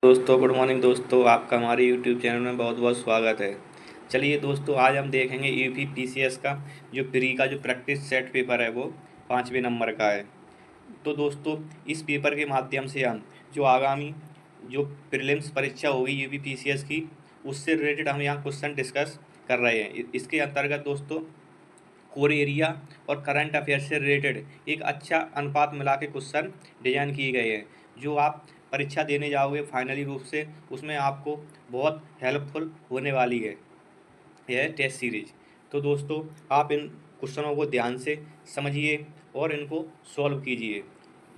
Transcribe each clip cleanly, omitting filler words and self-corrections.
दोस्तों good morning दोस्तों, आपका हमारे यूट्यूब चैनल में बहुत बहुत स्वागत है। चलिए दोस्तों, आज हम देखेंगे यूपी पीसीएस का जो प्री का जो प्रैक्टिस सेट पेपर है वो 5वें नंबर का है। तो दोस्तों, इस पेपर के माध्यम से हम जो आगामी जो प्रीलिम्स परीक्षा होगी यूपी पीसीएस की, उससे रिलेटेड हम यहाँ क्वेश्चन डिस्कस कर रहे हैं। इसके अंतर्गत दोस्तों कोर एरिया और करंट अफेयर से रिलेटेड एक अच्छा अनुपात मिला के क्वेश्चन डिजाइन किए गए हैं, जो आप परीक्षा देने जाओगे फाइनली रूप से उसमें आपको बहुत हेल्पफुल होने वाली है यह टेस्ट सीरीज। तो दोस्तों, आप इन क्वेश्चनों को ध्यान से समझिए और इनको सॉल्व कीजिए।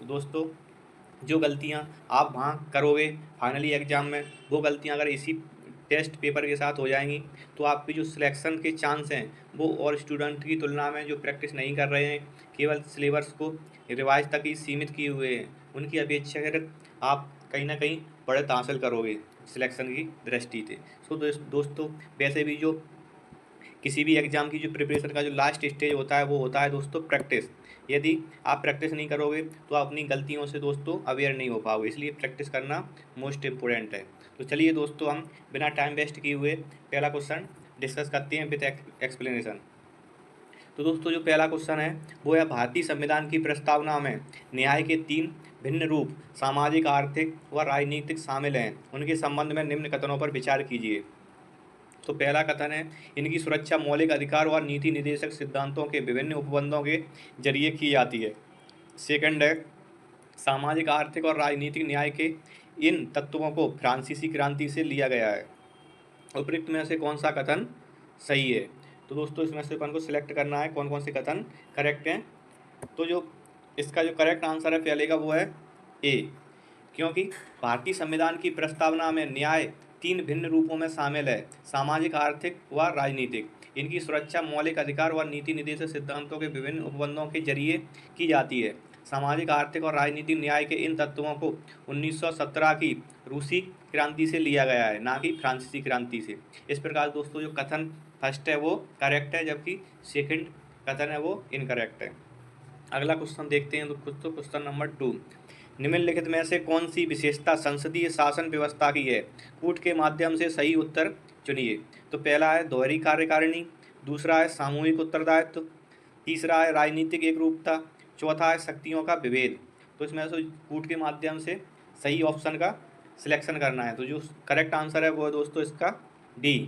तो दोस्तों, जो गलतियां आप वहाँ करोगे फाइनली एग्जाम में, वो गलतियां अगर इसी टेस्ट पेपर के साथ हो जाएंगी तो आपकी जो सिलेक्शन के चांस हैं वो और स्टूडेंट की तुलना में जो प्रैक्टिस नहीं कर रहे हैं, केवल सिलेबस को रिवाइज तक ही सीमित किए हुए हैं, उनकी अपेक्षाकृत आप कहीं ना कहीं बढ़त हासिल करोगे सिलेक्शन की दृष्टि से। सो दोस्तों, वैसे भी जो किसी भी एग्जाम की जो प्रिपरेशन का जो लास्ट स्टेज होता है वो होता है दोस्तों प्रैक्टिस। यदि आप प्रैक्टिस नहीं करोगे तो आप अपनी गलतियों से दोस्तों अवेयर नहीं हो पाओगे, इसलिए प्रैक्टिस करना मोस्ट इम्पोर्टेंट है। तो चलिए दोस्तों, हम बिना टाइम वेस्ट किए हुए पहला क्वेश्चन डिस्कस करते हैं विद एक्सप्लेनेशन। तो दोस्तों, जो पहला क्वेश्चन है वो है, भारतीय संविधान की प्रस्तावना में न्याय के 3 भिन्न रूप सामाजिक, आर्थिक व राजनीतिक शामिल हैं, उनके संबंध में निम्न कथनों पर विचार कीजिए। तो पहला कथन है, इनकी सुरक्षा मौलिक अधिकार और नीति निर्देशक सिद्धांतों के विभिन्न उपबंधों के जरिए की जाती है। सेकंड है, सामाजिक, आर्थिक और राजनीतिक न्याय के इन तत्वों को फ्रांसीसी क्रांति से लिया गया है। उपयुक्त में से कौन सा कथन सही है? तो दोस्तों, इसमें से अपन को सिलेक्ट करना है कौन कौन से कथन करेक्ट हैं। तो जो इसका जो करेक्ट आंसर है पहले का वो है ए, क्योंकि भारतीय संविधान की प्रस्तावना में न्याय 3 भिन्न रूपों में शामिल है, सामाजिक, आर्थिक व राजनीतिक। इनकी सुरक्षा मौलिक अधिकार व नीति निर्देशक सिद्धांतों के विभिन्न उपबंधों के जरिए की जाती है। सामाजिक, आर्थिक और राजनीतिक न्याय के इन तत्वों को 1917 की रूसी क्रांति से लिया गया है, ना कि फ्रांसीसी क्रांति से। इस प्रकार दोस्तों, जो कथन फर्स्ट है वो करेक्ट है, जबकि सेकंड कथन है वो इनकरेक्ट है। अगला क्वेश्चन देखते हैं। तो क्वेश्चन नंबर 2, निम्नलिखित में से कौन सी विशेषता संसदीय शासन व्यवस्था की है? कूट के माध्यम से सही उत्तर चुनिए। तो पहला है दोहरी कार्यकारिणी, दूसरा है सामूहिक उत्तरदायित्व, तीसरा है राजनीतिक एकरूपता, चौथा है शक्तियों का विभेद। तो इसमें से कूट के माध्यम से सही ऑप्शन का सिलेक्शन करना है। तो जो करेक्ट आंसर है वो है दोस्तों इसका डी,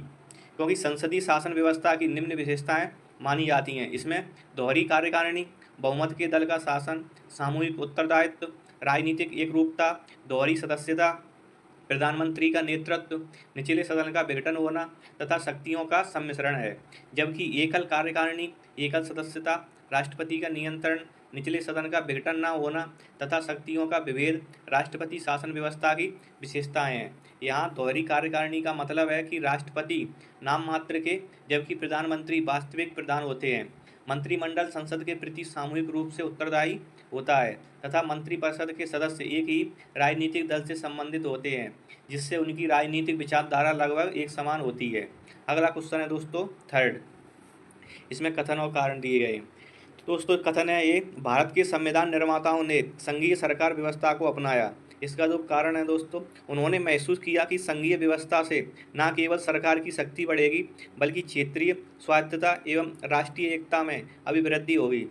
क्योंकि संसदीय शासन व्यवस्था की निम्न विशेषताएं मानी जाती हैं। इसमें दोहरी कार्यकारिणी, बहुमत के दल का शासन, सामूहिक उत्तरदायित्व, राजनीतिक एकरूपता, दोहरी सदस्यता, प्रधानमंत्री का नेतृत्व, निचले सदन का विघटन होना तथा शक्तियों का सम्मिश्रण है। जबकि एकल कार्यकारिणी, एकल सदस्यता, राष्ट्रपति का नियंत्रण, निचले सदन का विघटन न होना तथा शक्तियों का विभेद राष्ट्रपति शासन व्यवस्था की विशेषताएं हैं। यहाँ दोहरी कार्यकारिणी का मतलब है कि राष्ट्रपति नाम मात्र के, जबकि प्रधानमंत्री वास्तविक प्रधान होते हैं। मंत्रिमंडल संसद के प्रति सामूहिक रूप से उत्तरदायी होता है तथा मंत्रिपरिषद के सदस्य एक ही राजनीतिक दल से संबंधित होते हैं, जिससे उनकी राजनीतिक विचारधारा लगभग एक समान होती है। अगला क्वेश्चन है दोस्तों थर्ड, इसमें कथन और कारण दिए गए हैं। तो दोस्तों कथन है ये, भारत के संविधान निर्माताओं ने संघीय सरकार व्यवस्था को अपनाया। इसका जो कारण है दोस्तों, उन्होंने महसूस किया कि संघीय व्यवस्था से न केवल सरकार की शक्ति बढ़ेगी बल्कि क्षेत्रीय स्वायत्तता एवं राष्ट्रीय एकता में अभिवृद्धि होगी।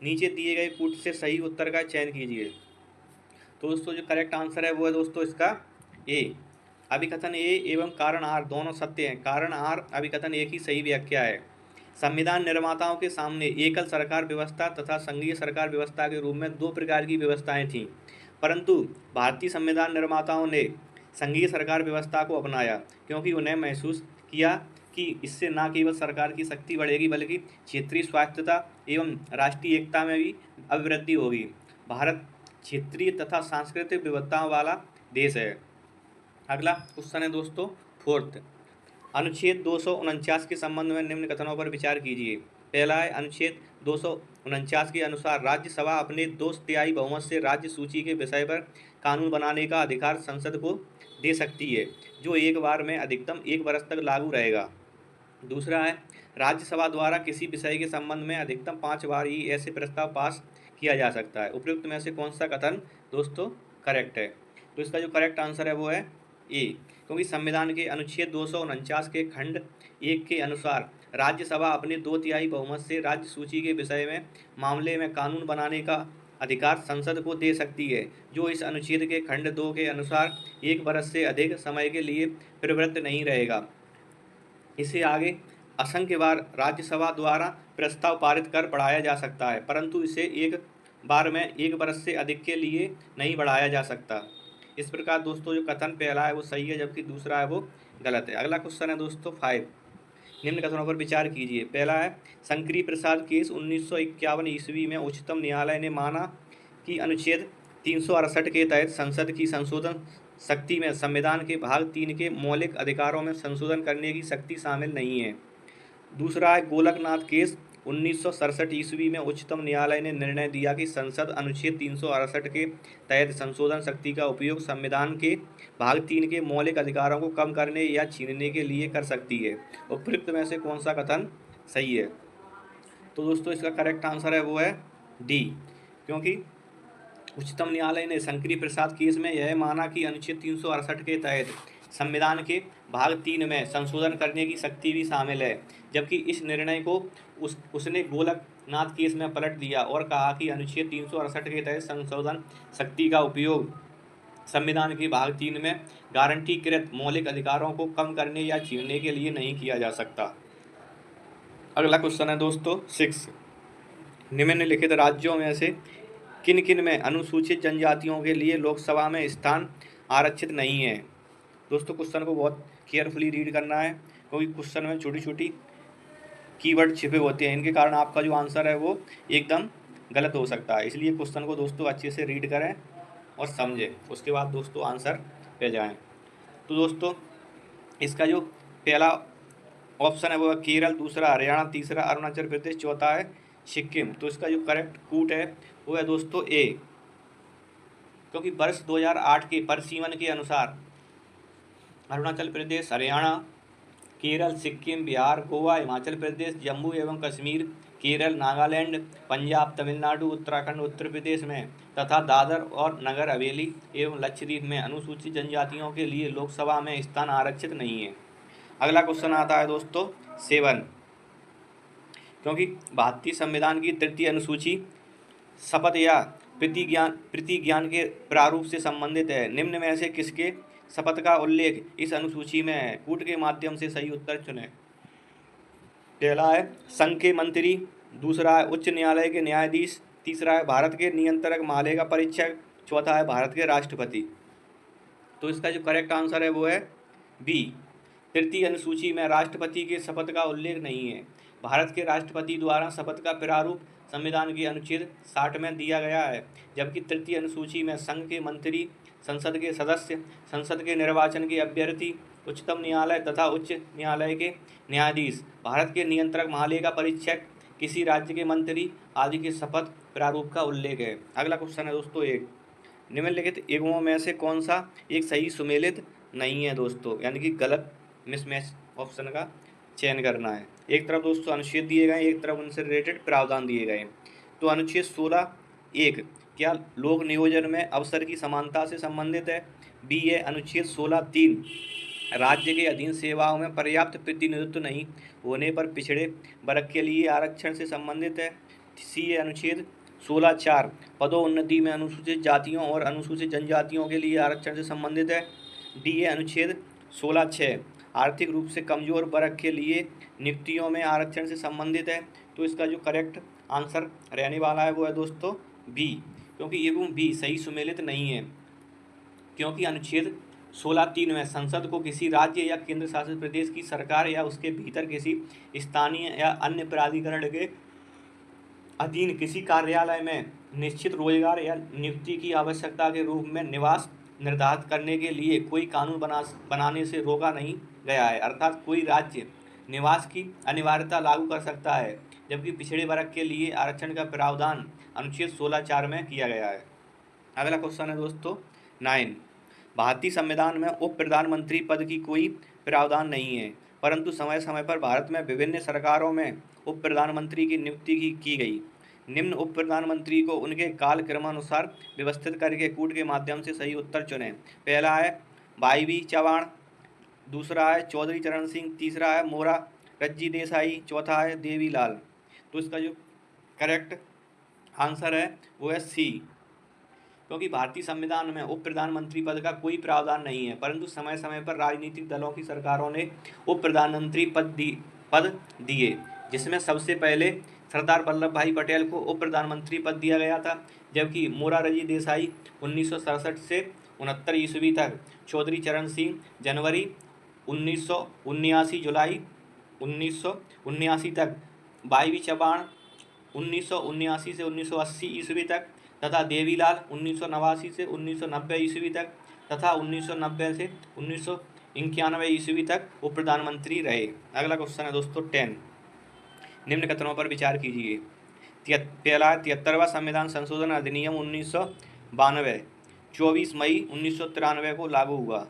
नीचे दिए गए कूट से सही उत्तर का चयन कीजिए। तो दोस्तों, जो करेक्ट आंसर है वो है दोस्तों इसका ए। अभिकथन ए एवं कारण आर दोनों सत्य हैं। कारण आर अभिकथन ए की सही व्याख्या है। संविधान निर्माताओं के सामने एकल सरकार व्यवस्था तथा संघीय सरकार व्यवस्था के रूप में 2 प्रकार की व्यवस्थाएं थीं, परंतु भारतीय संविधान निर्माताओं ने संघीय सरकार व्यवस्था को अपनाया, क्योंकि उन्हें महसूस किया कि इससे न केवल सरकार की शक्ति बढ़ेगी बल्कि क्षेत्रीय स्वायत्तता एवं राष्ट्रीय एकता में भी अभिवृद्धि होगी। भारत क्षेत्रीय तथा सांस्कृतिक विविधताओं वाला देश है। अगला क्वेश्चन है दोस्तों फोर्थ, अनुच्छेद 249 के संबंध में निम्न कथनों पर विचार कीजिए। पहला है, अनुच्छेद 249 के अनुसार राज्यसभा अपने 2/3 बहुमत से राज्य सूची के विषय पर कानून बनाने का अधिकार संसद को दे सकती है, जो एक बार में अधिकतम 1 वर्ष तक लागू रहेगा। दूसरा है, राज्यसभा द्वारा किसी विषय के संबंध में अधिकतम 5 बार ही ऐसे प्रस्ताव पास किया जा सकता है। उपयुक्त में से कौन सा कथन दोस्तों करेक्ट है? तो इसका जो करेक्ट आंसर है वो है ए, क्योंकि संविधान के अनुच्छेद 249 के खंड 1 के अनुसार राज्यसभा अपने 2/3 बहुमत से राज्य सूची के विषय में मामले में कानून बनाने का अधिकार संसद को दे सकती है, जो इस अनुच्छेद के खंड 2 के अनुसार 1 वर्ष से अधिक समय के लिए प्रवृत्त नहीं रहेगा। इसे आगे असंख्य बार राज्यसभा द्वारा प्रस्ताव पारित कर बढ़ाया जा सकता है, परंतु इसे एक बार में 1 वर्ष से अधिक के लिए नहीं बढ़ाया जा सकता। इस प्रकार दोस्तों जो कथन पहला है वो सही है, जबकि दूसरा है वो गलत है। अगला क्वेश्चन है दोस्तों 5, निम्न कथनों पर विचार कीजिए। पहला है, शंकरी प्रसाद केस 1951 ईस्वी में उच्चतम न्यायालय ने माना कि अनुच्छेद 368 के तहत संसद की संशोधन शक्ति में संविधान के भाग 3 के मौलिक अधिकारों में संशोधन करने की शक्ति शामिल नहीं है। दूसरा है, गोलकनाथ केस 1967 ईस्वी में उच्चतम न्यायालय ने निर्णय दिया कि संसद अनुच्छेद 368 के तहत संशोधन शक्ति का उपयोग संविधान के भाग 3 के मौलिक अधिकारों को कम करने या छीनने के लिए कर सकती है। उपयुक्त में से कौन सा कथन सही है? तो दोस्तों इसका करेक्ट आंसर है वो है डी, क्योंकि उच्चतम न्यायालय ने शंकरी प्रसाद केस में यह माना कि अनुच्छेद 368 के तहत संविधान के भाग 3 में संशोधन करने की शक्ति भी शामिल है, जबकि इस निर्णय को उसने गोलकनाथ केस में पलट दिया और कहा कि अनुच्छेद 368 के तहत संशोधन शक्ति का उपयोग संविधान के भाग 3 में गारंटीकृत मौलिक अधिकारों को कम करने या छीनने के लिए नहीं किया जा सकता। अगला क्वेश्चन है दोस्तों 6, निम्नलिखित राज्यों में से किन किन में अनुसूचित जनजातियों के लिए लोकसभा में स्थान आरक्षित नहीं है? दोस्तों क्वेश्चन को बहुत केयरफुली रीड करना है, क्योंकि क्वेश्चन में छोटी छोटी कीवर्ड छिपे होते हैं, इनके कारण आपका जो आंसर है वो एकदम गलत हो सकता है। इसलिए क्वेश्चन को दोस्तों अच्छे से रीड करें और समझें, उसके बाद दोस्तों आंसर पे जाएं। तो दोस्तों इसका जो पहला ऑप्शन है वो है केरल, दूसरा हरियाणा, तीसरा अरुणाचल प्रदेश, चौथा है सिक्किम। तो इसका जो करेक्ट कूट है वो है दोस्तों ए, क्योंकि वर्ष 2008 के परिसीमन के अनुसार अरुणाचल प्रदेश, हरियाणा, केरल, सिक्किम, बिहार, गोवा, हिमाचल प्रदेश, जम्मू एवं कश्मीर, केरल, नागालैंड, पंजाब, तमिलनाडु, उत्तराखंड, उत्तर प्रदेश में तथा दादर और नगर हवेली एवं लक्षद्वीप में अनुसूचित जनजातियों के लिए लोकसभा में स्थान आरक्षित नहीं है। अगला क्वेश्चन आता है दोस्तों 7, क्योंकि भारतीय संविधान की 3य अनुसूची शपथ या प्रतिज्ञान के प्रारूप से संबंधित है, निम्न में से किसके शपथ का उल्लेख इस अनुसूची में है? कूट के माध्यम से सही उत्तर चुनें। पहला है संघ के मंत्री, दूसरा है उच्च न्यायालय के न्यायाधीश, तीसरा है भारत के नियंत्रक महालेखा परीक्षक, चौथा है भारत के राष्ट्रपति। तो इसका जो करेक्ट आंसर है वो है बी, 3य अनुसूची में राष्ट्रपति के शपथ का उल्लेख नहीं है। भारत के राष्ट्रपति द्वारा शपथ का प्रारूप संविधान के अनुच्छेद 60 में दिया गया है, जबकि 3य अनुसूची में संघ के मंत्री, संसद के सदस्य, संसद के निर्वाचन के अभ्यर्थी, उच्चतम न्यायालय तथा उच्च न्यायालय के न्यायाधीश, भारत के नियंत्रक महालेखा परीक्षक, किसी राज्य के मंत्री आदि के शपथ प्रारूप का उल्लेख है। अगला क्वेश्चन है दोस्तों 1, निम्नलिखित एवं में से कौन सा एक सही सुमेलित नहीं है दोस्तों, यानी कि गलत मिसमैच ऑप्शन का चयन करना है। एक तरफ दोस्तों अनुच्छेद दिए गए, एक तरफ उनसे रिलेटेड प्रावधान दिए गए। तो अनुच्छेद 16(1) क्या लोक नियोजन में अवसर की समानता से संबंधित है? बी है अनुच्छेद 16(3) राज्य के अधीन सेवाओं में पर्याप्त प्रतिनिधित्व नहीं होने पर पिछड़े वर्ग के लिए आरक्षण से संबंधित है। सी है अनुच्छेद 16(4) पदोन्नति में अनुसूचित जातियों और अनुसूचित जनजातियों के लिए आरक्षण से संबंधित है। डी है अनुच्छेद 16(6) आर्थिक रूप से कमजोर वर्ग के लिए नियुक्तियों में आरक्षण से संबंधित है। तो इसका जो करेक्ट आंसर रहने वाला है वो है दोस्तों बी, क्योंकि एवं बी सही सुमेलित नहीं है, क्योंकि अनुच्छेद 16(3) में संसद को किसी राज्य या केंद्र शासित प्रदेश की सरकार या उसके भीतर किसी स्थानीय या अन्य प्राधिकरण के अधीन किसी कार्यालय में निश्चित रोजगार या नियुक्ति की आवश्यकता के रूप में निवास निर्धारित करने के लिए कोई कानून बनाने से रोका नहीं गया है। अर्थात कोई राज्य निवास की अनिवार्यता लागू कर सकता है, जबकि पिछड़े वर्ग के लिए आरक्षण का प्रावधान अनुच्छेद 16(4) में किया गया है। अगला क्वेश्चन है दोस्तों 9, भारतीय संविधान में उप प्रधानमंत्री पद की कोई प्रावधान नहीं है, परंतु समय समय पर भारत में विभिन्न सरकारों में उप प्रधानमंत्री की नियुक्ति की गई। निम्न उप प्रधानमंत्री को उनके काल क्रमानुसार व्यवस्थित करके कूट के माध्यम से सही उत्तर चुनें। पहला है वाई चौहान, दूसरा है चौधरी चरण सिंह, तीसरा है मोरारजी देसाई, चौथा है देवीलाल। तो इसका जो करेक्ट आंसर है वो है सी, क्योंकि भारतीय संविधान में उप प्रधानमंत्री पद का कोई प्रावधान नहीं है, परंतु समय समय पर राजनीतिक दलों की सरकारों ने उप प्रधानमंत्री पद दिए, जिसमें सबसे पहले सरदार वल्लभ भाई पटेल को उप प्रधानमंत्री पद दिया गया था, जबकि मोरारजी देसाई 1967 से 69 ईस्वी तक, चौधरी चरण सिंह जनवरी 1979 जुलाई 1979 तक, वाई चौहान 1979 से 1980 ईस्वी तक, तथा देवीलाल 1989 से 1990 ईस्वी तक, तथा 1990 से 1991 ईस्वी तक उप प्रधानमंत्री रहे। अगला क्वेश्चन है दोस्तों 10, निम्न कथनों पर विचार कीजिए। पहला 73वां संविधान संशोधन अधिनियम 1992 24 मई 1993 को लागू हुआ।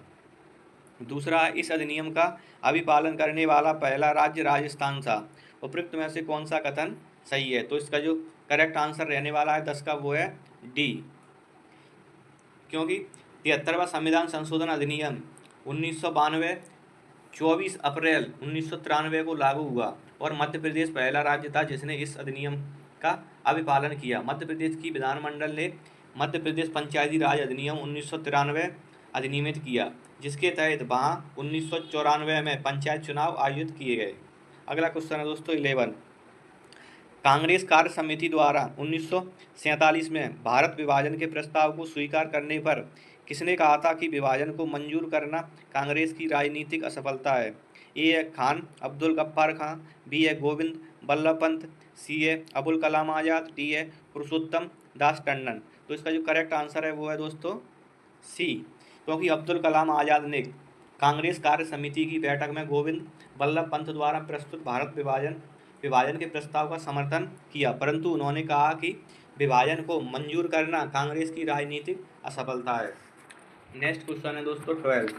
दूसरा, इस अधिनियम का अभिपालन करने वाला पहला राज्य राजस्थान था। उपयुक्त में से कौन सा कथन सही है? तो इसका जो करेक्ट आंसर रहने वाला है 10 का वो है डी, क्योंकि 73वां संविधान संशोधन अधिनियम 1992 24 अप्रैल 1993 को लागू हुआ और मध्य प्रदेश पहला राज्य था जिसने इस अधिनियम का अभिपालन किया। मध्य प्रदेश की विधानमंडल ने मध्य प्रदेश पंचायती राज अधिनियम 1993 अधिनियमित किया, जिसके तहत वहाँ 1994 में पंचायत चुनाव आयोजित किए गए। अगला क्वेश्चन है दोस्तों 11, कांग्रेस कार्य समिति द्वारा 1947 में भारत विभाजन के प्रस्ताव को स्वीकार करने पर किसने कहा था कि विभाजन को मंजूर करना कांग्रेस की राजनीतिक असफलता है? ए है खान अब्दुल गफ्फार खान, बी है गोविंद बल्लभ पंत, सी है अबुल कलाम आज़ाद, डी है पुरुषोत्तम दास टंडन। तो इसका जो करेक्ट आंसर है वो है दोस्तों सी, क्योंकि अब्दुल कलाम आज़ाद ने कांग्रेस कार्य समिति की बैठक में गोविंद बल्लभ पंत द्वारा प्रस्तुत भारत विभाजन के प्रस्ताव का समर्थन किया, परंतु उन्होंने कहा कि विभाजन को मंजूर करना कांग्रेस की राजनीतिक असफलता है। नेक्स्ट क्वेश्चन है दोस्तों 12,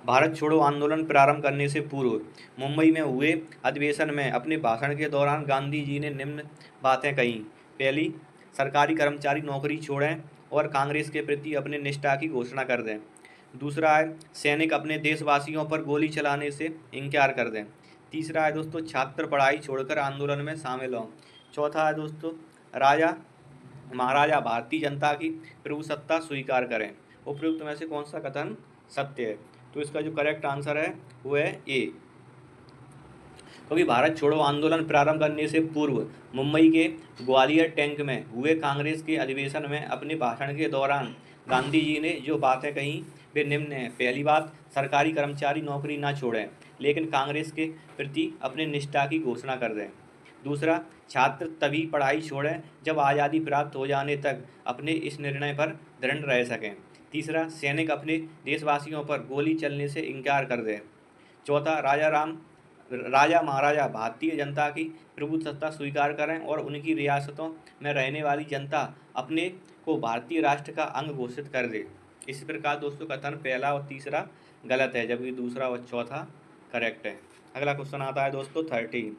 भारत छोड़ो आंदोलन प्रारंभ करने से पूर्व मुंबई में हुए अधिवेशन में अपने भाषण के दौरान गांधी जी ने निम्न बातें कहीं। पहली, सरकारी कर्मचारी नौकरी छोड़ें और कांग्रेस के प्रति अपने निष्ठा की घोषणा कर दें। दूसरा है, सैनिक अपने देशवासियों पर गोली चलाने से इनकार कर दें। तीसरा है दोस्तों, छात्र पढ़ाई छोड़कर आंदोलन में शामिल हों। चौथा है दोस्तों, राजा महाराजा भारतीय जनता की प्रभुसत्ता स्वीकार करें। उपयुक्त में से कौन सा कथन सत्य है? तो इसका जो करेक्ट आंसर है वो है ए, क्योंकि भारत छोड़ो आंदोलन प्रारंभ करने से पूर्व मुंबई के ग्वालियर टैंक में हुए कांग्रेस के अधिवेशन में अपने भाषण के दौरान गांधी जी ने जो बातें कहीं वे निम्न हैं। पहली बात, सरकारी कर्मचारी नौकरी ना छोड़ें लेकिन कांग्रेस के प्रति अपनी निष्ठा की घोषणा कर दें। दूसरा, छात्र तभी पढ़ाई छोड़ें जब आज़ादी प्राप्त हो जाने तक अपने इस निर्णय पर दृढ़ रह सकें। तीसरा, सैनिक अपने देशवासियों पर गोली चलने से इनकार कर दें। चौथा, राजा महाराजा भारतीय जनता की प्रभुसत्ता स्वीकार करें और उनकी रियासतों में रहने वाली जनता अपने को भारतीय राष्ट्र का अंग घोषित कर दे। इस प्रकार दोस्तों कथन पहला और तीसरा गलत है, जबकि दूसरा और चौथा करेक्ट है। अगला क्वेश्चन आता है दोस्तों 13,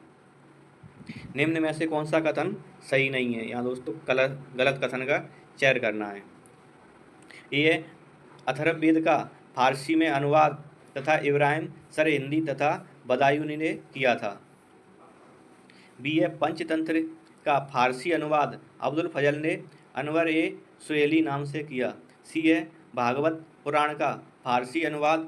निम्न में से कौन सा कथन सही नहीं है? यहाँ दोस्तों गलत कथन का चयन करना है। ये अथर्ववेद का फारसी में अनुवाद तथा इब्राहिम सर हिंदी तथा बदायूनी ने किया था। बी है पंचतंत्र का फारसी अनुवाद अब्दुल फजल ने अनवर ए सुहेली नाम से किया। सी है भागवत पुराण का फारसी अनुवाद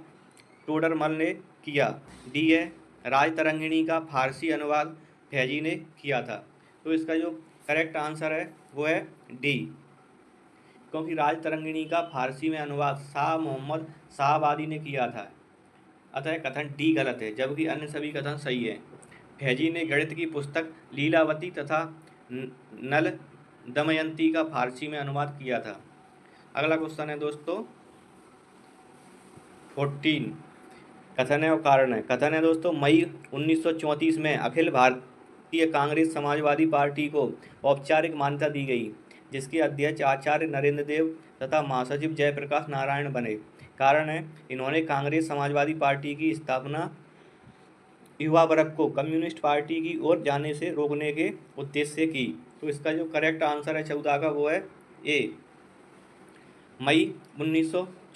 टोडरमल ने किया। डी है राजतरंगिणी का फारसी अनुवाद फैजी ने किया था। तो इसका जो करेक्ट आंसर है वो है डी, क्योंकि राजतरंगिणी का फारसी में अनुवाद शाह मोहम्मद शाहबादी ने किया था, अतः कथन डी गलत है, जबकि अन्य सभी कथन सही है। फैजी ने गणित की पुस्तक लीलावती तथा नल दमयंती का फारसी में अनुवाद किया था। अगला क्वेश्चन है दोस्तों 14, कथन है और कारण है। कथन है दोस्तों, मई 1934 में अखिल भारतीय कांग्रेस समाजवादी पार्टी को औपचारिक मान्यता दी गई, जिसके अध्यक्ष आचार्य नरेंद्र देव तथा महासचिव जयप्रकाश नारायण बने। कारण है, इन्होंने कांग्रेस समाजवादी पार्टी की स्थापना युवा वर्ग को कम्युनिस्ट पार्टी की ओर जाने से रोकने के उद्देश्य से की। तो इसका जो करेक्ट आंसर है 14 का वो है ए, मई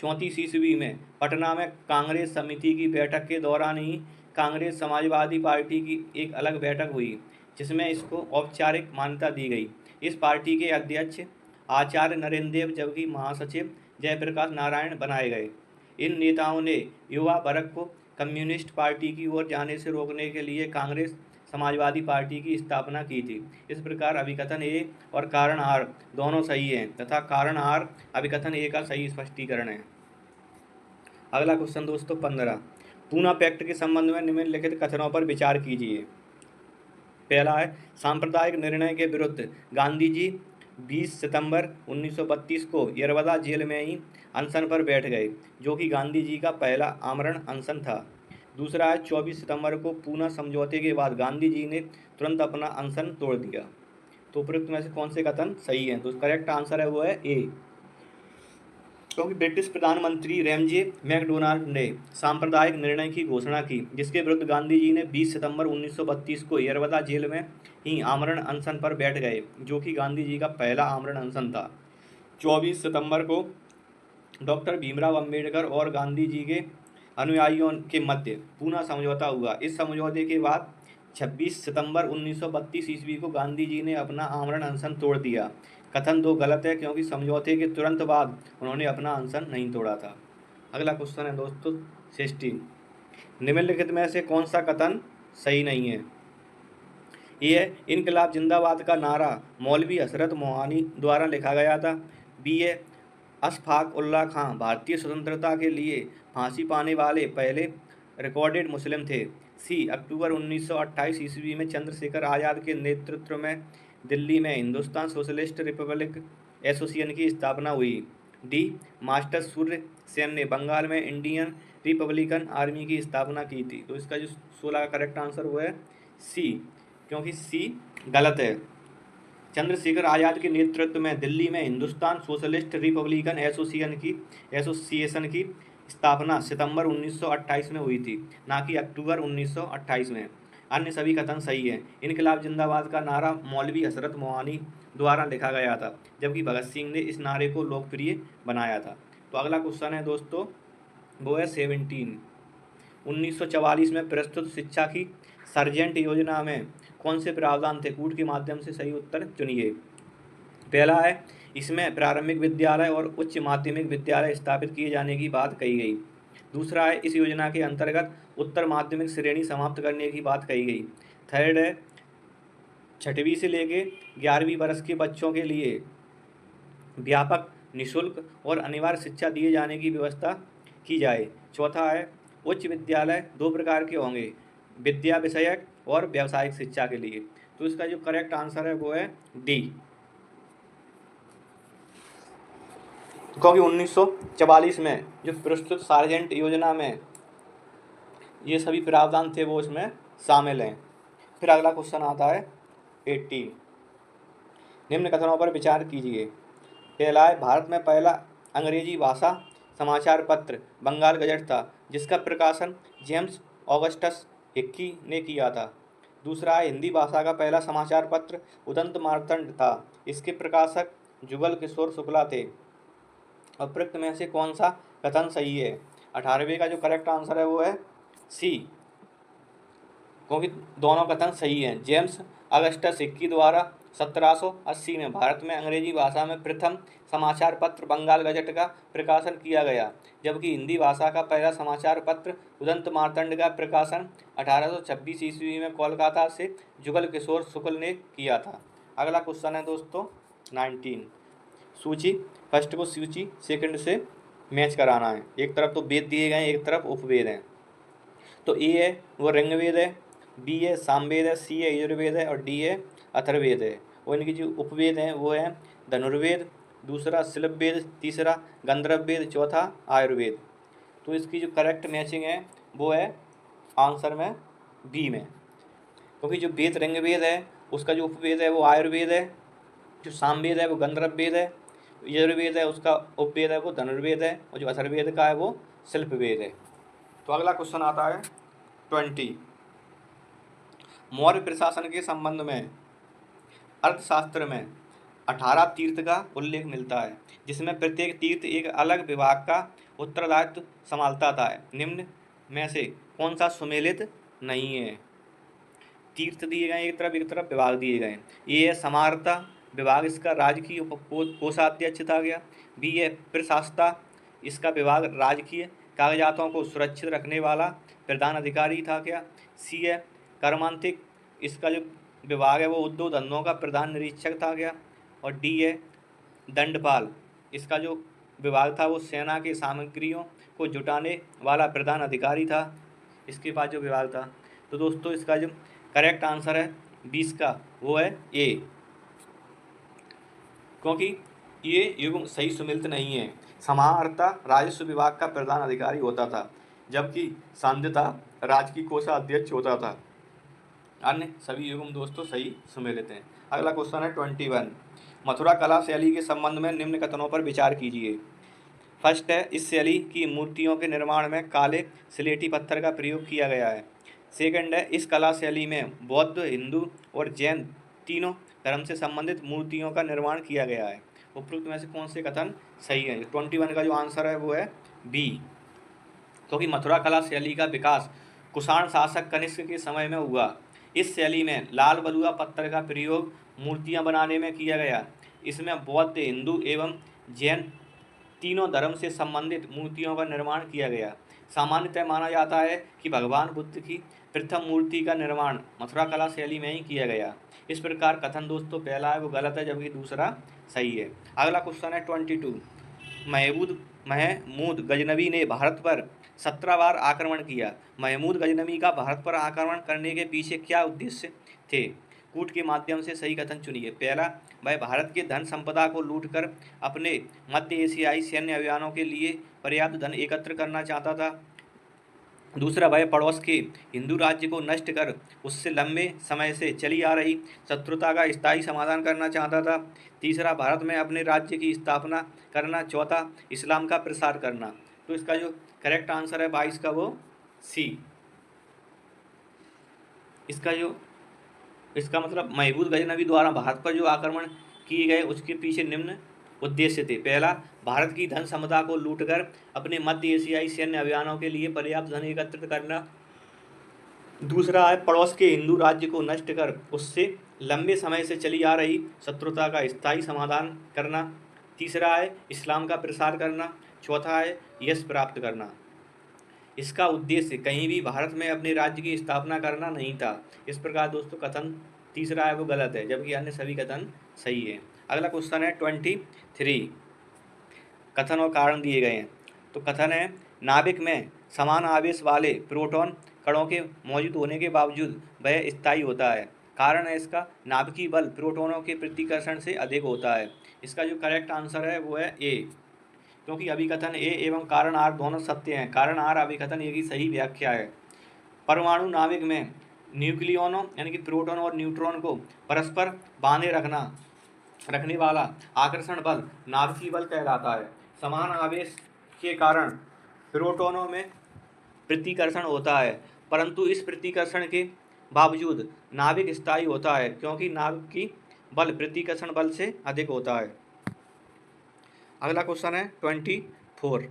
34 ईस्वी में पटना में कांग्रेस समिति की बैठक के दौरान ही कांग्रेस समाजवादी पार्टी की एक अलग बैठक हुई, जिसमें इसको औपचारिक मान्यता दी गई। इस पार्टी के अध्यक्ष आचार्य नरेंद्र देव जबकि महासचिव जयप्रकाश नारायण बनाए गए। इन नेताओं ने युवा वर्ग को कम्युनिस्ट पार्टी की ओर जाने से रोकने के लिए कांग्रेस समाजवादी पार्टी की स्थापना की थी। इस प्रकार अभिकथन ए और कारण आर दोनों सही हैं तथा कारण आर अभिकथन ए का सही स्पष्टीकरण है। अगला क्वेश्चन दोस्तों 15, पूना पैक्ट के संबंध में निम्नलिखित कथनों पर विचार कीजिए। पहला है, सांप्रदायिक निर्णय के विरुद्ध गांधी जी 20 सितंबर 1932 को यरवदा जेल में ही अनशन पर बैठ गए, जो कि गांधी जी का पहला आमरण अनशन था। दूसरा है, 24 सितंबर को पूना समझौते के बाद गांधी जी ने तुरंत अपना अनशन तोड़ दिया। तो उपयुक्त में से कौन से कथन सही हैं? तो करेक्ट आंसर है वो है ए, क्योंकि ब्रिटिश प्रधानमंत्री रैमजे मैकडोनाल्ड ने सांप्रदायिक निर्णय की घोषणा की, जिसके विरुद्ध गांधी जी ने 20 सितंबर 1932 को यरवदा जेल में ही आमरण अनशन पर बैठ गए, जो कि गांधी जी का पहला आमरण अनशन था। 24 सितंबर को डॉक्टर भीमराव अंबेडकर और गांधी जी के अनुयायियों के मध्य पूना समझौता हुआ। इस समझौते के बाद 26 सितंबर 1932 ईस्वी को गांधी जी ने अपना आमरण अनशन तोड़ दिया। कथन 2 गलत है, क्योंकि समझौते के तुरंत बाद उन्होंने अपना अनशन नहीं तोड़ा था। अगला क्वेश्चन है दोस्तों 16, निम्नलिखित में से कौन सा कथन सही नहीं है? ये है, इनकलाब जिंदाबाद का नारा मौलवी हसरत मोहानी द्वारा लिखा गया था। बी है, अशफाक उल्लाह खां भारतीय स्वतंत्रता के लिए फांसी पाने वाले पहले रिकॉर्डेड मुस्लिम थे। सी, अक्टूबर 1928 ईस्वी में चंद्रशेखर आज़ाद के नेतृत्व में दिल्ली में हिंदुस्तान सोशलिस्ट रिपब्लिक एसोसिएशन की स्थापना हुई। डी, मास्टर सूर्य सेन ने बंगाल में इंडियन रिपब्लिकन आर्मी की स्थापना की थी। तो इसका जो 16 का करेक्ट आंसर वो है सी, क्योंकि सी गलत है। चंद्रशेखर आज़ाद के नेतृत्व में दिल्ली में हिंदुस्तान सोशलिस्ट रिपब्लिकन एसोसिएशन की स्थापना सितंबर 1928 में हुई थी, ना कि अक्टूबर 1928 में। अन्य सभी कथन सही हैं। इनकलाब जिंदाबाद का नारा मौलवी हसरत मोहानी द्वारा लिखा गया था, जबकि भगत सिंह ने इस नारे को लोकप्रिय बनाया था। तो अगला क्वेश्चन है दोस्तों वो है 17, 1944 में प्रस्तुत शिक्षा की सर्जेंट योजना में कौन से प्रावधान थे? कूट के माध्यम से सही उत्तर चुनिए। पहला है, इसमें प्रारंभिक विद्यालय और उच्च माध्यमिक विद्यालय स्थापित किए जाने की बात कही गई। दूसरा है, इस योजना के अंतर्गत उत्तर माध्यमिक श्रेणी समाप्त करने की बात कही गई। थर्ड है, 6वीं से लेके 11वीं वर्ष के बच्चों के लिए व्यापक, निःशुल्क और अनिवार्य शिक्षा दिए जाने की व्यवस्था की जाए। चौथा है, उच्च विद्यालय 2 प्रकार के होंगे, विद्या विषयक और व्यावसायिक शिक्षा के लिए। तो इसका जो करेक्ट आंसर है वो है डी, क्योंकि 1944 में जो प्रस्तुत सार्जेंट योजना में ये सभी प्रावधान थे वो इसमें शामिल हैं। फिर अगला क्वेश्चन आता है 18, निम्न कथनों पर विचार कीजिए। पहला है, भारत में पहला अंग्रेजी भाषा समाचार पत्र बंगाल गजट था, जिसका प्रकाशन जेम्स ऑगस्टस हिक्की ने किया था। दूसरा है, हिंदी भाषा का पहला समाचार पत्र उदंत मार्तंड था, इसके प्रकाशक जुगल किशोर शुक्ला थे। उपयुक्त में से कौन सा कथन सही है? 18वें का जो करेक्ट आंसर है वो है सी, क्योंकि दोनों कथन सही हैं। जेम्स अगस्टस हिक्की द्वारा 1780 में भारत में अंग्रेजी भाषा में प्रथम समाचार पत्र बंगाल गजट का प्रकाशन किया गया, जबकि हिंदी भाषा का पहला समाचार पत्र उदंत मार्तंड का प्रकाशन 1826 ईस्वी में कोलकाता से जुगल किशोर शुक्ल ने किया था। अगला क्वेश्चन है दोस्तों 19, सूची। फर्स्ट को सूची सेकंड से मैच कराना है। एक तरफ तो वेद दिए गए हैं, एक तरफ उपवेद हैं। तो ए है वो ऋग्वेद है, बी है सामवेद है, सी है यजुर्वेद है और डी है अथर्ववेद है। और इनकी जो उपवेद हैं वो है धनुर्वेद, दूसरा शिल्पवेद, तीसरा गंधर्व वेद, चौथा आयुर्वेद। तो इसकी जो करेक्ट मैचिंग है वो है आंसर में बी में, क्योंकि जो वेद ऋग्वेद है उसका जो उपवेद है वो आयुर्वेद है, जो सामवेद है वो गंधर्व वेद है, यजुर्वेद है उसका उपवेद है वो धनुर्वेद है, और जो अथर्ववेद का है वो शिल्पवेद है। तो अगला क्वेश्चन आता है 20, मौर्य प्रशासन के संबंध में अर्थशास्त्र में 18 तीर्थ का उल्लेख मिलता है, जिसमें प्रत्येक तीर्थ एक अलग विभाग का उत्तरदायित्व संभालता था। निम्न में से कौन सा सुमेलित नहीं है? तीर्थ दिए गए एक तरफ विभाग दिए गए। ये है समाहर्ता विभाग, इसका राजकीय कोषाध्यक्ष था गया। बी है प्रशासता, इसका विभाग राजकीय कागजातों को सुरक्षित रखने वाला प्रधान अधिकारी था क्या। सी है कर्मांतिक, इसका जो विभाग है वो उद्योग धंधों का प्रधान निरीक्षक था गया। और डी है दंडपाल, इसका जो विभाग था वो सेना के सामग्रियों को जुटाने वाला प्रधान अधिकारी था, इसके पास जो विभाग था। तो दोस्तों इसका जो करेक्ट आंसर है 20 का वो है ए, क्योंकि ये युग्म सही सुमिलित नहीं है। समाहर्ता राजस्व विभाग का प्रधान अधिकारी होता था, जबकि सांध्यता राजकीय कोषाध्यक्ष होता था। अन्य सभी युग्म दोस्तों सही सुमेलित हैं। अगला क्वेश्चन है 21। मथुरा कला शैली के संबंध में निम्न कथनों पर विचार कीजिए। फर्स्ट है, इस शैली की मूर्तियों के निर्माण में काले स्लेटी पत्थर का प्रयोग किया गया है। सेकंड है, इस कला शैली में बौद्ध, हिंदू और जैन तीनों धर्म से संबंधित मूर्तियों का निर्माण किया गया है। उपरोक्त में से कौन से कथन सही है? 21 का जो आंसर है वो है बी, क्योंकि मथुरा कला शैली का विकास कुषाण शासक कनिष्क के समय में हुआ। इस शैली में लाल बलुआ पत्थर का प्रयोग मूर्तियां बनाने में किया गया। इसमें बौद्ध, हिंदू एवं जैन तीनों धर्म से संबंधित मूर्तियों का निर्माण किया गया। सामान्यतः माना जाता है कि भगवान बुद्ध की प्रथम मूर्ति का निर्माण मथुरा कला शैली में ही किया गया। इस प्रकार कथन दोस्तों पहला है वो गलत है, जबकि दूसरा सही है। अगला क्वेश्चन है 22। महमूद गजनवी ने भारत पर 17 बार आक्रमण किया। महमूद गजनवी का भारत पर आक्रमण करने के पीछे क्या उद्देश्य थे? कूट के माध्यम से सही कथन चुनिए। पहला, वह भारत के धन संपदा को लूटकर अपने मध्य एशियाई सैन्य अभियानों के लिए पर्याप्त धन एकत्र करना चाहता था। दूसरा, वह पड़ोस के हिंदू राज्य को नष्ट कर उससे लंबे समय से चली आ रही शत्रुता का स्थायी समाधान करना चाहता था। तीसरा, भारत में अपने राज्य की स्थापना करना। चौथा, इस्लाम का प्रसार करना। तो इसका जो करेक्ट आंसर है 22 का वो सी। इसका मतलब महमूद गजनवी द्वारा भारत पर जो आक्रमण किए गए उसके पीछे निम्न उद्देश्य थे। पहला, भारत की धन संपदा को लूटकर अपने मध्य एशियाई सैन्य अभियानों के लिए पर्याप्त धन एकत्रित करना। दूसरा है पड़ोस के हिंदू राज्य को नष्ट कर उससे लंबे समय से चली आ रही शत्रुता का स्थायी समाधान करना। तीसरा है इस्लाम का प्रसार करना। चौथा है यश प्राप्त करना। इसका उद्देश्य कहीं भी भारत में अपने राज्य की स्थापना करना नहीं था। इस प्रकार दोस्तों कथन तीसरा है वो गलत है, जबकि अन्य सभी कथन सही है। अगला क्वेश्चन है 23। कथन और कारण दिए गए हैं। तो कथन है, नाभिक में समान आवेश वाले प्रोटॉन कणों के मौजूद होने के बावजूद वह स्थायी होता है। कारण है इसका, नाभिकीय बल प्रोटोनों के प्रतिकर्षण से अधिक होता है। इसका जो करेक्ट आंसर है वो है ए, क्योंकि अभिकथन ए एवं कारण आर दोनों सत्य हैं। कारण आर अभिकथन ए की सही व्याख्या है। परमाणु नाभिक में न्यूक्लियोनों यानी कि प्रोटॉन और न्यूट्रॉन को परस्पर बांधे रखने वाला आकर्षण बल नाभिकीय बल कहलाता है। समान आवेश के कारण प्रोटॉनों में प्रतिकर्षण होता है, परंतु इस प्रतिकर्षण के बावजूद नाभिक स्थायी होता है, क्योंकि नाभिकीय बल प्रतिकर्षण बल से अधिक होता है। अगला क्वेश्चन है 24।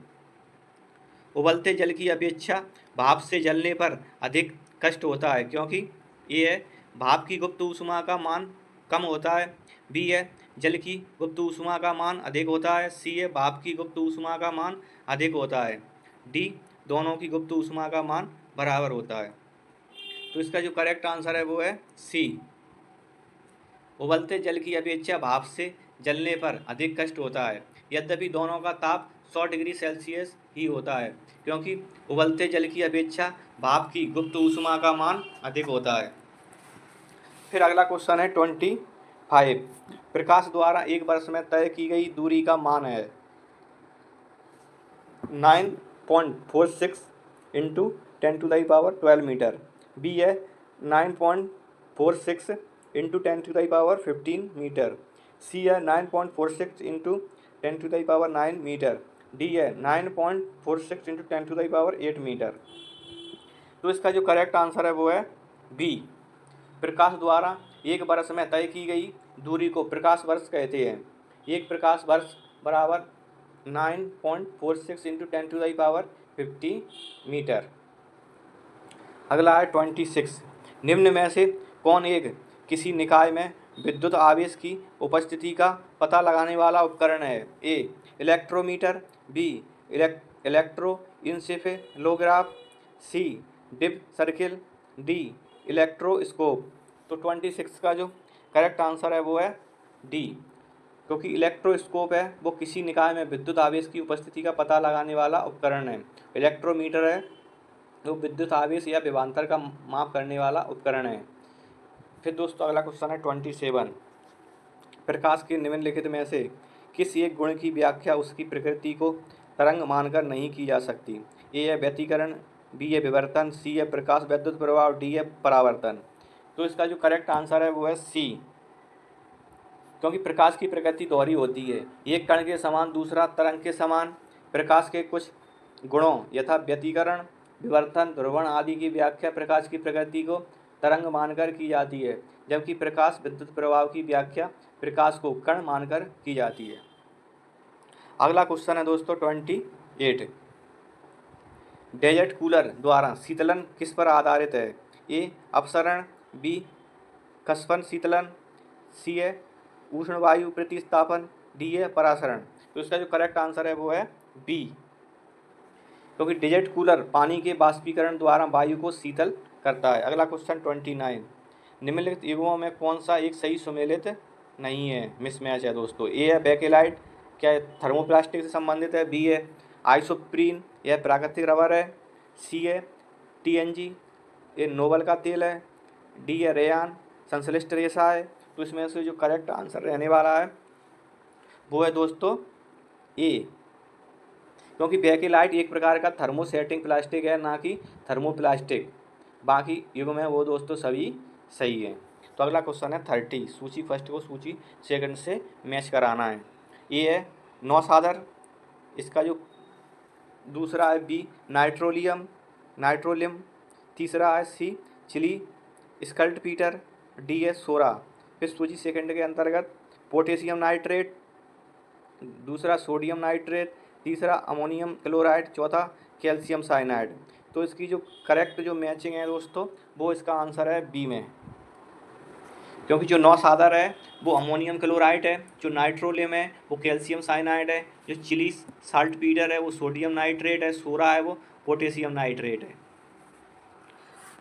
उबलते जल की अपेक्षा भाप से जलने पर अधिक कष्ट होता है, क्योंकि ए है भाप की गुप्त ऊष्मा का मान कम होता है। बी है जल की गुप्त ऊष्मा का मान अधिक होता है। सी है भाप की गुप्त ऊष्मा का मान अधिक होता है। डी दोनों की गुप्त ऊष्मा का मान बराबर होता है। तो इसका जो करेक्ट आंसर है वो है सी। उबलते जल की अपेक्षा भाप से जलने पर अधिक कष्ट होता है, यद्यपि दोनों का ताप 100 डिग्री सेल्सियस ही होता है, क्योंकि उबलते जल की अपेक्षा भाप की गुप्त ऊष्मा का मान अधिक होता है। फिर अगला क्वेश्चन है 25। प्रकाश द्वारा एक वर्ष में तय की गई दूरी का मान है 9.46 इंटू 10⁻12 मीटर। बी है 9.46 इंटू 10⁻15 मीटर। सी है 9.46 इंटू 10⁻9 मीटर। डी है 9.46 इंटू 10⁻8 मीटर। तो इसका जो करेक्ट आंसर है वो है बी। प्रकाश द्वारा एक वर्ष में तय की गई दूरी को प्रकाश वर्ष कहते हैं। एक प्रकाश वर्ष बराबर 9.46 इंटू 10⁻50 मीटर। अगला है 26। निम्न में से कौन एक किसी निकाय में विद्युत आवेश की उपस्थिति का पता लगाने वाला उपकरण है? ए इलेक्ट्रोमीटर, बी इलेक्ट्रोइंसेफेलोग्राफ, सी डिप सर्किल, डी इलेक्ट्रोस्कोप। तो 26 का जो करेक्ट आंसर है वो है डी, क्योंकि इलेक्ट्रोस्कोप है वो किसी निकाय में विद्युत आवेश की उपस्थिति का पता लगाने वाला उपकरण है। इलेक्ट्रोमीटर है वो विद्युत आवेश या विभवांतर का माप करने वाला उपकरण है। फिर दोस्तों अगला क्वेश्चन है 27। प्रकाश के निम्नलिखित में से किस एक गुण की व्याख्या उसकी प्रकृति को तरंग मानकर नहीं की जा सकती? ए है व्यतिकरण, बी है विवर्तन, सी है प्रकाश विद्युत प्रभाव, डी है परावर्तन। तो इसका जो करेक्ट आंसर है वो है सी, क्योंकि प्रकाश की प्रकृति दोहरी होती है। एक कण के समान, दूसरा तरंग के समान। प्रकाश के कुछ गुणों यथा व्यतिकरण, विवर्तन, ध्रुवण आदि की व्याख्या प्रकाश की प्रकृति को तरंग मानकर की जाती है, जबकि प्रकाश विद्युत प्रभाव की व्याख्या प्रकाश को कण मानकर की जाती है। अगला क्वेश्चन है दोस्तों 28। डेजर्ट कूलर द्वारा शीतलन किस पर आधारित है? ए अपसरण, बी कसपन शीतलन, सी है उष्ण वायु प्रतिस्थापन, डी है परासरण। तो इसका जो करेक्ट आंसर है वो है बी, क्योंकि डेजर्ट कूलर पानी के बाष्पीकरण द्वारा वायु को शीतल करता है। अगला क्वेश्चन 29। निम्नलिखित युग्मों में कौन सा एक सही सुमेलित नहीं है, मिसमैच है दोस्तों? ए है बेकेलाइट, क्या थर्मोप्लास्टिक से संबंधित है, बी है आइसोप्रीन, यह प्राकृतिक रबर है, सी है TNG, ये नोबल का तेल है, डी है रेयान, संश्लिष्ट रेशा है। तो इसमें से जो करेक्ट आंसर रहने वाला है वो है दोस्तों ए, क्योंकि बेकेलाइट एक प्रकार का थर्मोसेटिंग प्लास्टिक है, ना कि थर्मोप्लास्टिक। बाकी युग में वो दोस्तों सभी सही है। तो अगला क्वेश्चन है 30। सूची फर्स्ट को सूची सेकंड से मैच कराना है। ये है नौसादर, इसका जो दूसरा है बी नाइट्रोलियम, तीसरा है सी चिली स्कल्टपीटर, डी है सोरा। फिर सूची सेकंड के अंतर्गत पोटेशियम नाइट्रेट, दूसरा सोडियम नाइट्रेट, तीसरा अमोनियम क्लोराइड, चौथा कैल्शियम साइनाइड। तो इसकी जो करेक्ट जो मैचिंग है दोस्तों वो इसका आंसर है बी में, क्योंकि जो नौसादर है वो अमोनियम क्लोराइड है, जो नाइट्रोलियम है वो कैल्शियम साइनाइड है, जो चिली साल्टपीटर है वो सोडियम नाइट्रेट है, सोरा है वो पोटेशियम नाइट्रेट है।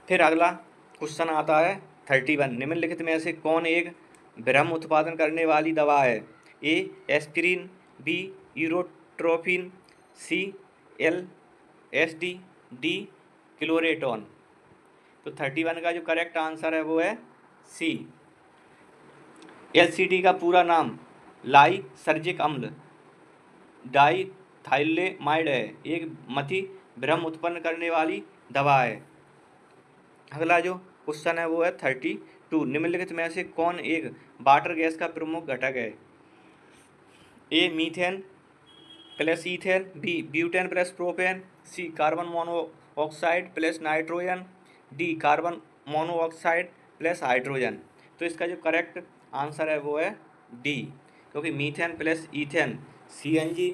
फिर अगला क्वेश्चन आता है 31। निम्नलिखित में से कौन एक भ्रम उत्पादन करने वाली दवा है? ए एस्पिरिन, बी यूरोट्रोपिन, सी LSD, डी क्लोरेटोन। तो 31 का जो करेक्ट आंसर है वो है सी। LCD का पूरा नाम लाइसर्जिक अम्ल डाइथाइलेमाइड है, एक मथी भ्रम उत्पन्न करने वाली दवा है। अगला जो क्वेश्चन है वो है 32। निम्नलिखित में से कौन एक वाटर गैस का प्रमुख घटक है? A methane plus ethane, B butane plus propane, C carbon monoxide plus nitrogen, D carbon monoxide plus hydrogen. तो इसका जो करेक्ट आंसर है वो है डी, क्योंकि मीथेन प्लस ईथेन CNG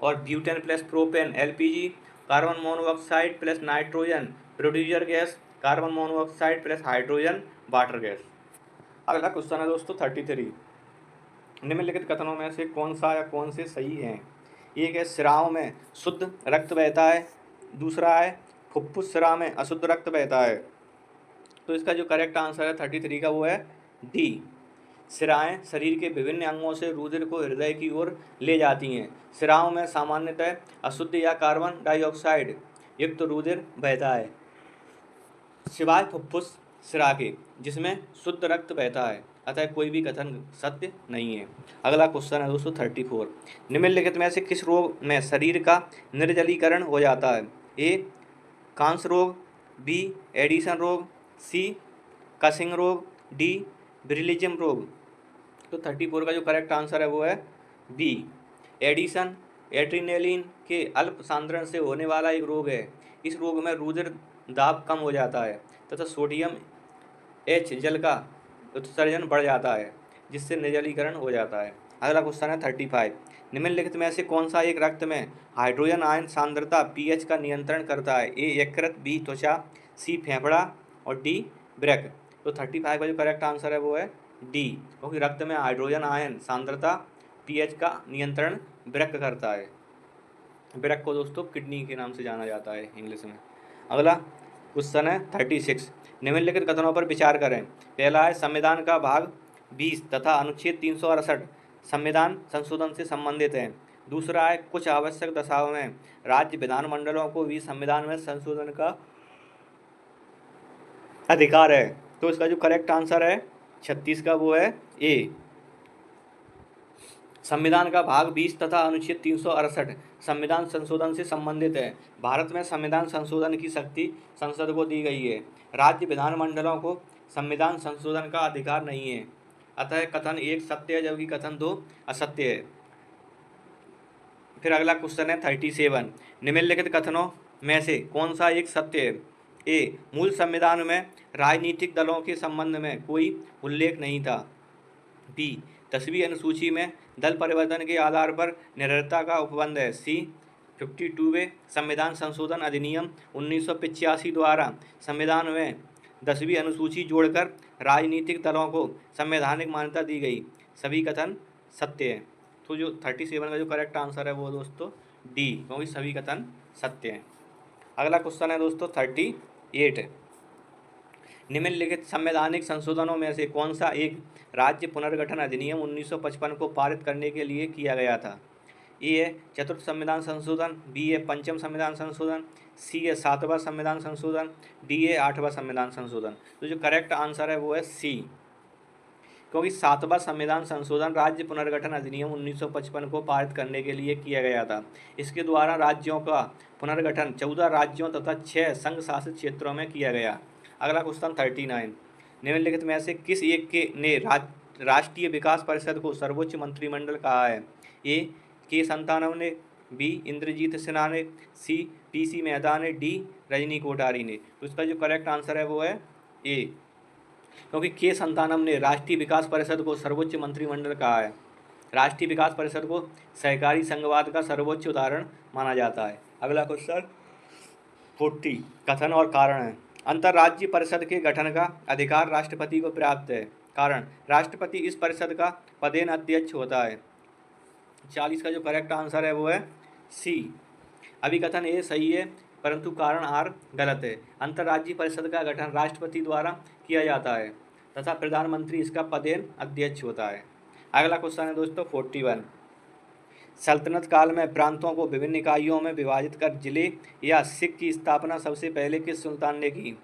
और butane plus propane LPG, carbon monoxide plus nitrogen producer gas, carbon monoxide plus hydrogen water gas. अगला question है दोस्तों 33। निम्नलिखित कथनों में से कौन सा या कौन से सही हैं? एक है सिराओं में शुद्ध रक्त बहता है, दूसरा है फुफ्फुस सिरा में अशुद्ध रक्त बहता है। तो इसका जो करेक्ट आंसर है 33 का वो है डी। सिराएं शरीर के विभिन्न अंगों से रुधिर को हृदय की ओर ले जाती हैं। सिराओं में सामान्यतः अशुद्ध या कार्बन डाइऑक्साइड युक्त रुधिर बहता है, सिवाय फुफ्फुस सिरा के जिसमें शुद्ध रक्त बहता है। अतः कोई भी कथन सत्य नहीं है। अगला क्वेश्चन है दोस्तों 34। निम्नलिखित में से किस रोग में शरीर का निर्जलीकरण हो जाता है? ए कांस रोग, बी एडिसन रोग, सी कसिंग रोग, डी ब्रिलिज्म रोग। तो 34 का जो करेक्ट आंसर है वो है बी एडिसन एड्रीनलिन के अल्प सांद्रण से होने वाला एक रोग है। इस रोग में रुधिर दाब कम हो जाता है तथा सोडियम H जल का उत्सर्जन बढ़ जाता है, जिससे निर्जलीकरण हो जाता है। अगला क्वेश्चन है 35। निम्नलिखित में से कौन सा एक रक्त में हाइड्रोजन आयन सांद्रता पीएच का नियंत्रण करता है? ए यकृत, बी त्वचा, सी फेफड़ा और डी वृक्क। तो 35 का जो करेक्ट आंसर है वो है डी, क्योंकि रक्त में हाइड्रोजन आयन सांद्रता पीएच का नियंत्रण वृक्क करता है। वृक्क को दोस्तों किडनी के नाम से जाना जाता है इंग्लिश में। अगला क्वेश्चन है 36। निम्नलिखित कथनों पर विचार करें। पहला है संविधान का भाग 20 तथा अनुच्छेद 368 संविधान संशोधन से संबंधित है। दूसरा है कुछ आवश्यक दशाओं में राज्य विधानमंडलों को भी संविधान में संशोधन का अधिकार है। तो इसका जो करेक्ट आंसर है 36 का वो है ए। संविधान का भाग 20 तथा अनुच्छेद 368 संविधान संशोधन से संबंधित है। भारत में संविधान संशोधन की शक्ति संसद को दी गई है। राज्य विधानमंडलों को संविधान संशोधन का अधिकार नहीं है। अतः कथन 1 सत्य है जबकि कथन 2 असत्य है। फिर अगला क्वेश्चन है 37। निम्नलिखित कथनों में से कौन सा एक सत्य है? ए मूल संविधान में राजनीतिक दलों के संबंध में कोई उल्लेख नहीं था। बी 10वीं अनुसूची में दल परिवर्तन के आधार पर निरर्थता का उपबंध है। सी 52वें संविधान संशोधन अधिनियम 1985 द्वारा संविधान में 10वीं अनुसूची जोड़कर राजनीतिक दलों को संवैधानिक मान्यता दी गई। सभी कथन सत्य हैं। तो जो 37 का जो करेक्ट आंसर है वो दोस्तों डी, क्योंकि सभी कथन सत्य हैं। अगला क्वेश्चन है दोस्तों 38। निम्नलिखित संवैधानिक संशोधनों में से कौन सा एक राज्य पुनर्गठन अधिनियम 1955 को पारित करने के लिए किया गया था? ए है चतुर्थ संविधान संशोधन, बी है पंचम संविधान संशोधन, सी है 7वां संविधान संशोधन, डी है 8वां संविधान संशोधन। तो जो करेक्ट आंसर है वो है सी, क्योंकि 7वां संविधान संशोधन राज्य पुनर्गठन अधिनियम 1955 को पारित करने के लिए किया गया था। इसके द्वारा राज्यों का पुनर्गठन 14 राज्यों तथा 6 संघ शासित क्षेत्रों में किया गया। अगला क्वेश्चन 39। निम्नलिखित में से किस एक ने राष्ट्रीय विकास परिषद को सर्वोच्च मंत्रिमंडल कहा है? ए के संतानव ने, बी इंद्रजीत सिन्हा ने, सी पीसी मेहता ने, डी रजनी कोठारी ने। तो इसका जो करेक्ट आंसर है वो है ए, क्योंकि के संतानम ने राष्ट्रीय विकास परिषद को सर्वोच्च मंत्रिमंडल कहा है। राष्ट्रीय विकास परिषद को सहकारी संघवाद का सर्वोच्च उदाहरण माना जाता है। अगला क्वेश्चन 40 कथन और कारण है। अंतर्राज्यीय परिषद के गठन का अधिकार राष्ट्रपति को प्राप्त है। कारण राष्ट्रपति इस परिषद का पदेन अध्यक्ष होता है। 40 का जो करेक्ट आंसर है वो है सी। अभिकथन ए सही है परंतु कारण आर गलत है। अंतर्राज्यीय परिषद का गठन राष्ट्रपति द्वारा किया जाता है तथा प्रधानमंत्री इसका पदेन अध्यक्ष होता है। अगला क्वेश्चन है दोस्तों 41। सल्तनत काल में प्रांतों को विभिन्न इकाइयों में विभाजित कर जिले या सिख की स्थापना सबसे पहले किस सुल्तान ने की?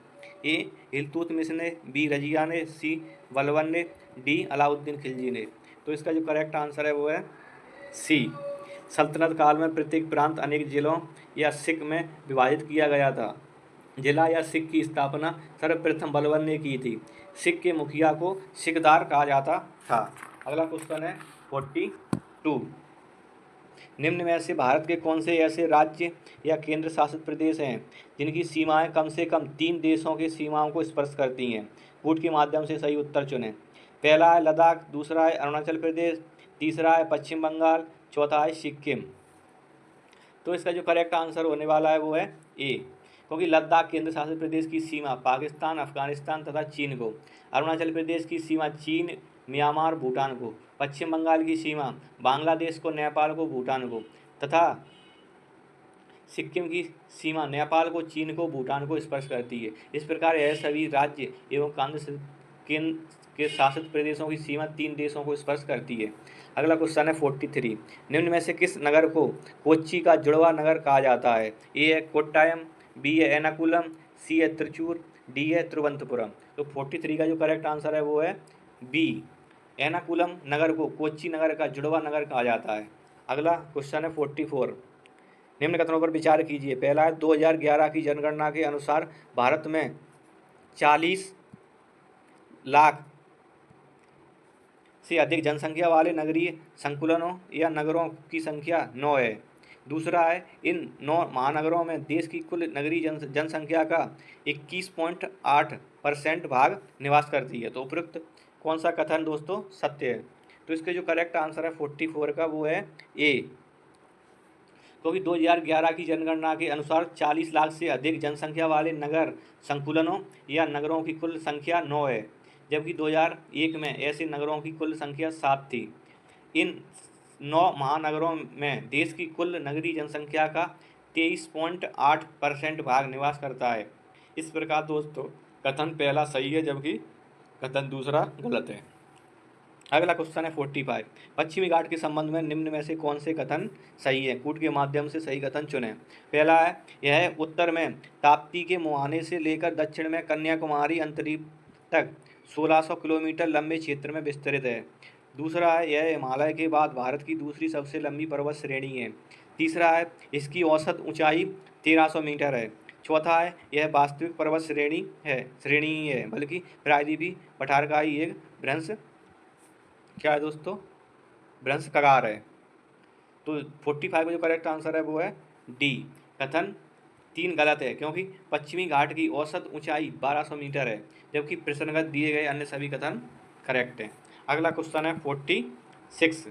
ए इल्तुतमिश ने, बी रजिया ने, सी बलबन ने, डी अलाउद्दीन खिलजी ने। तो इसका जो करेक्ट आंसर है वो है सी। सल्तनत काल में प्रत्येक प्रांत अनेक जिलों या सिख में विभाजित किया गया था। जिला या सिख की स्थापना सर्वप्रथम बलबन ने की थी। सिख के मुखिया को सिखदार कहा जाता था। अगला क्वेश्चन है 42। निम्न में से भारत के कौन से ऐसे राज्य या केंद्र शासित प्रदेश हैं जिनकी सीमाएं कम से कम 3 देशों की सीमाओं को स्पर्श करती हैं? कूट के माध्यम से सही उत्तर चुनें। पहला है लद्दाख, दूसरा है अरुणाचल प्रदेश, तीसरा है पश्चिम बंगाल, चौथा है सिक्किम। तो इसका जो करेक्ट आंसर होने वाला है वो है ए, क्योंकि लद्दाख केंद्र शासित प्रदेश की सीमा पाकिस्तान, अफगानिस्तान तथा चीन को, अरुणाचल प्रदेश की सीमा चीन, म्यांमार, भूटान को, पश्चिम बंगाल की सीमा बांग्लादेश को, नेपाल को, भूटान को तथा सिक्किम की सीमा नेपाल को, चीन को, भूटान को स्पर्श करती है। इस प्रकार यह सभी राज्य एवं केंद्र के शासित प्रदेशों की सीमा 3 देशों को स्पर्श करती है। अगला क्वेश्चन है 43। निम्न में से किस नगर को कोच्चि का जुड़वा नगर कहा जाता है? ए है कोट्टायम, बी है एर्नाकुलम, सी है त्रिचूर, डी है तिरुवनंतपुरम। तो 43 का जो करेक्ट आंसर है वो है बी, एर्नाकुलम नगर को कोच्चि नगर का जुड़वा नगर कहा जाता है। अगला क्वेश्चन है 44। निम्न कथनों पर विचार कीजिए। पहला है 2011 की जनगणना के अनुसार भारत में 40 लाख से अधिक जनसंख्या वाले नगरीय संकुलनों या नगरों की संख्या 9 है। दूसरा है इन 9 महानगरों में देश की कुल नगरीय जनसंख्या का 21.8% भाग निवास करती है। तो उपयुक्त कौन सा कथन दोस्तों सत्य है? तो इसके जो करेक्ट आंसर है 44 का वो है ए। क्योंकि 2011 की जनगणना के अनुसार 40 लाख से अधिक जनसंख्या वाले नगर संकुलनों या नगरों की कुल संख्या 9 है, जबकि 2001 में ऐसे नगरों की कुल संख्या 7 थी। इन 9 महानगरों में देश की कुल नगरीय जनसंख्या का 23.8% भाग निवास करता है। इस प्रकार दोस्तों कथन पहला सही है, जबकि कथन दूसरा गलत है। अगला क्वेश्चन है 45। पश्चिमी घाट के संबंध में निम्न में से कौन से कथन सही है? कूट के माध्यम से सही कथन चुनें। पहला है, यह उत्तर में ताप्ती के मुहाने से लेकर दक्षिण में कन्याकुमारी अंतरिक्ष तक 1600 किलोमीटर लंबे क्षेत्र में विस्तृत है। दूसरा है, यह हिमालय के बाद भारत की दूसरी सबसे लंबी पर्वत श्रेणी है। तीसरा है, इसकी औसत ऊंचाई 1300 मीटर है। चौथा है, यह वास्तविक पर्वत श्रेणी ही है, बल्कि प्रायद्वीपीय पठार का ही एक भ्रंश क्या है दोस्तों? भ्रंश कगार है। तो 45 का जो करेक्ट आंसर है वो है डी। कथन 3 गलत है, क्योंकि पश्चिमी घाट की औसत ऊंचाई 1200 मीटर है, जबकि प्रश्नगत दिए गए अन्य सभी कथन करेक्ट हैं। अगला क्वेश्चन है 46।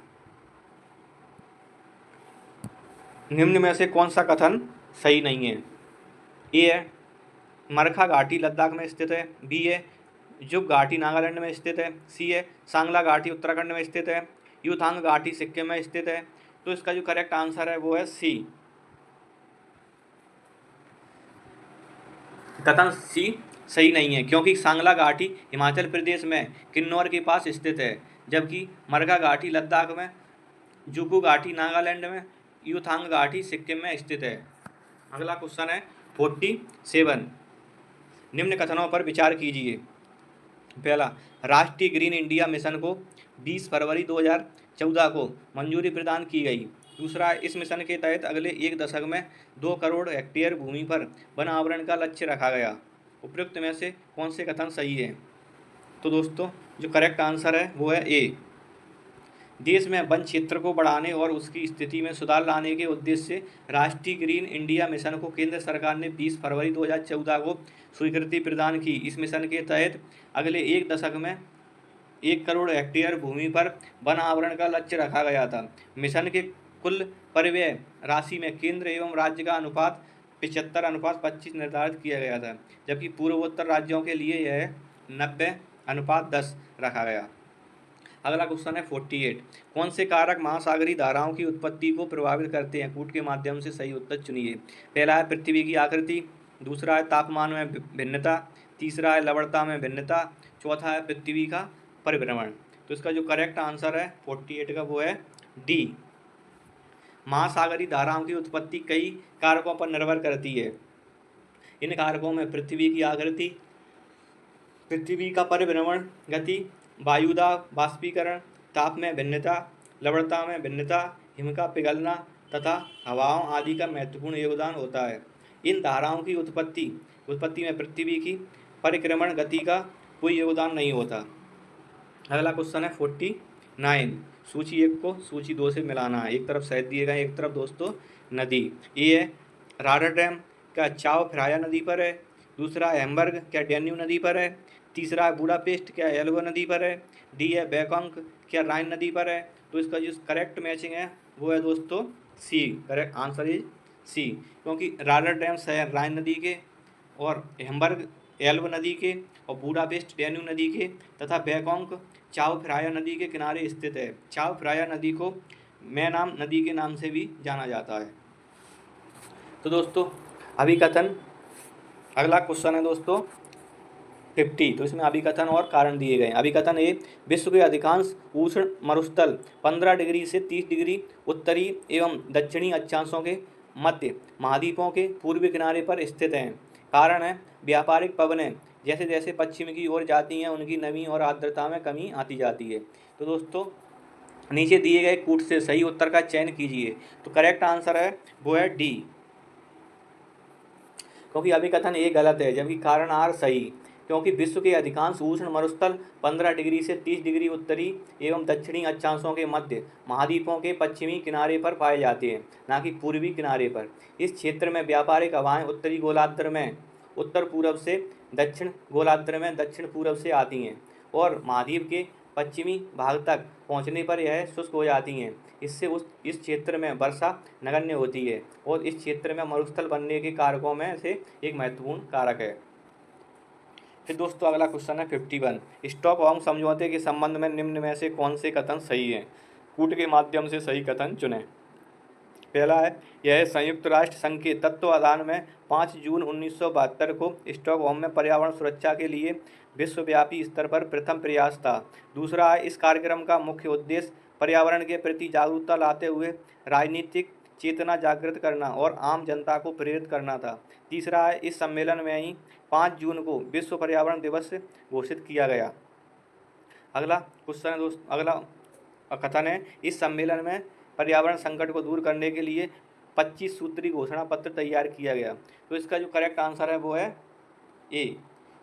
निम्न में से कौन सा कथन सही नहीं है? ए है, मरखा घाटी लद्दाख में स्थित है। बी है, जुग घाटी नागालैंड में स्थित है। सी है, सांगला घाटी उत्तराखंड में स्थित है। युथांग घाटी सिक्किम में स्थित है। तो इसका जो करेक्ट आंसर है वो है सी। कथन सी सही नहीं है, क्योंकि सांगला घाटी हिमाचल प्रदेश में किन्नौर के पास स्थित है, जबकि मरखा घाटी लद्दाख में, जुगू घाटी नागालैंड में, युथांग घाटी सिक्किम में स्थित है। अगला क्वेश्चन है 47। निम्न कथनों पर विचार कीजिए। पहला, राष्ट्रीय ग्रीन इंडिया मिशन को 20 फरवरी 2014 को मंजूरी प्रदान की गई। दूसरा, इस मिशन के तहत अगले 1 दशक में 2 करोड़ हेक्टेयर भूमि पर वन आवरण का लक्ष्य रखा गया। उपयुक्त में से कौन से कथन सही है? तो दोस्तों जो करेक्ट आंसर है वो है ए। देश में वन क्षेत्र को बढ़ाने और उसकी स्थिति में सुधार लाने के उद्देश्य से राष्ट्रीय ग्रीन इंडिया मिशन को केंद्र सरकार ने 20 फरवरी 2014 को स्वीकृति प्रदान की। इस मिशन के तहत अगले 1 दशक में 1 करोड़ हेक्टेयर भूमि पर वन आवरण का लक्ष्य रखा गया था। मिशन के कुल परिव्यय राशि में केंद्र एवं राज्य का अनुपात 75:25 निर्धारित किया गया था, जबकि पूर्वोत्तर राज्यों के लिए यह 90:10 रखा गया। अगला क्वेश्चन है 48। कौन से कारक महासागरीय धाराओं की उत्पत्ति को प्रभावित करते हैं? कूट के माध्यम से सही उत्तर चुनिए। पहला है पृथ्वी की आकृति। दूसरा है तापमान में भिन्नता। तीसरा है लवणता में भिन्नता। चौथा है पृथ्वी का परिभ्रमण। तो इसका जो करेक्ट आंसर है 48 का वो है डी। महासागरीय धाराओं की उत्पत्ति कई कारकों पर निर्भर करती है। इन कारकों में पृथ्वी की आकृति, पृथ्वी का परिभ्रमण गति, वायुदाब बाष्पीकरण, ताप में भिन्नता, लवणता में भिन्नता, हिम का पिघलना तथा हवाओं आदि का महत्वपूर्ण योगदान होता है। इन धाराओं की उत्पत्ति में पृथ्वी की परिक्रमण गति का कोई योगदान नहीं होता। अगला क्वेश्चन है 49। सूची 1 को सूची 2 से मिलाना है। एक तरफ शहद दिए गए, एक तरफ दोस्तों नदी। ये है रॉटरडैम क्या चाओ फ्राया नदी पर है। दूसरा है हैम्बर्ग क्या डैन्यूब नदी पर है। तीसरा है बुडापेस्ट क्या एल्बो नदी पर है। डी है बैंकॉक क्या राइन नदी पर है। तो इसका जो करेक्ट मैचिंग है वो है दोस्तों सी। करेक्ट आंसर इज सी, क्योंकि रॉटरडैम शहर राइन नदी के और हैम्बर्ग एल्ब नदी के और बुडापेस्ट डैन्यूब नदी के तथा बैंकॉक चाओ फ्राया नदी के किनारे स्थित है। चाओ फ्राया नदी को मैनाम नदी के नाम से भी जाना जाता है। तो दोस्तों अभिकथन, अगला क्वेश्चन है दोस्तों 50। तो इसमें अभिकथन और कारण दिए गए हैं। अभिकथन ए, विश्व के अधिकांश उष्ण मरुस्थल 15 डिग्री से 30 डिग्री उत्तरी एवं दक्षिणी अक्षांशों के मध्य महाद्वीपों के पूर्वी किनारे पर स्थित हैं। कारण है व्यापारिक पवनें जैसे जैसे पश्चिम की ओर जाती हैं उनकी नमी और आर्द्रता में कमी आती जाती है। तो दोस्तों नीचे दिए गए कूट से सही उत्तर का चयन कीजिए। तो करेक्ट आंसर है वो है डी, क्योंकि अभिकथन ए गलत है, जबकि कारण आर सही, क्योंकि विश्व के अधिकांश उष्ण मरुस्थल 15 डिग्री से 30 डिग्री उत्तरी एवं दक्षिणी अक्षांशों के मध्य महाद्वीपों के पश्चिमी किनारे पर पाए जाते हैं, न कि पूर्वी किनारे पर। इस क्षेत्र में व्यापारिक हवाएं उत्तरी गोलार्ध में उत्तर पूर्व से, दक्षिण गोलार्ध में दक्षिण पूर्व से आती हैं और महाद्वीप के पश्चिमी भाग तक पहुंचने पर यह शुष्क हो जाती हैं। इससे इस क्षेत्र में वर्षा नगण्य होती है और इस क्षेत्र में मरुस्थल बनने के कारकों में से एक महत्वपूर्ण कारक है। फिर दोस्तों अगला क्वेश्चन है 51। स्टॉकहोम समझौते के संबंध में निम्न में से कौन से कथन सही हैं? कूट के माध्यम से सही कथन चुनें। पहला है, यह संयुक्त राष्ट्र संघ के तत्वावधान में 5 जून 1972 को स्टॉकहोम में पर्यावरण सुरक्षा के लिए विश्वव्यापी स्तर पर प्रथम प्रयास था। दूसरा है, इस कार्यक्रम का मुख्य उद्देश्य पर्यावरण के प्रति जागरूकता लाते हुए राजनीतिक चेतना जागृत करना और आम जनता को प्रेरित करना था। तीसरा है, इस सम्मेलन में ही 5 जून को विश्व पर्यावरण दिवस घोषित किया गया। अगला क्वेश्चन है दोस्त, अगला कथन है, इस सम्मेलन में पर्यावरण संकट को दूर करने के लिए 25 सूत्री घोषणा पत्र तैयार किया गया। तो इसका जो करेक्ट आंसर है वो है ए,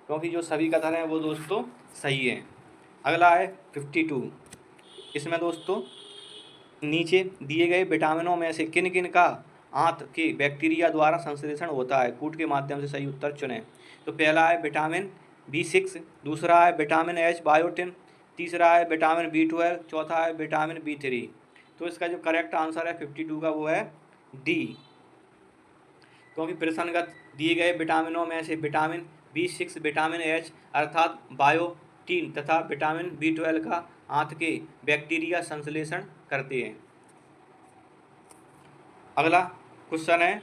क्योंकि जो सभी कथन हैं वो दोस्तों सही हैं। अगला है 52। इसमें दोस्तों नीचे दिए गए विटामिनों में से किन किन का आंत के बैक्टीरिया द्वारा संश्लेषण होता है? कूट के माध्यम से सही उत्तर चुनें। तो पहला है विटामिन B6, दूसरा है विटामिन H बायोटिन, तीसरा है विटामिन B12, चौथा है विटामिन B3। तो इसका जो करेक्ट आंसर है 52 का वो है डी, क्योंकि प्रसंगत दिए गए विटामिनों में से विटामिन B6, विटामिन H अर्थात बायोटिन तथा विटामिन B12 का आंत के बैक्टीरिया संश्लेषण करते हैं। अगला क्वेश्चन है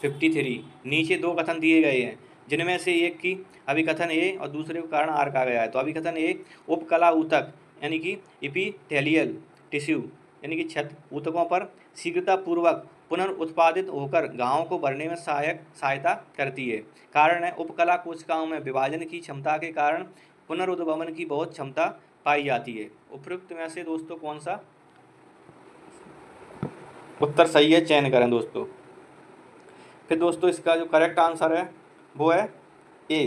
53। नीचे दो कथन दिए गए हैं जिनमें से एक की अभिकथन ए और दूसरे को कारण आर कहा गया है। तो अभिकथन ए, उपकला ऊतक यानी कि एपिथेलियल टिश्यू यानी कि छत ऊतकों पर शीघ्रतापूर्वक पुनर्उत्पादित होकर घावों को भरने में सहायता करती है। कारण है, उपकला कोशिकाओं में विभाजन की क्षमता के कारण पुनरुद्भवन की बहुत क्षमता पाई जाती है। उपयुक्त में से दोस्तों कौन सा उत्तर सही है, चयन करें दोस्तों। फिर दोस्तों इसका जो करेक्ट आंसर है वो है ए,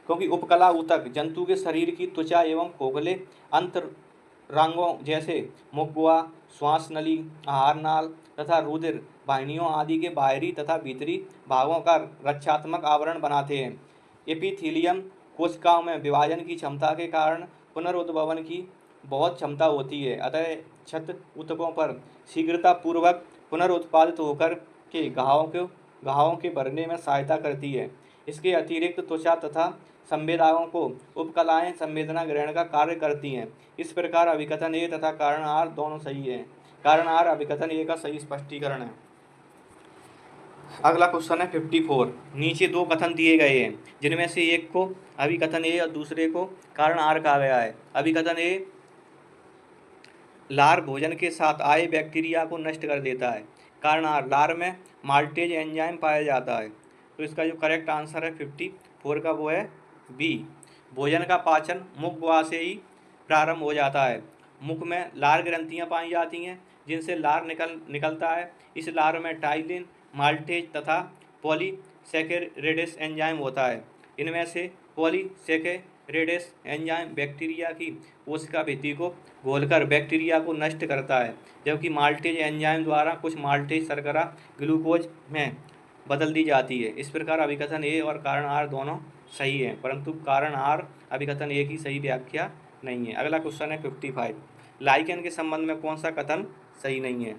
क्योंकि उपकला ऊतक जंतु के शरीर की त्वचा एवं खोखले अंतरांगों जैसे मुखगुहा, श्वास नली, आहार नाल तथा रुधिर वाहिनियों आदि के बाहरी तथा भीतरी भागों का रक्षात्मक आवरण बनाते हैं। एपिथीलियम कोशिकाओं में विभाजन की क्षमता के कारण पुनरुद्भवन की बहुत क्षमता होती है, अतः छत ऊतकों पर शीघ्रतापूर्वक पुनरुत्पादित होकर के घावों के भरने में सहायता करती है। इसके अतिरिक्त त्वचा तथा संवेदनाओं को उपकलाएं संवेदना ग्रहण का कार्य करती हैं। इस प्रकार अभिकथन ए तथा कारण आर दोनों सही है। कारण आर अभिकथन ए का सही स्पष्टीकरण है। अगला क्वेश्चन है 54। नीचे दो कथन दिए गए हैं जिनमें से एक को अभिकथन ए और दूसरे को कारण आर कहा गया है। अभिकथन ए, लार भोजन के साथ आए बैक्टीरिया को नष्ट कर देता है। कारण आर, लार में माल्टेज एंजाइम पाया जाता है। तो इसका जो करेक्ट आंसर है 54 का वो है बी, भोजन का पाचन मुख गुहा से ही प्रारंभ हो जाता है। मुख में लार ग्रंथियां पाई जाती हैं जिनसे लार निकलता है। इस लार में टाइलिन, माल्टेज तथा पॉलीसैकेरेडेस एंजाइम होता है। इनमें से पॉलीसैकेरेडेस एंजाइम बैक्टीरिया की कोशिका भित्ति को घोलकर बैक्टीरिया को नष्ट करता है, जबकि माल्टेज एंजाइम द्वारा कुछ माल्टेज शर्करा ग्लूकोज में बदल दी जाती है। इस प्रकार अभिकथन ए और कारण आर दोनों सही है, परंतु कारण आर अभिकथन ए की सही व्याख्या नहीं है। अगला क्वेश्चन है 55। लाइकेन के संबंध में कौन सा कथन सही नहीं है?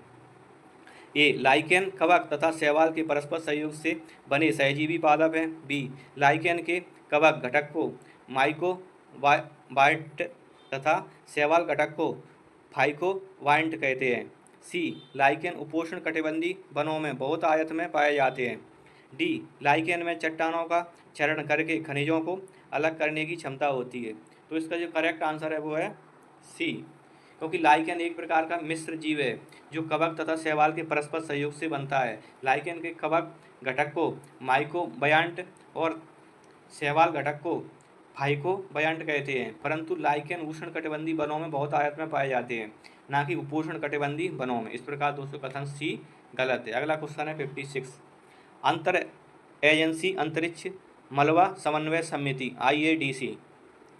ए, लाइकेन कवक तथा शैवाल के परस्पर सहयोग से बने सहजीवी पादप हैं। बी, लाइकेन के कवक घटक को माइकोबायट तथा शैवाल घटक को फाइकोबायट कहते हैं। सी, लाइकेन उपोष्ण कटिबंधीय वनों में बहुत आयत में पाए जाते हैं। डी, लाइकेन में चट्टानों का क्षरण करके खनिजों को अलग करने की क्षमता होती है। तो इसका जो करेक्ट आंसर है वो है सी, क्योंकि लाइकेन एक प्रकार का मिश्र जीव है जो कवक तथा शैवाल के परस्पर सहयोग से बनता है। लाइकेन के कवक घटक को माइकोबायट और शैवाल घटक को फाइकोबायट कहते हैं, परंतु लाइकेन उष्णकटिबंधीय वनों में बहुत आयत में पाए जाते हैं, ना कि उपोष्ण कटिबंधीय वनों में। इस प्रकार दोस्तों कथन सी गलत है। अगला क्वेश्चन है 56। अंतर एजेंसी अंतरिक्ष मलबा समन्वय समिति IADC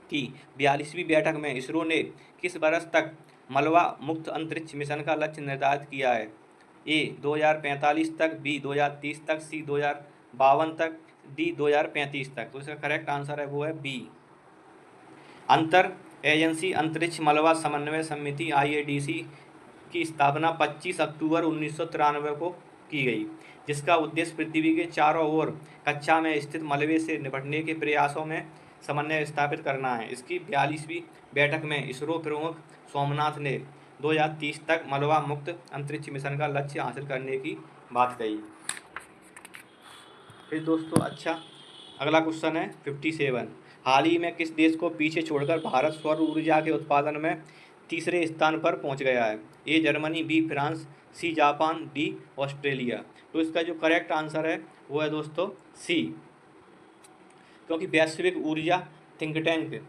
की 42वीं बैठक में इसरो ने किस वर्ष तक मलबा मुक्त अंतरिक्ष मिशन का लक्ष्य निर्धारित किया है? ए, 2045 तक, बी 2030 तक, सी 2052 तक, डी 2035 तक। तो इसका करेक्ट आंसर है वो है बी, अंतर एजेंसी अंतरिक्ष मलबा समन्वय समिति IADC की स्थापना 25 अक्टूबर 1993 को की गई, जिसका उद्देश्य पृथ्वी के चारों ओर कक्षा में स्थित मलबे से निपटने के प्रयासों में समन्वय स्थापित करना है। इसकी 42वीं बैठक में इसरो प्रमुख सोमनाथ ने 2030 तक मलबा मुक्त अंतरिक्ष मिशन का लक्ष्य हासिल करने की बात कही। फिर दोस्तों अच्छा अगला क्वेश्चन है 57। हाल ही में किस देश को पीछे छोड़कर भारत सौर ऊर्जा के उत्पादन में तीसरे स्थान पर पहुंच गया है? A Germany, B France, C Japan, D Australia. तो इसका जो करेक्ट आंसर है वो है दोस्तों सी, क्योंकि वैश्विक ऊर्जा थिंक टैंक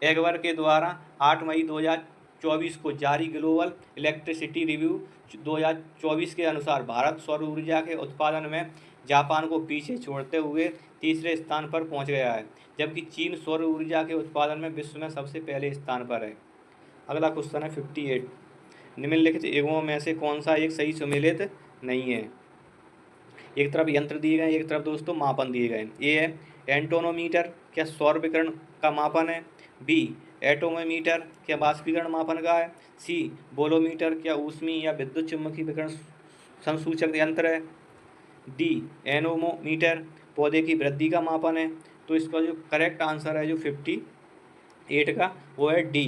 एगवर के द्वारा 8 मई 2024 को जारी ग्लोबल इलेक्ट्रिसिटी रिव्यू 2024 के अनुसार भारत सौर ऊर्जा के उत्पादन में जापान को पीछे छोड़ते हुए तीसरे स्थान पर पहुंच गया है, जबकि चीन सौर ऊर्जा के उत्पादन में विश्व में सबसे पहले स्थान पर है। अगला क्वेश्चन है 58। निम्नलिखित एवं में से कौन सा एक सही सुमेलित नहीं है? एक तरफ यंत्र दिए गए, एक तरफ दोस्तों मापन दिए गए। ए है एंटोनोमीटर, क्या सौर विकिरण का मापन है? बी एटोमोमीटर, क्या बाष्पीकरण मापन का है? सी बोलोमीटर, क्या ऊष्मीय या विद्युत चुम्बकीय विकिरण संसूचक यंत्र है? डी एनोमोमीटर, पौधे की वृद्धि का मापन है। तो इसका जो करेक्ट आंसर है जो 58 का वो है डी,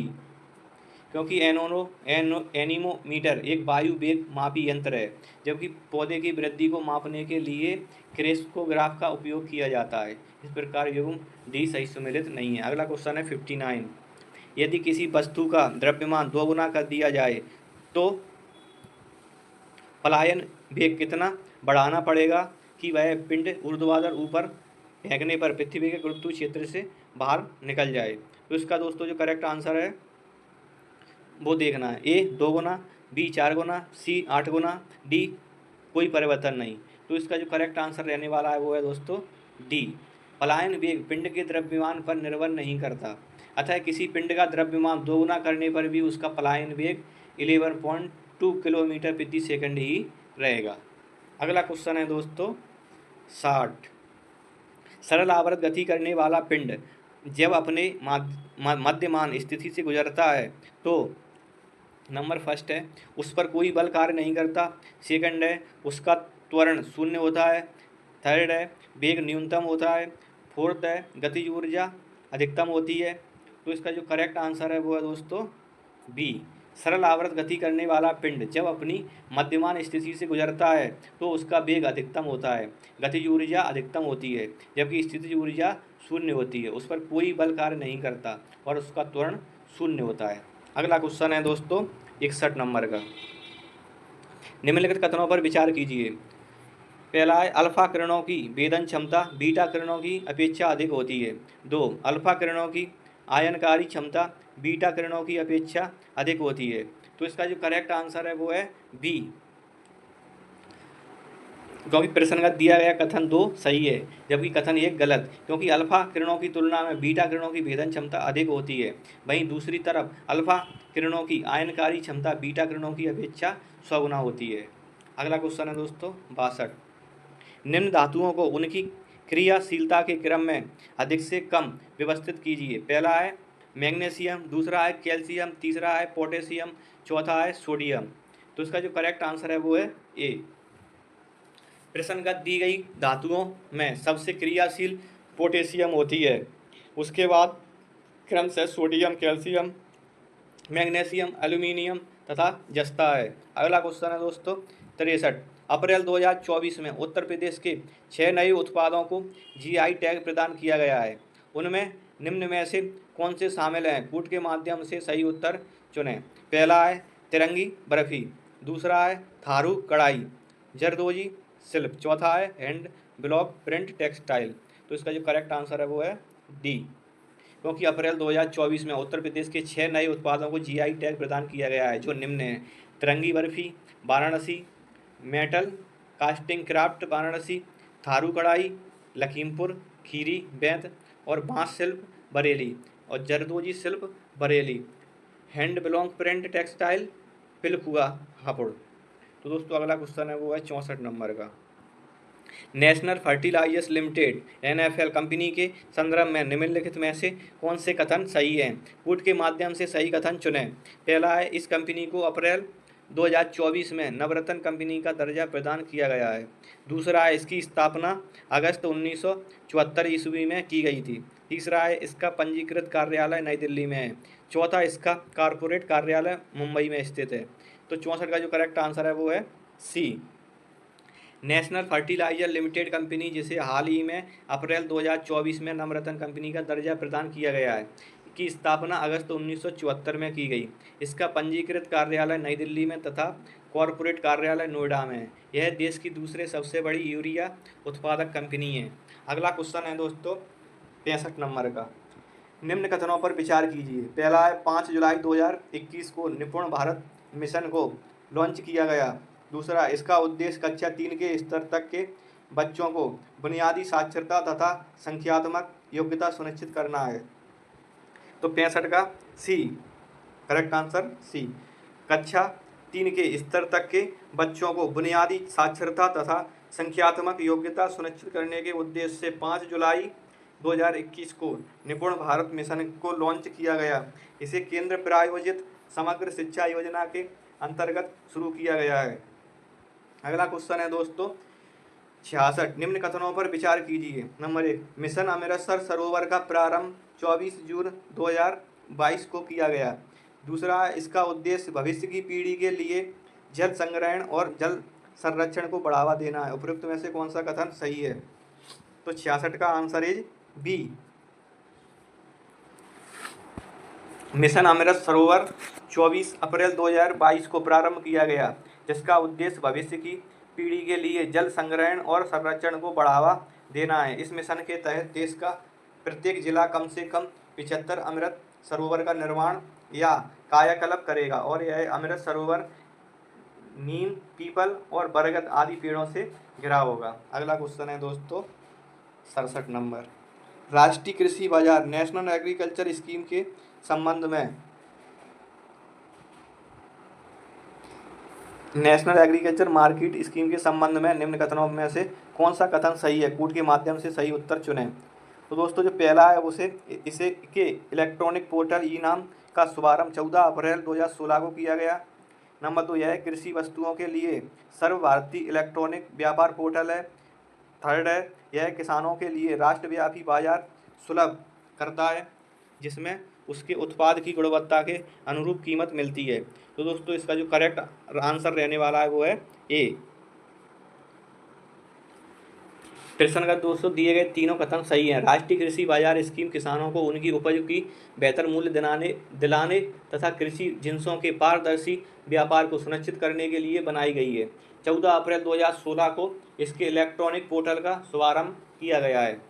क्योंकि एनीमोमीटर एक वायु वेग मापी यंत्र है, जबकि पौधे की वृद्धि को मापने के लिए क्रेस्कोग्राफ का उपयोग किया जाता है। इस प्रकार युग्म डी सही सुमेलित नहीं है। अगला क्वेश्चन है 59। यदि किसी वस्तु का द्रव्यमान 2 गुना कर दिया जाए तो पलायन वेग कितना बढ़ाना पड़ेगा कि वह पिंड ऊर्ध्वाधर ऊपर फेंकने पर पृथ्वी के गुरुत्व क्षेत्र से बाहर निकल जाए? तो इसका दोस्तों जो करेक्ट आंसर है वो देखना है। ए 2 गुना, बी 4 गुना, सी 8 गुना, डी कोई परिवर्तन नहीं। तो इसका जो करेक्ट आंसर रहने वाला है वो है दोस्तों डी, पलायन वेग पिंड के द्रव्यमान पर निर्भर नहीं करता, अतः किसी पिंड का द्रव्यमान 2 गुना करने पर भी उसका पलायन वेग 11.2 किलोमीटर प्रति सेकंड ही रहेगा। अगला क्वेश्चन है दोस्तों 60। सरल आवर्त गति करने वाला पिंड जब अपने मध्यमान स्थिति से गुजरता है तो नंबर फर्स्ट है उस पर कोई बल कार्य नहीं करता, सेकंड है उसका त्वरण शून्य होता है, थर्ड है वेग न्यूनतम होता है, फोर्थ है गतिज ऊर्जा अधिकतम होती है। तो इसका जो करेक्ट आंसर है वो है दोस्तों बी, सरल आवर्त गति करने वाला पिंड जब अपनी मध्यमान स्थिति से गुजरता है तो उसका वेग अधिकतम होता है, गतिज ऊर्जा अधिकतम होती है, जबकि स्थितिज ऊर्जा शून्य होती है, उस पर कोई बल कार्य नहीं करता और उसका त्वरण शून्य होता है। अगला क्वेश्चन है दोस्तों 61 नंबर का। निम्नलिखित कथनों पर विचार कीजिए। पहला है अल्फा किरणों की वेदन क्षमता बीटा किरणों की अपेक्षा अधिक होती है। 2 अल्फा किरणों की आयनकारी क्षमता बीटा किरणों की अपेक्षा अधिक होती है। तो इसका जो करेक्ट आंसर है वो है बी, क्योंकि प्रश्न का दिया गया कथन 2 सही है जबकि कथन 1 गलत, क्योंकि अल्फा किरणों की तुलना में बीटा किरणों की भेदन क्षमता अधिक होती है। वहीं दूसरी तरफ अल्फा किरणों की आयनकारी क्षमता बीटा किरणों की अपेक्षा 100 गुना होती है। अगला क्वेश्चन है दोस्तों 62। निम्न धातुओं को उनकी क्रियाशीलता के क्रम में अधिक से कम व्यवस्थित कीजिए। पहला है मैग्नीशियम, दूसरा है कैल्शियम, तीसरा है पोटेशियम, चौथा है सोडियम। तो इसका जो करेक्ट आंसर है वो है ए। प्रश्नगत दी गई धातुओं में सबसे क्रियाशील पोटेशियम होती है, उसके बाद क्रम से सोडियम, कैल्शियम, मैग्नीशियम, एल्यूमिनियम तथा जस्ता है। अगला क्वेश्चन है दोस्तों 63। अप्रैल 2024 में उत्तर प्रदेश के 6 नए उत्पादों को GI टैग प्रदान किया गया है, उनमें निम्न में से कौन से शामिल हैं? कूट के माध्यम से सही उत्तर चुनें। पहला है तिरंगी बर्फी, दूसरा है थारू कढ़ाई, जरदोजी शिल्प, चौथा है हैंड ब्लॉक प्रिंट टेक्सटाइल। तो इसका जो करेक्ट आंसर है वो है डी, क्योंकि अप्रैल 2024 में उत्तर प्रदेश के 6 नए उत्पादों को GI टैग प्रदान किया गया है, जो निम्न है तिरंगी barfi Varanasi, metal casting craft Varanasi, Tharu कढ़ाई लखीमपुर खीरी बेंत और बांस शिल्प बरेली और जरदोजी शिल्प Bareilly, hand block print textile Pilkhuwa Hapur. तो दोस्तों अगला क्वेश्चन है वो है 64 नंबर का। National Fertilizers Limited (NFL) company के संदर्भ में निम्नलिखित में से कौन से कथन सही हैं? कूट के माध्यम से सही कथन चुनें। पहला है, इस कंपनी को अप्रैल 2024 में नवरत्न कंपनी का दर्जा प्रदान किया गया है। दूसरा है, इसकी स्थापना अगस्त 1974 ईस्वी में की गई थी। तीसरा है, इसका पंजीकृत कार्यालय नई दिल्ली में है। चौथा, इसका कॉरपोरेट कार्यालय मुंबई में स्थित है। तो 64 का जो करेक्ट आंसर है वो है सी। नेशनल फर्टिलाइजर लिमिटेड कंपनी, जिसे हाल ही में अप्रैल 2024 में नवरत्न कंपनी का दर्जा प्रदान किया गया है, की स्थापना अगस्त 1974 में की गई। इसका पंजीकृत कार्यालय नई दिल्ली में तथा कॉरपोरेट कार्यालय नोएडा में है। यह देश की दूसरे सबसे बड़ी यूरिया उत्पादक कंपनी है। अगला क्वेश्चन है दोस्तों 65 नंबर का। निम्न कथनों पर विचार कीजिए। पहला है, 5 जुलाई 2021 को निपुण भारत मिशन को लॉन्च किया गया। दूसरा, इसका उद्देश्य कक्षा 3 के स्तर तक के बच्चों को बुनियादी साक्षरता तथा संख्यात्मक योग्यता सुनिश्चित करना है। तो 65 का सी, करेक्ट आंसर सी। कक्षा 3 के स्तर तक के बच्चों को बुनियादी साक्षरता तथा संख्यात्मक योग्यता सुनिश्चित करने के उद्देश्य से 5 जुलाई 2021 को निपुण भारत मिशन को लॉन्च किया गया। इसे केंद्र प्रायोजित समग्र शिक्षा योजना के अंतर्गत शुरू किया गया है। अगला क्वेश्चन है दोस्तों 66। निम्न कथनों पर विचार कीजिए। नंबर 1, मिशन अमृतसर सरोवर का प्रारंभ 24 जून 2022 को किया गया। दूसरा, इसका उद्देश्य भविष्य की पीढ़ी के लिए जल संग्रहण और जल संरक्षण को बढ़ावा देना है। उपरोक्त में से कौन सा कथन सही है? तो 66 का answer is B. Mission Amrit Sarovar 24 अप्रैल 2022 को प्रारंभ किया गया, जिसका उद्देश्य भविष्य की पीढ़ी के लिए जल संग्रहण और संरक्षण को बढ़ावा देना है। इस मिशन के तहत देश का प्रत्येक जिला कम से कम 75 अमृत सरोवर का निर्माण या कायाकल्प करेगा और यह अमृत सरोवर नीम, पीपल और बरगद आदि पेड़ों से घिरा होगा। अगला क्वेश्चन है दोस्तों 67 नंबर। राष्ट्रीय कृषि बाजार नेशनल एग्रीकल्चर स्कीम के संबंध में नेशनल एग्रीकल्चर मार्केट स्कीम के संबंध में निम्न कथनों में से कौन सा कथन सही है? कूट के माध्यम से सही उत्तर चुनें। तो दोस्तों जो पहला है उसे इसे के इलेक्ट्रॉनिक पोर्टल ई नाम का शुभारंभ 14 अप्रैल 2016 को किया गया। नंबर 2, यह कृषि वस्तुओं के लिए सर्वभारतीय इलेक्ट्रॉनिक व्यापार पोर्टल है। थर्ड है, यह किसानों के लिए राष्ट्रव्यापी बाजार सुलभ करता है, जिसमें उसके उत्पाद की गुणवत्ता के अनुरूप कीमत मिलती है। तो दोस्तों इसका जो करेक्ट आंसर रहने वाला है वो है ए। प्रश्न का दोस्तों दिए गए तीनों कथन सही हैं। राष्ट्रीय कृषि बाजार स्कीम किसानों को उनकी उपज की बेहतर मूल्य दिलाने तथा कृषि जिन्सों के पारदर्शी व्यापार को सुनिश्चित करने के लिए बनाई गई है। 14 अप्रैल 2016 को इसके इलेक्ट्रॉनिक पोर्टल का शुभारंभ किया गया है।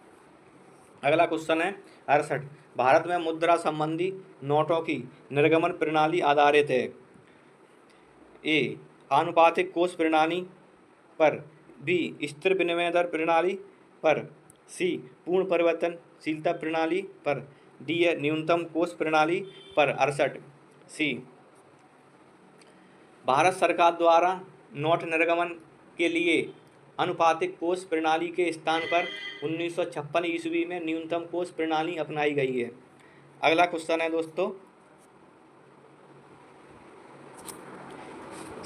अगला क्वेश्चन है 68। भारत में मुद्रा संबंधी नोटों की निर्गमन प्रणाली आधारित है। ए, आनुपातिक कोष प्रणाली पर। बी, स्थिर विनिमय दर प्रणाली पर। सी, पूर्ण परिवर्तनशीलता प्रणाली पर। डी है न्यूनतम कोष प्रणाली पर। 68 सी। भारत सरकार द्वारा नोट निर्गमन के लिए अनुपातिक कोष प्रणाली के स्थान पर 1956 ईस्वी में न्यूनतम कोष प्रणाली अपनाई गई है। अगला क्वेश्चन है दोस्तों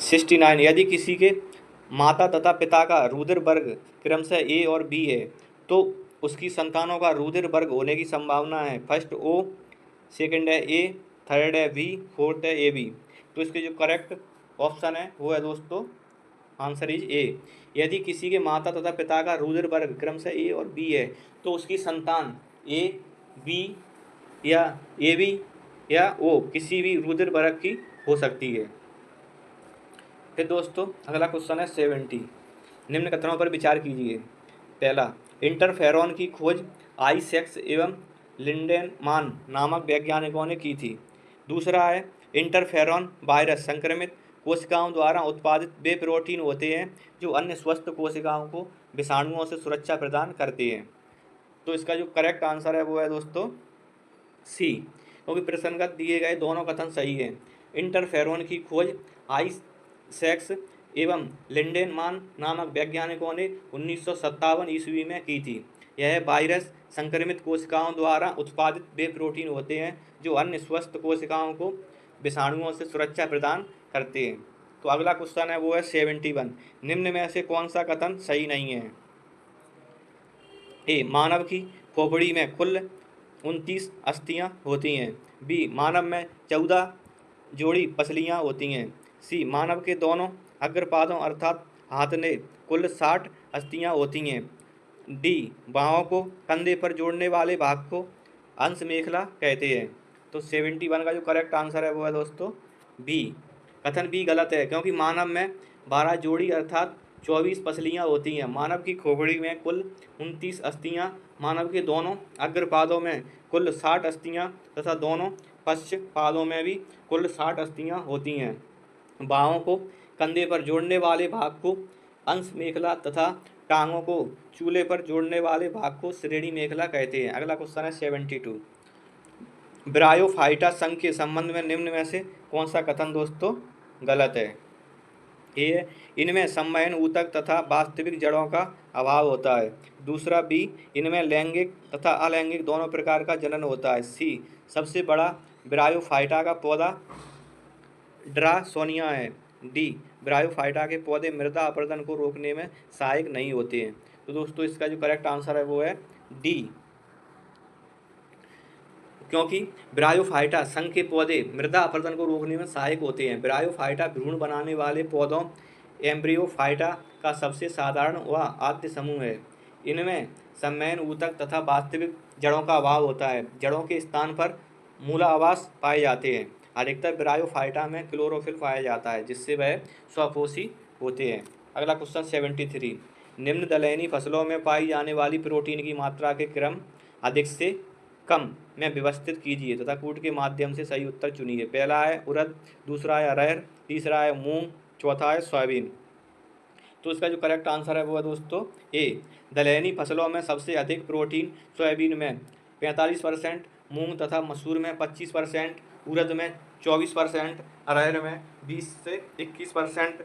69। यदि किसी के माता तथा पिता का रुधिर वर्ग क्रमशः ए और बी है तो उसकी संतानों का रुधिर वर्ग होने की संभावना है। फर्स्ट ओ, सेकंड है ए, थर्ड है बी, फोर्थ है ए बी। तो इसके जो करेक्ट ऑप्शन है वो है दोस्तों आंसर इज ए। यदि किसी के माता तथा पिता का रुधिर वर्ग क्रमशः ए और बी है तो उसकी संतान ए, बी या ए बी या ओ किसी भी रुधिर वर्ग की हो सकती है। फिर दोस्तों अगला क्वेश्चन है 70। निम्न कथनों पर विचार कीजिए। पहला, इंटरफेरॉन की खोज आइजैक्स एवं लिंडेमान नामक वैज्ञानिकों ने की थी। दूसरा है, इंटरफेरॉन वायरस संक्रमित कोशिकाओं द्वारा उत्पादित वे प्रोटीन होते हैं जो अन्य स्वस्थ कोशिकाओं को विषाणुओं से सुरक्षा प्रदान करते हैं। तो इसका जो करेक्ट आंसर है वो है दोस्तों सी, क्योंकि प्रसंगत दिए गए दोनों कथन सही हैं। इंटरफेरॉन की खोज आइजैक्स एवं लिंडेनमान नामक वैज्ञानिकों ने 1957 ईस्वी में की थी। यह वायरस संक्रमित कोशिकाओं द्वारा उत्पादित वे प्रोटीन होते हैं जो अन्य स्वस्थ कोशिकाओं को विषाणुओं से सुरक्षा प्रदान करते हैं। तो अगला क्वेश्चन है वो है 71। निम्न में से कौन सा कथन सही नहीं है? ए, मानव की खोपड़ी में कुल 29 अस्थियां होती हैं। बी, मानव में 14 जोड़ी पसलियां होती हैं। सी, मानव के दोनों अग्रपादों अर्थात हाथ ने कुल 60 अस्थियां होती हैं। डी, बाहों को कंधे पर जोड़ने वाले भाग को अंश मेखला कहते हैं। तो 71 का जो करेक्ट आंसर है वो है दोस्तों बी। कथन बी गलत है, क्योंकि मानव में 12 जोड़ी अर्थात 24 पसलियां होती हैं। मानव की खोपड़ी में कुल 29 अस्थियां, मानव के दोनों अग्रपादों में कुल 60 अस्थियां तथा दोनों पश्च पादों में भी कुल 60 अस्थियां होती हैं। बाहों को कंधे पर जोड़ने वाले भाग को अंश मेखला तथा टांगों को चूल्हे पर जोड़ने वाले भाग को श्रेणी मेखला कहते हैं। अगला क्वेश्चन है 72। ब्रायोफाइटा संघ के संबंध में निम्न में से कौन सा कथन दोस्तों गलत है? ए, इनमें संवहन ऊतक तथा वास्तविक जड़ों का अभाव होता है। दूसरा, बी, इनमें लैंगिक तथा अलैंगिक दोनों प्रकार का जनन होता है। सी, सबसे बड़ा ब्रायोफाइटा का पौधा ड्रासोनिया है। डी, ब्रायोफाइटा के पौधे मृदा अपरदन को रोकने में सहायक नहीं होते हैं। तो दोस्तों इसका जो करेक्ट आंसर है वो है डी, क्योंकि ब्रायोफाइटा संघ के पौधे मृदा अपरदन को रोकने में सहायक होते हैं। ब्रायोफाइटा भ्रूण बनाने वाले पौधों एम्ब्रियोफाइटा का सबसे साधारण व आद्य समूह है। इनमें संवहन ऊतक तथा वास्तविक जड़ों का अभाव होता है। जड़ों के स्थान पर मूलावास पाए जाते हैं। अधिकतर ब्रायोफाइटा में क्लोरोफिल पाया जाता है, जिससे वह स्वपोषी होते हैं। अगला क्वेश्चन 73। निम्न दलहनी फसलों में पाई जाने वाली प्रोटीन की मात्रा के क्रम अधिक से कम में व्यवस्थित कीजिए तथा कूट के माध्यम से सही उत्तर चुनिए। पहला है उड़द, दूसरा है अरहर, तीसरा है मूंग, चौथा है सोयाबीन। तो इसका जो करेक्ट आंसर है वो है दोस्तों ए, दलहनी फसलों में सबसे अधिक प्रोटीन सोयाबीन में 45%, मूंग तथा मसूर में 25%, उड़द में 24%, अरहर में 20 से 21%,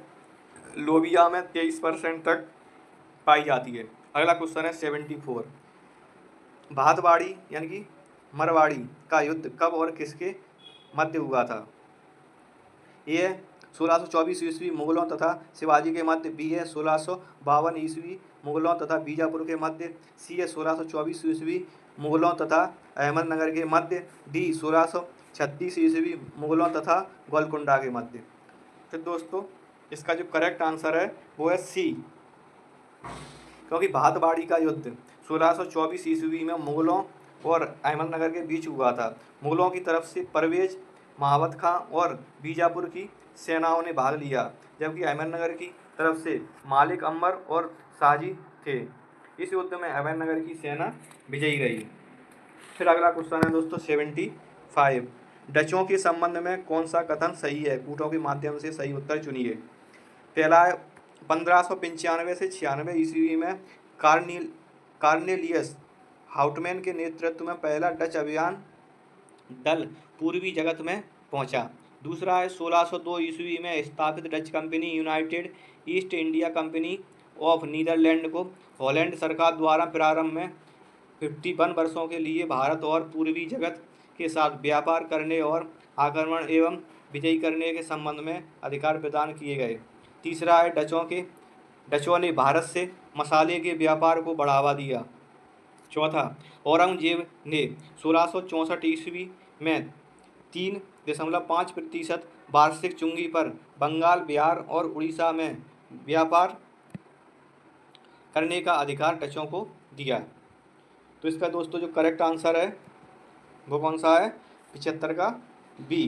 लोबिया में 23% तक पाई जाती है। अगला क्वेश्चन है 74। भातवाड़ी यानी कि मरवाड़ी का युद्ध कब और किसके मध्य हुआ था? ए है 1624 ईस्वी मुगलों तथा शिवाजी के मध्य। बी है 1652 ईस्वी मुगलों तथा बीजापुर के मध्य। सी है 1624 ईस्वी मुगलों तथा अहमदनगर के मध्य। डी 1636 ईस्वी मुगलों तथा गोलकुंडा के मध्य। तो दोस्तों इसका जो करेक्ट आंसर है वो है सी, क्योंकि भातवाड़ी का युद्ध 1624 ईस्वी में मुगलों और अहमदनगर के बीच हुआ था। मुगलों की तरफ से परवेज, महावत खां और बीजापुर की सेनाओं ने भाग लिया, जबकि अहमदनगर की तरफ से मालिक अंबर और शाहजी थे। इस युद्ध में अहमदनगर की सेना विजयी रही। फिर अगला क्वेश्चन है दोस्तों 75। डचों के संबंध में कौन सा कथन सही है? कूटों के माध्यम से सही उत्तर चुनिए। पहला है 1595 से 96 ईस्वी में कार्नेलियस हाउटमैन के नेतृत्व में पहला डच अभियान दल पूर्वी जगत में पहुंचा। दूसरा है 1602 ईस्वी में स्थापित Dutch company United East India Company of Netherlands को हॉलैंड सरकार द्वारा प्रारंभ में 51 वर्षों के लिए भारत और पूर्वी जगत के साथ व्यापार करने और आक्रमण एवं विजयी करने के संबंध में अधिकार प्रदान किए गए। तीसरा है डचों ने भारत से मसाले के व्यापार को बढ़ावा दिया। चौथा, औरंगजेब ने 1664 ईस्वी में 3.5% वार्षिक चुंगी पर बंगाल, बिहार और उड़ीसा में व्यापार करने का अधिकार डचों को दिया। तो इसका दोस्तों जो करेक्ट आंसर है वो कौन सा है? 75 का बी,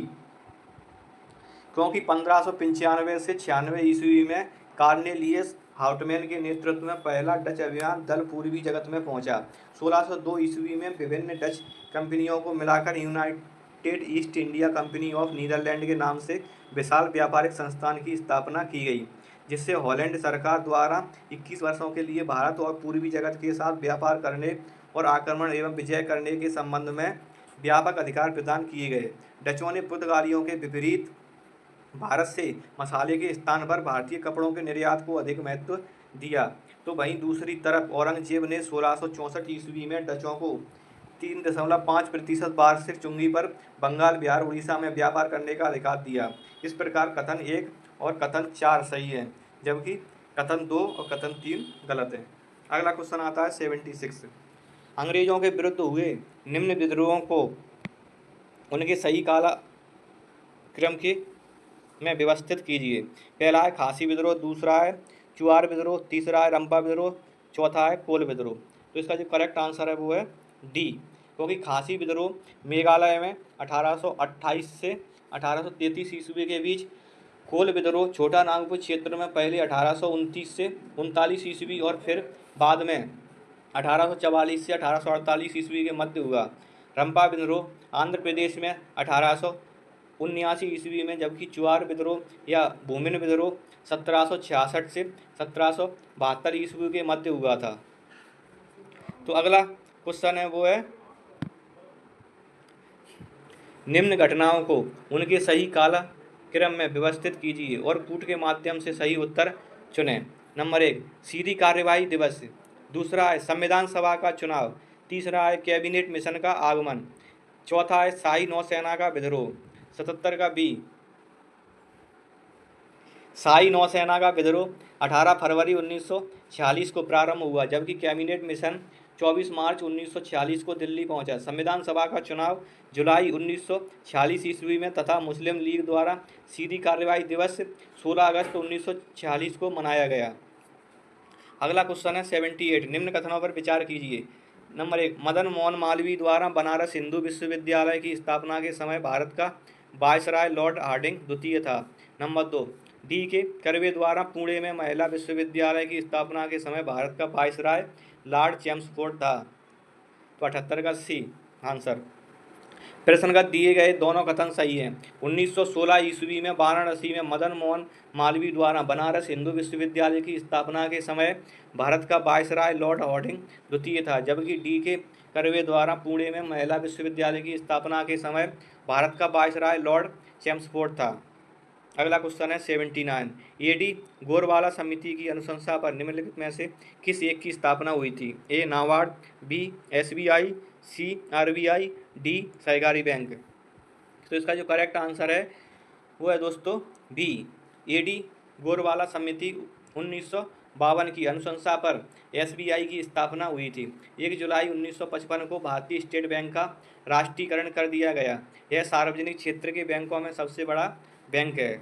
क्योंकि 1595 से 96 ईस्वी में कार्नेलियस हाउटमैन के नेतृत्व में पहला डच अभियान दल पूर्वी जगत में पहुंचा। 1602 ईस्वी में विभिन्न डच कंपनियों को मिलाकर United East India Company of Netherlands के नाम से विशाल व्यापारिक संस्थान की स्थापना की गई, जिससे हॉलैंड सरकार द्वारा 21 वर्षों के लिए भारत और पूर्वी जगत के साथ व्यापार करने और आक्रमण एवं विजय करने के संबंध में व्यापक अधिकार प्रदान किए गए। डचों ने पुर्तगालियों के विपरीत भारत से मसाले के स्थान पर भारतीय कपड़ों के निर्यात को अधिक महत्व दिया। तो वहीं दूसरी तरफ औरंगजेब ने 1664 ईस्वी में डचों को 3.5% वार्षिक चुंगी पर बंगाल, बिहार, उड़ीसा में व्यापार करने का अधिकार दिया। इस प्रकार कथन 1 और कथन 4 सही है, जबकि कथन 2 और कथन 3 गलत है। अगला क्वेश्चन आता है 76। अंग्रेजों के विरुद्ध हुए निम्न विद्रोहों को उनके सही काला क्रम के में व्यवस्थित कीजिए। पहला है खासी विद्रोह, दूसरा है चुआर विद्रोह, तीसरा है रंपा विद्रोह, चौथा है कोल विद्रोह। तो इसका जो करेक्ट आंसर है वो है डी, क्योंकि खासी विद्रोह मेघालय में 1828 से 1833 ईस्वी के बीच, कोल विद्रोह छोटा नागपुर क्षेत्र में पहले 1829 से 39 ईस्वी और फिर बाद में 1844 से 1848 ईस्वी के मध्य हुआ। रंपा विद्रोह आंध्र प्रदेश में 1879 ईस्वी में, जबकि चुआर विद्रोह या भूमिन विद्रोह 1766 से 1772 ईस्वी के मध्य हुआ था। तो अगला क्वेश्चन है वो है निम्न घटनाओं को उनके सही काला क्रम में व्यवस्थित कीजिए और कूट के माध्यम से सही उत्तर चुनें। नंबर 1 सीधी कार्यवाही दिवस, दूसरा है संविधान सभा का चुनाव, तीसरा है कैबिनेट मिशन का आगमन, चौथा है शाही नौसेना का विद्रोह। 77 का बी, शाही नौसेना का विद्रोह 18 फरवरी 1946 को प्रारंभ हुआ, जबकि कैबिनेट मिशन 24 मार्च 1946 को दिल्ली पहुंचा। संविधान सभा का चुनाव जुलाई 1946 ईस्वी में तथा मुस्लिम लीग द्वारा सीधी कार्यवाही दिवस 16 अगस्त 1946 को मनाया गया। अगला क्वेश्चन है 78। निम्न कथनों पर विचार कीजिए। नंबर 1 मदन मोहन मालवीय द्वारा बनारस हिंदू विश्वविद्यालय की स्थापना के समय भारत का वायसराय लॉर्ड हार्डिंग द्वितीय था। नंबर 2 डी के कर्वे द्वारा पुणे में महिला विश्वविद्यालय की स्थापना के समय भारत का वायसराय लॉर्ड चेम्सफोर्ड था। तो 78 का सी आंसर। प्रश्नगत दिए गए दोनों कथन सही हैं। 1916 ईस्वी में वाराणसी में मदन मोहन मालवीय द्वारा बनारस हिंदू विश्वविद्यालय की स्थापना के समय भारत का वायसराय लॉर्ड हार्डिंग द्वितीय था, जबकि डी के कर्वे द्वारा पुणे में महिला विश्वविद्यालय की स्थापना के समय भारत का वायसराय लॉर्ड चेम्सफोर्ड था। अगला क्वेश्चन है 79। एडी गोरवाला समिति की अनुशंसा पर निम्नलिखित में से किस एक की स्थापना हुई थी? ए नाबार्ड, बी एसबीआई, सी आरबीआई, डी सहकारी बैंक। तो इसका जो करेक्ट आंसर है वो है दोस्तों बी, एडी गोरवाला समिति 1952 की अनुशंसा पर एसबीआई की स्थापना हुई थी। 1 जुलाई 1955 को भारतीय स्टेट बैंक का राष्ट्रीयकरण कर दिया गया। यह सार्वजनिक क्षेत्र के बैंकों में सबसे बड़ा बैंक है।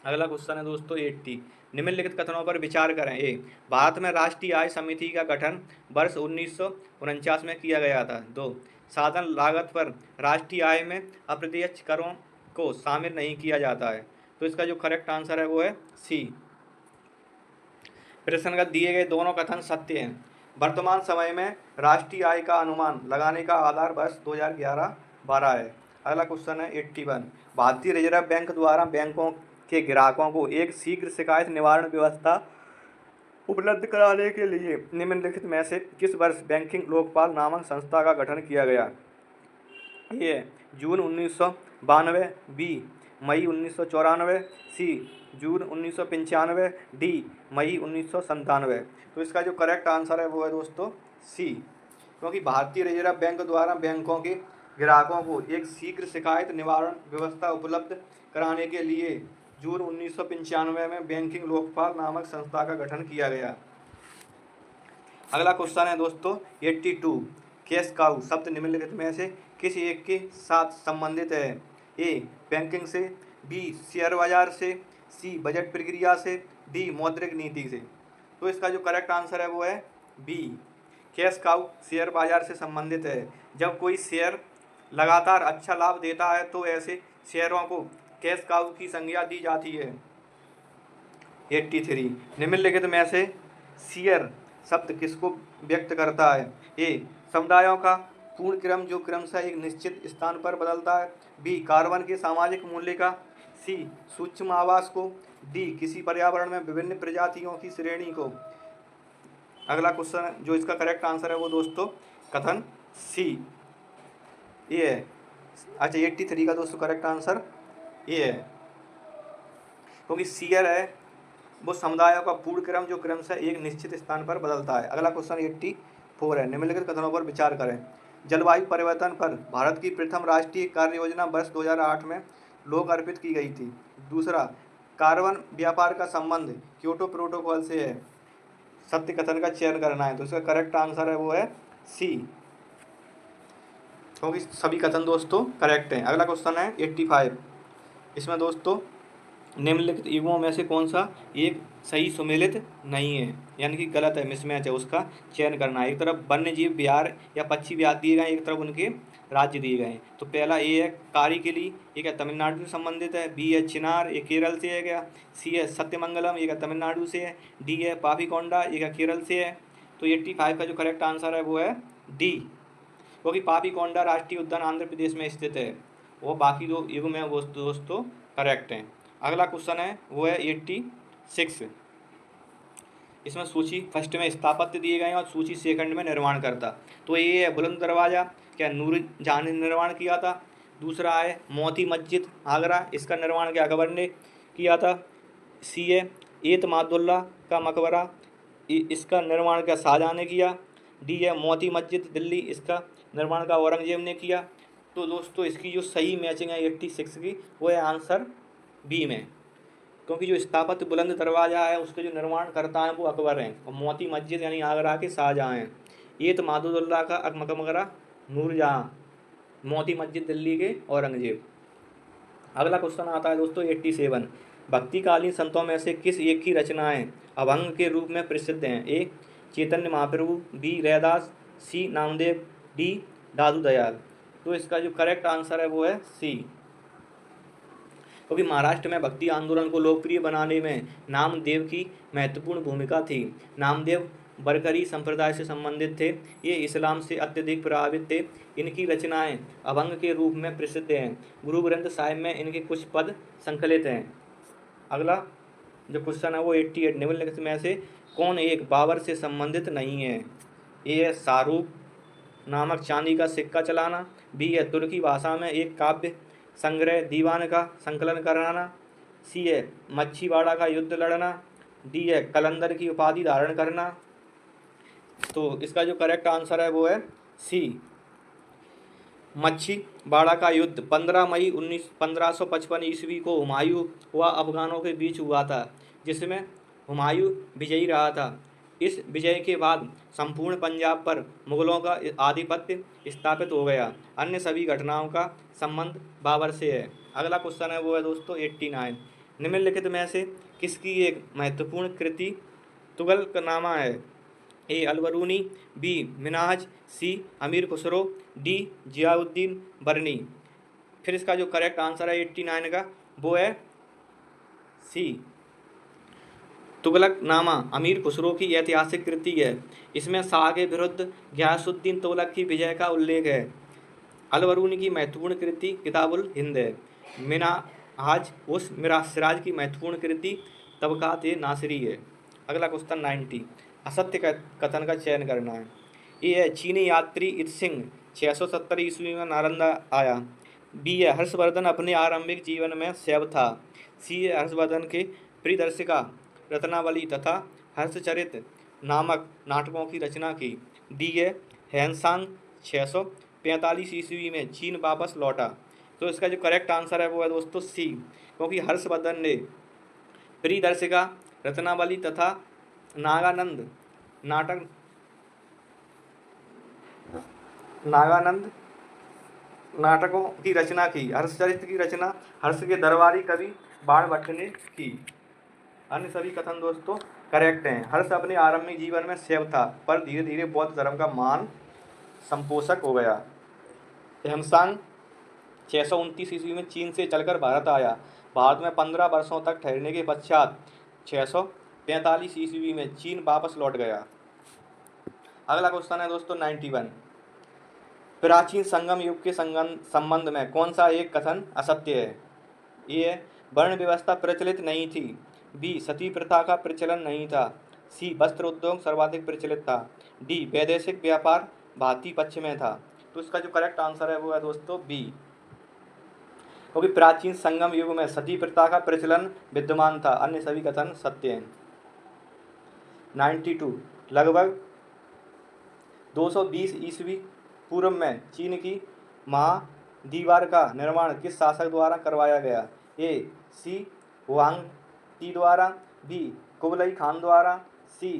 अगला क्वेश्चन है दोस्तों 80। निम्नलिखित कथनों पर विचार करें। ए भारत में राष्ट्रीय आय समिति का गठन वर्ष 1949 में किया गया था। 2 साधन लागत पर राष्ट्रीय आय में अप्रत्यक्ष करों को शामिल नहीं किया जाता है। तो इसका जो करेक्ट आंसर है वो है सी। प्रश्नगत दिए गए दोनों कथन सत्य हैं। वर्तमान समय में राष्ट्रीय आय का अनुमान लगाने का आधार वर्ष 2011-12 है। अगला क्वेश्चन है 81। भारतीय रिजर्व बैंक द्वारा बैंकों के ग्राहकों को एक शीघ्र शिकायत निवारण व्यवस्था उपलब्ध कराने के लिए निम्नलिखित में से किस वर्ष बैंकिंग लोकपाल नामक संस्था का गठन किया गया? ए जून 1992, बी मई 1994, सी जून 1995, डी मई 1997। तो इसका जो करेक्ट आंसर है वो है दोस्तों सी, क्योंकि भारतीय रिजर्व बैंक द्वारा बैंकों के ग्राहकों को एक शीघ्र शिकायत निवारण व्यवस्था उपलब्ध कराने के लिए जून 1995 में बैंकिंग लोकपाल नामक संस्था का गठन किया गया। अगला क्वेश्चन है दोस्तों 82। कैश काउ शब्द निम्नलिखित में से किस एक के साथ संबंधित है? ए बैंकिंग से, बी शेयर बाजार से, सी बजट प्रक्रिया से, डी मौद्रिक नीति से। तो इसका जो करेक्ट आंसर है वो है बी, कैश काउ शेयर बाजार से संबंधित है। जब कोई शेयर लगातार अच्छा लाभ देता है तो ऐसे शेयरों को कैश काउ की संज्ञा दी जाती है। 83। निम्नलिखित में से शेयर शब्द किसको व्यक्त करता है? ए समुदायों का पूर्ण क्रम जो क्रमशः एक निश्चित स्थान पर बदलता है, बी कार्बन के सामाजिक मूल्य का, सी सूक्ष्म आवास को, डी किसी पर्यावरण में विभिन्न प्रजातियों की श्रेणी को। अगला क्वेश्चन जो इसका करेक्ट आंसर है वो दोस्तों कथन सी ये है। अच्छा 83 का दोस्तों करेक्ट आंसर ये है। क्योंकि सीयर है वो समुदायों का पूर्ण क्रम जो क्रम से एक निश्चित स्थान पर बदलता है। अगला क्वेश्चन 84 है, निम्नलिखित कथनों पर विचार करें। जलवायु परिवर्तन पर भारत की प्रथम राष्ट्रीय कार्य योजना वर्ष 2008 में लोक अर्पित की गई थी। दूसरा, कार्बन व्यापार का संबंध क्योटो प्रोटोकॉल से है। सत्य कथन का चयन करना है, तो इसका करेक्ट आंसर है वो है सी, क्योंकि सभी कथन दोस्तों करेक्ट हैं। अगला क्वेश्चन है 85, इसमें दोस्तों निम्नलिखित युग्मों में से कौन सा एक सही सुमेलित नहीं है, यानी कि गलत है, मिसमैच है, उसका चयन करना है। एक तरफ वन्य जीव विहार या पक्षी विहार दिए गए, एक तरफ उनके राज्य दिए गए हैं। तो पहला ए है कारी के लिए, एक है तमिलनाडु से संबंधित है। बी है चिनार, ये केरल से है गया। सी है सत्यमंगलम, एक है तमिलनाडु से है। डी है पापीकोंडा, एक है केरल से है। तो 85 का जो करेक्ट आंसर है वो है डी, क्योंकि पापीकोंडा राष्ट्रीय उद्यान आंध्र प्रदेश में स्थित है। वो बाकी दो युग में वो दोस्तों करेक्ट हैं। अगला क्वेश्चन है वो है 86, इसमें सूची फर्स्ट में स्थापत्य दिए गए हैं और सूची सेकंड में निर्माण करता। तो ये है बुलंद दरवाज़ा, क्या नूरजहां ने निर्माण किया था। दूसरा है मोती मस्जिद आगरा, इसका निर्माण क्या अकबर ने किया था। सी है एतमादुल्ला का मकबरा, इसका निर्माण क्या शाहजहां ने किया। डी है मोती मस्जिद दिल्ली, इसका निर्माण का औरंगजेब ने किया। तो दोस्तों इसकी जो सही मैचिंग है 86 की वो है आंसर बी में, क्योंकि जो स्थापत्य बुलंद दरवाज़ा है उसके जो निर्माण करता है वो अकबर हैं, और मोती मस्जिद यानी आगरा के शाहजहाँ हैं। ये तो मादुदुल्ला का मकबरा नूरजहाँ, मोती मस्जिद दिल्ली के औरंगजेब। अगला क्वेश्चन आता है दोस्तों 87, भक्तिकालीन संतों में से किस एक की रचनाएं अभंग के रूप में प्रसिद्ध हैं। ए चैतन्य महाप्रभु, बी रैदास, सी नामदेव, डी दादू दयाल। तो इसका जो करेक्ट आंसर है वो है सी, क्योंकि महाराष्ट्र में भक्ति आंदोलन को लोकप्रिय बनाने में नामदेव की महत्वपूर्ण भूमिका थी। नामदेव बरकरी संप्रदाय से संबंधित थे, ये इस्लाम से अत्यधिक प्रभावित थे। इनकी रचनाएं अभंग के रूप में प्रसिद्ध हैं। गुरु ग्रंथ साहिब में इनके कुछ पद संकलित हैं। अगला जो क्वेश्चन है वो 88, निम्नलिखित में से कौन एक बाबर से संबंधित नहीं है। ए है शाहरुख नामक चांदी का सिक्का चलाना, बी है तुर्की भाषा में एक काव्य संग्रह दीवान का संकलन कराना, सी है मच्छीवाड़ा का युद्ध लड़ना, डी है कलंदर की उपाधि धारण करना। तो इसका जो करेक्ट आंसर है वो है सी, मच्छीवाड़ा का युद्ध 15 मई 1555 ईस्वी को हुमायूं व अफगानों के बीच हुआ था, जिसमें हुमायूं विजयी रहा था। इस विजय के बाद संपूर्ण पंजाब पर मुगलों का आधिपत्य स्थापित हो गया। अन्य सभी घटनाओं का संबंध बाबर से है। अगला क्वेश्चन है वो है दोस्तों 89, निम्नलिखित में से किसकी एक महत्वपूर्ण कृति तुगलकनामा है। ए अलबरूनी, बी मिनहाज, सी अमीर खुसरो, डी जियाउद्दीन बरनी। फिर इसका जो करेक्ट आंसर है 89 का वो है सी, तुगलकनामा अमीर खुसरो की ऐतिहासिक कृति है। इसमें शाह के विरुद्ध गयासुद्दीन तुगलक की विजय का उल्लेख है। अलबरूनी की महत्वपूर्ण कृति किताबुल हिंद है। मिनहाज उस सिराज की महत्वपूर्ण कृति तबकात नासिरी है। अगला क्वेश्चन 90, असत्य कथन का चयन करना है। ये है चीनी यात्री इत्सिंग 670 ईस्वी में नालंदा आया। बी है हर्षवर्धन अपने आरंभिक जीवन में शैव था। सी है हर्षवर्धन के प्रियदर्शिका रत्नावली तथा हर्षचरित नामक नाटकों की रचना की। डी है हैंसांग 645 ईस्वी में चीन वापस लौटा। तो इसका जो करेक्ट आंसर है वो है दोस्तों सी, क्योंकि हर्षवर्धन ने प्रियदर्शिका रत्नावली तथा नागानंद नाटकों की रचना की। हर्षचरित्र की रचना हर्ष के दरबारी कवि बाणभट्ट ने की। अन्य सभी कथन दोस्तों करेक्ट हैं। हर्ष अपने आरंभिक जीवन में शैव था, पर धीरे धीरे बौद्ध धर्म का महान संपोषक हो गया। हेमसांग 629 ईस्वी में चीन से चलकर भारत आया। भारत में 15 वर्षों तक ठहरने के पश्चात 645 ईस्वी में चीन वापस लौट गया। अगला क्वेश्चन है दोस्तों 91, प्राचीन संगम युग के संबंध में कौन सा एक कथन असत्य है। ए वर्ण व्यवस्था प्रचलित नहीं थी, बी सती प्रथा का प्रचलन नहीं था, सी वस्त्र उद्योग सर्वाधिक प्रचलित था, डी वैदेशिक व्यापार भारतीय पक्ष में था। तो इसका जो करेक्ट आंसर है वो है दोस्तों बी, क्योंकि प्राचीन संगम युग में सती प्रथा का प्रचलन विद्यमान था, अन्य सभी कथन सत्य हैं। 92 लगभग 220 ईस्वी पूर्व में चीन की महादीवार का निर्माण किस शासक द्वारा करवाया गया? ए सी हुआंगती द्वारा, बी कुबलई खान द्वारा, सी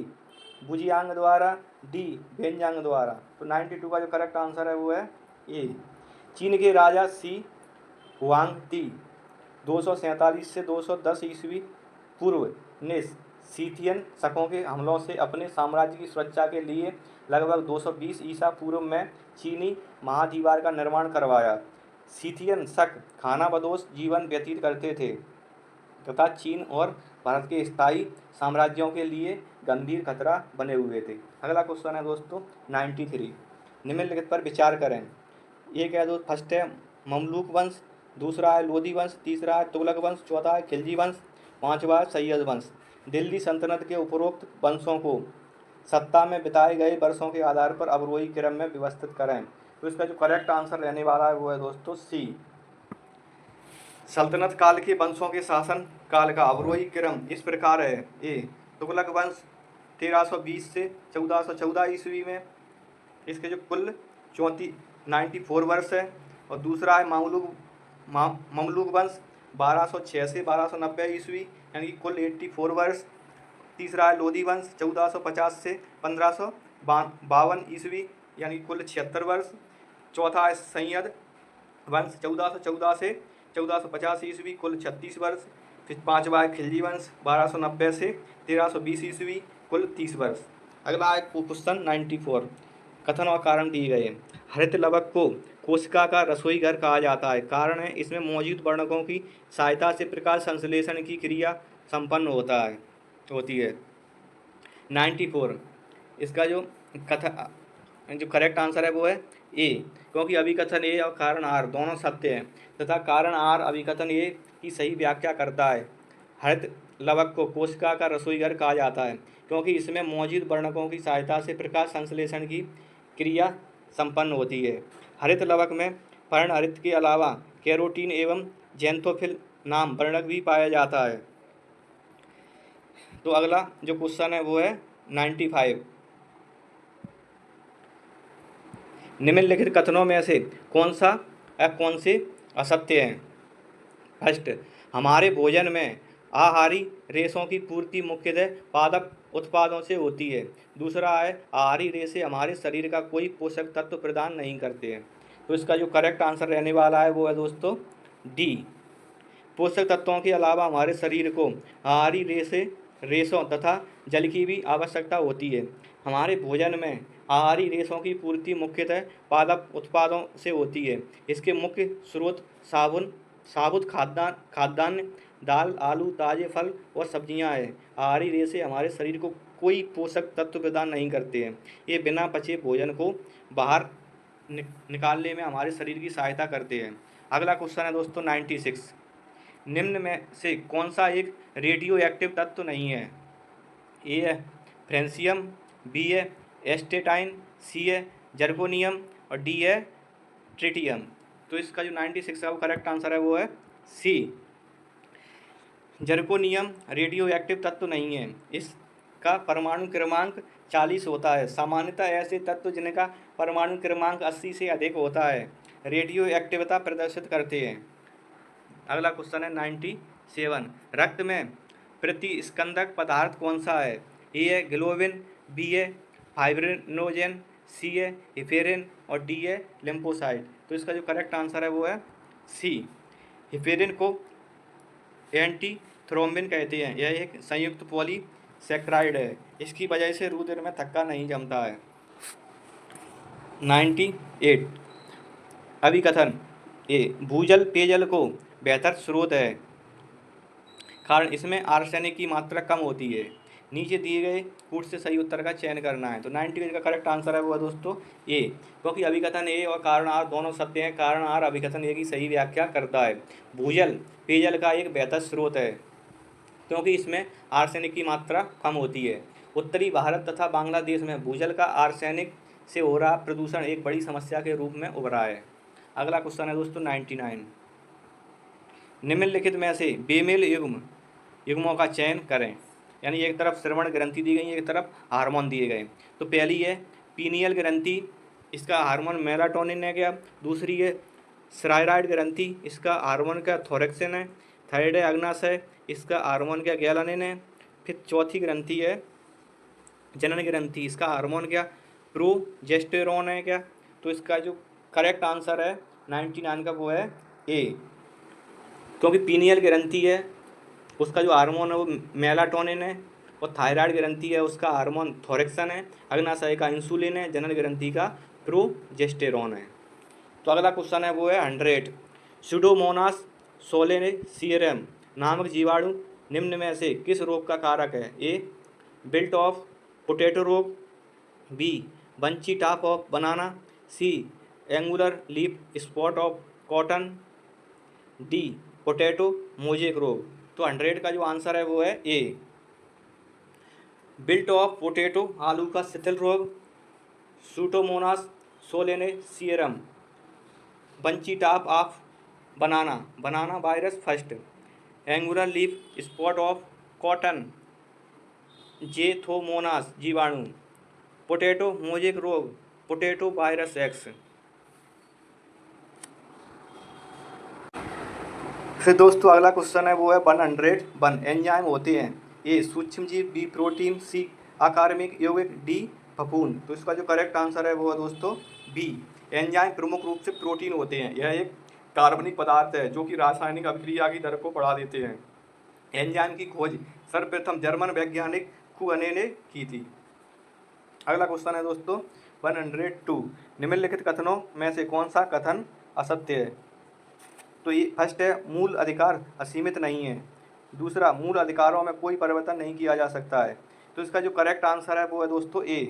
बुजियांग द्वारा, डी बेनजांग द्वारा। तो 92 का जो करेक्ट आंसर है वो है ए। चीन के राजा सी हुआंगती 247 से 210 ईस्वी पूर्व ने सीथियन शकों के हमलों से अपने साम्राज्य की सुरक्षा के लिए लगभग 220 ईसा पूर्व में चीनी महादीवार का निर्माण करवाया। सीथियन शक खानाबदोश जीवन व्यतीत करते थे तथा चीन और भारत के स्थायी साम्राज्यों के लिए गंभीर खतरा बने हुए थे। अगला क्वेश्चन है दोस्तों 93, निम्नलिखित पर विचार करें। एक है दोस्त फर्स्ट है ममलूक वंश, दूसरा है लोधी वंश, तीसरा है तुगलक वंश, चौथा है खिलजी वंश, पांचवा है सैयद वंश। दिल्ली सल्तनत के उपरोक्त वंशों को सत्ता में बिताए गए वर्षों के आधार पर अवरोही क्रम में व्यवस्थित करें। तो इसका जो करेक्ट आंसर रहने वाला है वो है दोस्तों सी। सल्तनत काल के वंशों के शासन काल का अवरोही क्रम इस प्रकार है। ए तुगलक वंश 1320 से 1414 ईस्वी में, इसके जो कुल 94 वर्ष है। और दूसरा है ममलूक वंश 1206 से 1290 ईस्वी यानी कि कुल 84 वर्ष। तीसरा है लोधी वंश 1450 से 1552 ईस्वी यानी कुल 76 वर्ष। चौथा है सैयद वंश 1414 से 1450 ईस्वी कुल 36 वर्ष। फिर पांचवा है खिलजी वंश 1290 से 1320 ईस्वी कुल 30 वर्ष। अगला है क्वेश्चन 94, कथन और कारण दिए गए। हरित लवक को कोशिका का रसोई घर कहा जाता है। कारण है इसमें मौजूद वर्णकों की सहायता से प्रकाश संश्लेषण की क्रिया संपन्न होती है। 94 इसका जो करेक्ट आंसर है वो है ए, क्योंकि अभिकथन ए और कारण आर दोनों सत्य हैं तथा कारण आर अभिकथन ए की सही व्याख्या करता है। हरित लवक को कोशिका का रसोई घर कहा जाता है क्योंकि इसमें मौजूद वर्णकों की सहायता से प्रकाश संश्लेषण की क्रिया संपन्न होती है। हरित लवक में पर्णहरित के अलावा कैरोटीन एवं जेंथोफिल नाम वर्णक भी पाया जाता है। तो अगला जो क्वेश्चन है वो है 95, निम्नलिखित कथनों में से कौन से असत्य हैं? फर्स्ट, हमारे भोजन में आहारी रेशों की पूर्ति मुख्यतः पादप उत्पादों से होती है। दूसरा है आहारी रेशे हमारे शरीर का कोई पोषक तत्व प्रदान नहीं करते हैं। तो इसका जो करेक्ट आंसर रहने वाला है वो है दोस्तों डी। पोषक तत्वों के अलावा हमारे शरीर को आहारी रेशों तथा जल की भी आवश्यकता होती है। हमारे भोजन में आहारी रेशों की पूर्ति मुख्यतः पादप उत्पादों से होती है। इसके मुख्य स्रोत साबुत खाद्यान्न, दाल, आलू, ताजे फल और सब्जियां हैं। आहारी रेशे हमारे शरीर को कोई पोषक तत्व प्रदान नहीं करते हैं। ये बिना पचे भोजन को बाहर निकालने में हमारे शरीर की सहायता करते हैं। अगला क्वेश्चन है दोस्तों 96, निम्न में से कौन सा एक रेडियो एक्टिव तत्व नहीं है? ए है फ्रेंसियम, बी है एस्टेटाइन, सी है जर्गोनियम और डी है ट्रिटियम। तो इसका जो 96 का करेक्ट आंसर है वो है सी। जर्गोनियम रेडियो एक्टिव तत्व नहीं है। इसका परमाणु क्रमांक 40 होता है। सामान्यतः ऐसे तत्व जिनका परमाणु क्रमांक 80 से अधिक होता है रेडियो एक्टिविटी प्रदर्शित करते हैं। अगला क्वेश्चन है 97, रक्त में प्रतिस्कंदक पदार्थ कौन सा है? ए है ग्लोबिन, बी है फाइब्रिनोजेन, सी है हिफेरिन और डी है लिम्फोसाइट। तो इसका जो करेक्ट आंसर है वो है सी। हिफेरिन को एंटी थ्रोम्बिन कहते हैं। यह एक संयुक्त पॉलीसैकेराइड है। इसकी वजह से रुधिर में थक्का नहीं जमता है। 98 अभिकथन ए, भूजल पेयजल को बेहतर स्रोत है कारण इसमें आर्सेनिक की मात्रा कम होती है। नीचे दिए गए कूट से सही उत्तर का चयन करना है। तो 98 का करेक्ट आंसर है वो दोस्तों ए, क्योंकि अभिकथन ए और कारण आर दोनों सत्य हैं। कारण आर अभिकथन ए की सही व्याख्या करता है। भूजल पेयजल का एक बेहतर स्रोत है क्योंकि इसमें आर्सेनिक की मात्रा कम होती है। उत्तरी भारत तथा बांग्लादेश में भूजल का आर्सेनिक से हो रहा प्रदूषण एक बड़ी समस्या के रूप में उभरा है। अगला क्वेश्चन है दोस्तों 99, निम्नलिखित में से बेमेल युग्मों का चयन करें। यानी एक तरफ श्रवण ग्रंथि दी गई, एक तरफ हार्मोन दिए गए। तो पहली है पीनियल ग्रंथि, इसका हार्मोन मेलाटोनिन है क्या। दूसरी है थायराइड ग्रंथि, इसका हार्मोन क्या थोरेक्सिन है। थायराइड अग्नाशय, इसका हार्मोन क्या गैलानिन है। फिर चौथी ग्रंथि है जनन ग्रंथि, इसका हार्मोन क्या प्रोजेस्टेरोन है क्या। तो इसका जो करेक्ट आंसर है 99 का वो है ए, क्योंकि पीनियल ग्रंथि है उसका जो हार्मोन है वो मेलाटोनिन है, और थायराइड ग्रंथि है उसका हार्मोन थोरेक्सिन है, अग्नाशय का इंसुलिन है, जनन ग्रंथि का प्रोजेस्टेरोन है। तो अगला क्वेश्चन है वो है 100। सुडोमोनास सोलेनेसियरम नामक जीवाणु निम्न में से किस रोग का कारक है। ए बिल्ट ऑफ पोटैटो रोग, B bunchy top of banana, C angular leaf spot of cotton, D potato mosaic रोग। तो 100 का जो आंसर है वो है ए बिल्ट ऑफ पोटैटो आलू का शिथिल रोग, Pseudomonas solanacearum, bunchy top of banana virus first, angular leaf spot of cotton Xanthomonas जीवाणु, पोटैटो मोजेक रोग पोटैटो वायरस एक्स। फिर दोस्तों अगला क्वेश्चन है वो है 101। एंजाइम होते हैं ए सूक्ष्मजीव, बी प्रोटीन, सी अकार्बनिक यौगिक, डी फफूंद। तो इसका जो करेक्ट आंसर है वो है दोस्तों बी। एंजाइम प्रमुख रूप से प्रोटीन होते हैं। यह एक कार्बनिक पदार्थ है जो कि रासायनिक अभिक्रिया की दर को बढ़ा देते हैं। एंजाइम की खोज सर्वप्रथम जर्मन वैज्ञानिक कुहने ने की थी। अगला क्वेश्चन है दोस्तों 102। निम्नलिखित कथनों में से कौन सा कथन असत्य है। तो ये फर्स्ट है मूल अधिकार असीमित नहीं है। दूसरा मूल अधिकारों में कोई परिवर्तन नहीं किया जा सकता है। तो इसका जो करेक्ट आंसर है वो है दोस्तों ए,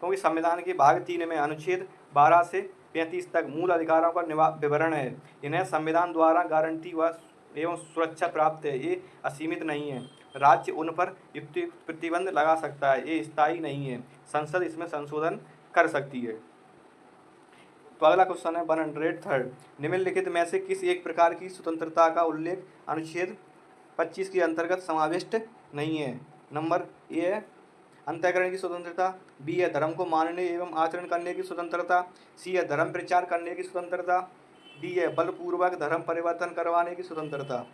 क्योंकि संविधान के भाग 3 में अनुच्छेद 12 से 35 तक मूल अधिकारों का विवरण है। इन्हें संविधान द्वारा गारंटी व एवं सुरक्षा प्राप्त है। ये असीमित नहीं है। राज्य उन पर युक्त प्रतिबंध लगा सकता है। ये स्थायी नहीं है। संसद इसमें संशोधन कर सकती है। तो अगला क्वेश्चन है 103। निम्नलिखित में से किस एक प्रकार की स्वतंत्रता का उल्लेख अनुच्छेद 25 के अंतर्गत समाविष्ट नहीं है। नंबर ए है अंतःकरण की स्वतंत्रता, बी है धर्म को मानने एवं आचरण करने की स्वतंत्रता, सी है धर्म प्रचार करने की स्वतंत्रता, डी है बलपूर्वक धर्म परिवर्तन करवाने की स्वतंत्रता।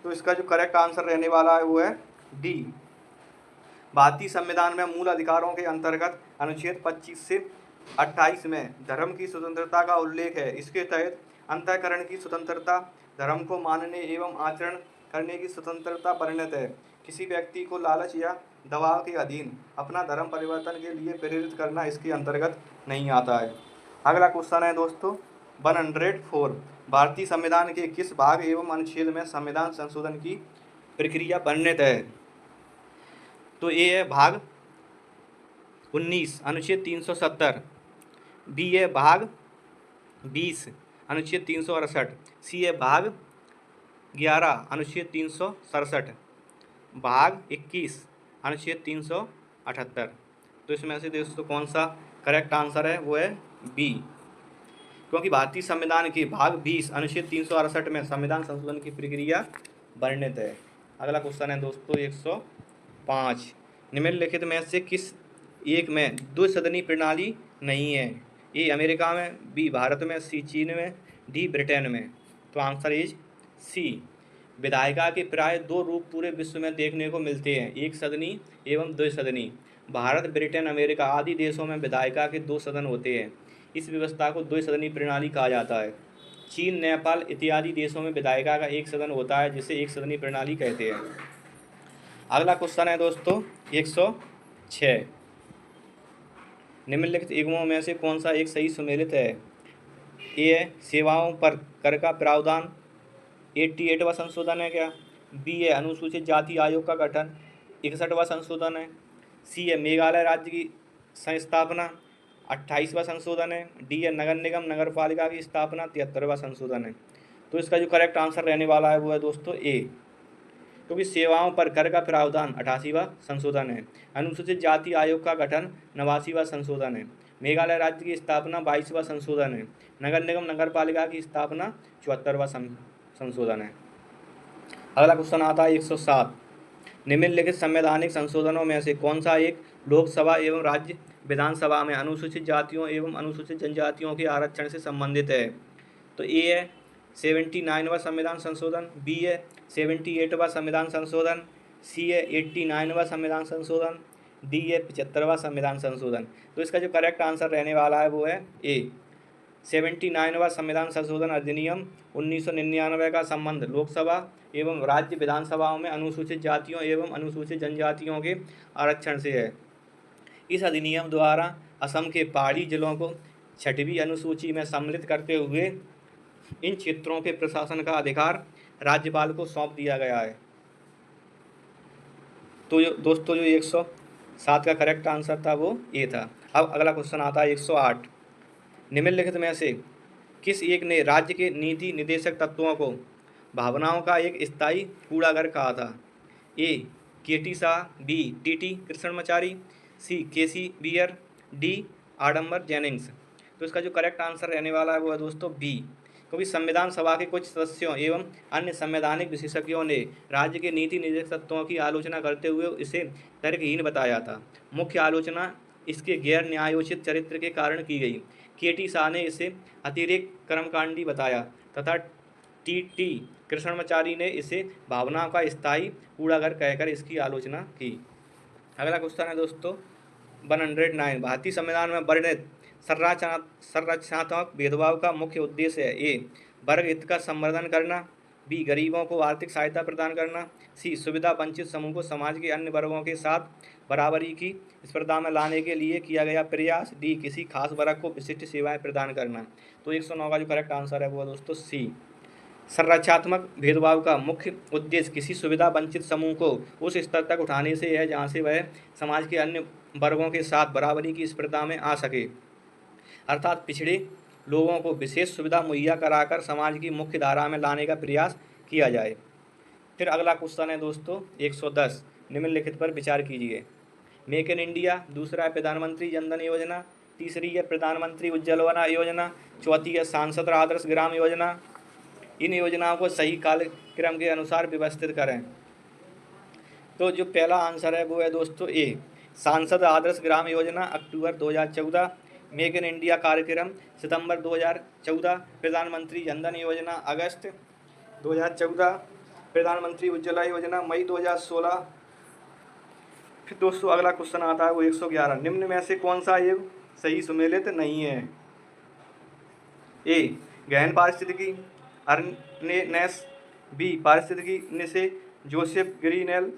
तो इसका जो करेक्ट आंसर रहने वाला है वो है डी। भारतीय संविधान में मूल अधिकारों के अंतर्गत अनुच्छेद 25 से 28 में धर्म की स्वतंत्रता का उल्लेख है। इसके तहत अंतःकरण की स्वतंत्रता, धर्म को मानने एवं आचरण करने की स्वतंत्रता परिणत है। किसी व्यक्ति को लालच या दबाव के अधीन अपना धर्म परिवर्तन के लिए प्रेरित करना इसके अंतर्गत नहीं आता है। अगला क्वेश्चन है दोस्तों 104। भारतीय संविधान के किस भाग एवं अनुच्छेद में संविधान संशोधन की प्रक्रिया वर्णित है। तो ये है भाग 19 अनुच्छेद 370, बी है भाग 20 अनुच्छेद 368, सी है भाग 11 अनुच्छेद 367, भाग 21 अनुच्छेद 378। तो इसमें से दोस्तों कौन सा करेक्ट आंसर है वो है बी, क्योंकि भारतीय संविधान के भाग 20 अनुच्छेद 368 में संविधान संशोधन की प्रक्रिया वर्णित है। अगला क्वेश्चन है दोस्तों 105। निम्नलिखित में से किस एक में द्विसदनी प्रणाली नहीं है। ए अमेरिका में, बी भारत में, सी चीन में, डी ब्रिटेन में। तो आंसर इज सी। विधायिका के प्राय 2 रूप पूरे विश्व में देखने को मिलते हैं, एक सदनी एवं द्विसदनी। भारत, ब्रिटेन, अमेरिका आदि देशों में विधायिका के 2 सदन होते हैं। इस व्यवस्था को द्विसदनी प्रणाली कहा जाता है। चीन, नेपाल इत्यादि देशों में विधायिका का एक सदन होता है, जिसे एक सदनी प्रणाली कहते हैं। अगला क्वेश्चन है दोस्तों 106। निम्नलिखित युग्मों में से कौन सा एक सही सुमेलित है। ए है सेवाओं पर कर का प्रावधान, 88वां संशोधन है क्या। बी है अनुसूचित जाति आयोग का गठन, 61वां संशोधन है। सी है मेघालय राज्य की संस्थापना, 28वां संशोधन है। डी है नगर निगम नगर पालिका की स्थापना, 73वां संशोधन है। तो इसका जो करेक्ट आंसर रहने वाला है वो है दोस्तों ए, क्योंकि सेवाओं पर कर का प्रावधान 88वां संशोधन है। अनुसूचित जाति आयोग का गठन 89वां संशोधन है। मेघालय राज्य की स्थापना 22वां संशोधन है। नगर निगम नगर पालिका की स्थापना 74वां संशोधन है। अगला क्वेश्चन आता है 107, निम्नलिखित संवैधानिक संशोधनों में से कौन सा एक लोकसभा एवं राज्य विधानसभा में अनुसूचित जातियों एवं अनुसूचित जनजातियों के आरक्षण से संबंधित है? तो ए है 79वां संविधान संशोधन, बी है 78वां संविधान संशोधन, सी है 89वां संविधान संशोधन, डी है 75वां संविधान संशोधन। तो इसका जो करेक्ट आंसर रहने वाला है वो है ए 79वां संविधान संशोधन अधिनियम 1999 का संबंध लोकसभा एवं राज्य विधानसभाओं में अनुसूचित जातियों एवं अनुसूचित जनजातियों के आरक्षण से है। इस अधिनियम द्वारा असम के पहाड़ी जिलों को 6वीं अनुसूची में सम्मिलित करते हुए इन क्षेत्रों के प्रशासन का अधिकार राज्यपाल को सौंप दिया गया है। तो दोस्तों जो 107 का करेक्ट आंसर था वो ए था। अब अगला क्वेश्चन आता है 108, निम्नलिखित में से किस एक ने राज्य के नीति निर्देशक तत्वों को भावनाओं का एक स्थायी कूड़ागर कहा था? ए केटी शाह, बी टीटी कृष्णमाचारी, सी केसी बियर, डी आडम्बर जेनिंग्स। तो इसका जो करेक्ट आंसर रहने वाला है वो है दोस्तों बी, क्योंकि संविधान सभा के कुछ सदस्यों एवं अन्य संवैधानिक विशेषज्ञों ने राज्य के नीति निर्देशक तत्वों की आलोचना करते हुए इसे तर्कहीन बताया था। मुख्य आलोचना इसके गैर न्यायोचित चरित्र के कारण की गई। केटी शाह ने इसे अतिरेक कर्मकांडी बताया तथा टी कृष्णमाचारी ने इसे भावनाओं का स्थायी कूड़ागर कहकर इसकी आलोचना की। अगला क्वेश्चन है दोस्तों 109, भारतीय संविधान में वर्णित संरचनात्मक भेदभाव का मुख्य उद्देश्य है? ए वर्ग हित का संवर्धन करना, बी गरीबों को आर्थिक सहायता प्रदान करना, सी सुविधा वंचित समूह को समाज के अन्य वर्गों के साथ बराबरी की स्पर्धा में लाने के लिए किया गया प्रयास, डी किसी खास वर्ग को विशिष्ट सेवाएं प्रदान करना। तो 109 का जो करेक्ट आंसर है वो दोस्तों सी, संरचनात्मक भेदभाव का मुख्य उद्देश्य किसी सुविधा वंचित समूह को उस स्तर तक उठाने से है जहां से वह समाज के अन्य वर्गों के साथ बराबरी की स्पर्धा में आ सके, अर्थात पिछड़े लोगों को विशेष सुविधा मुहैया कराकर समाज की मुख्य धारा में लाने का प्रयास किया जाए। फिर अगला क्वेश्चन है दोस्तों 110, निम्नलिखित पर विचार कीजिए। मेक इन इंडिया, दूसरा है प्रधानमंत्री जनधन योजना, तीसरी है प्रधानमंत्री उज्ज्वला योजना, चौथी है सांसद आदर्श ग्राम योजना। इन योजनाओं को सही कार्यक्रम के अनुसार व्यवस्थित करें। तो जो पहला आंसर है वो है दोस्तों ए सांसद आदर्श ग्राम योजना अक्टूबर 2014, मेक इन इंडिया कार्यक्रम सितंबर 2014, प्रधानमंत्री जनधन योजना अगस्त 2014, प्रधानमंत्री उज्ज्वला योजना मई 2016। फिर दोस्तों अगला क्वेश्चन आता है वो 111, निम्न में से कौन सा ये सही सुमेलित नहीं है? ए गहन पारिस्थितिकी अर्नेनेस, बी पारिस्थितिकी निसे जोसेफ ग्रीनेल,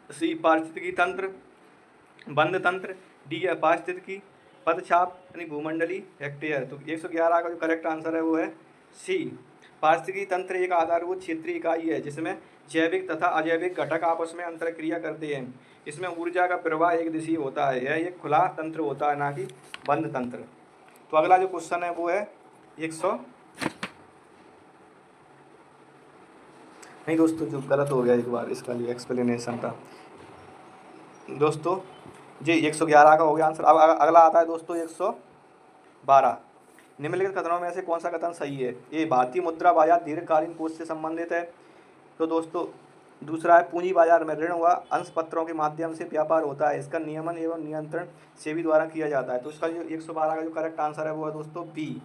सी पारिस्थितिकी तंत्र बंद तंत्र, डी है पारिस्थितिकी पदछाप यानी भूमंडली हेक्टेयर। तो 111 का जो करेक्ट आंसर है वो है सी, पारिस्थितिकी तंत्र एक आधारभूत क्षेत्रीय इकाई है जिसमें जैविक तथा अजैविक घटक आपस में अंतरक्रिया करते हैं। इसमें ऊर्जा का प्रवाह एक दिशीय होता है, यह एक खुला तंत्र होता है ना कि बंद तंत्र। तो अगला जो क्वेश्चन है वो है 100 नहीं दोस्तों जो गलत हो गया एक बार, इसका लिए एक्सप्लेनेशन था दोस्तों जी 111 का हो गया आंसर। अब अगला आता है दोस्तों 112, निम्नलिखित कथनों में से कौन सा कथन सही है? ए भारतीय मुद्रा बाजार दीर्घकालीन कोष से संबंधित है। तो दोस्तों दूसरा है पूंजी बाजार में ऋण व अंश पत्रों के माध्यम से व्यापार होता है, इसका नियमन एवं नियंत्रण सेबी द्वारा किया जाता है। तो इसका जो 112 का जो करेक्ट आंसर है वो है दोस्तों बी,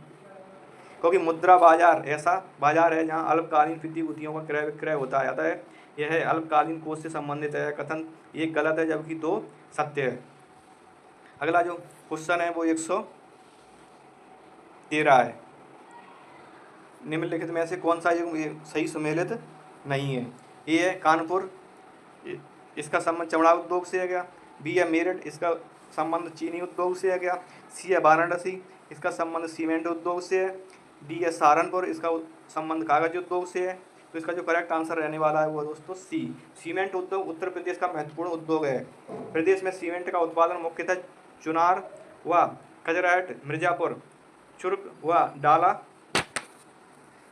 क्योंकि मुद्रा बाजार ऐसा बाजार है जहां अल्पकालीन प्रतिभूतियों का क्रय विक्रय होता है, अतः यह अल्पकालीन कोष से संबंधित है। कथन एक गलत है जबकि दो सत्य है। अगला जो क्वेश्चन है वो 113 है, निम्नलिखित में से कौन सा ये सही सुमेलित नहीं है? ए है कानपुर, इसका संबंध चमड़ा उद्योग से है क्या? बी है मेरठ, इसका संबंध चीनी उद्योग से है क्या? सी है वाराणसी, इसका संबंध सीमेंट उद्योग से है। डी है सहारनपुर, इसका संबंध कागज उद्योग से है। तो इसका जो करेक्ट आंसर रहने वाला है वो दोस्तों सी, सीमेंट उद्योग उत्तर प्रदेश का महत्वपूर्ण उद्योग है। प्रदेश में सीमेंट का उत्पादन मुख्यतः चुनार व खजराहट, मिर्जापुर, चुर्क व डाला,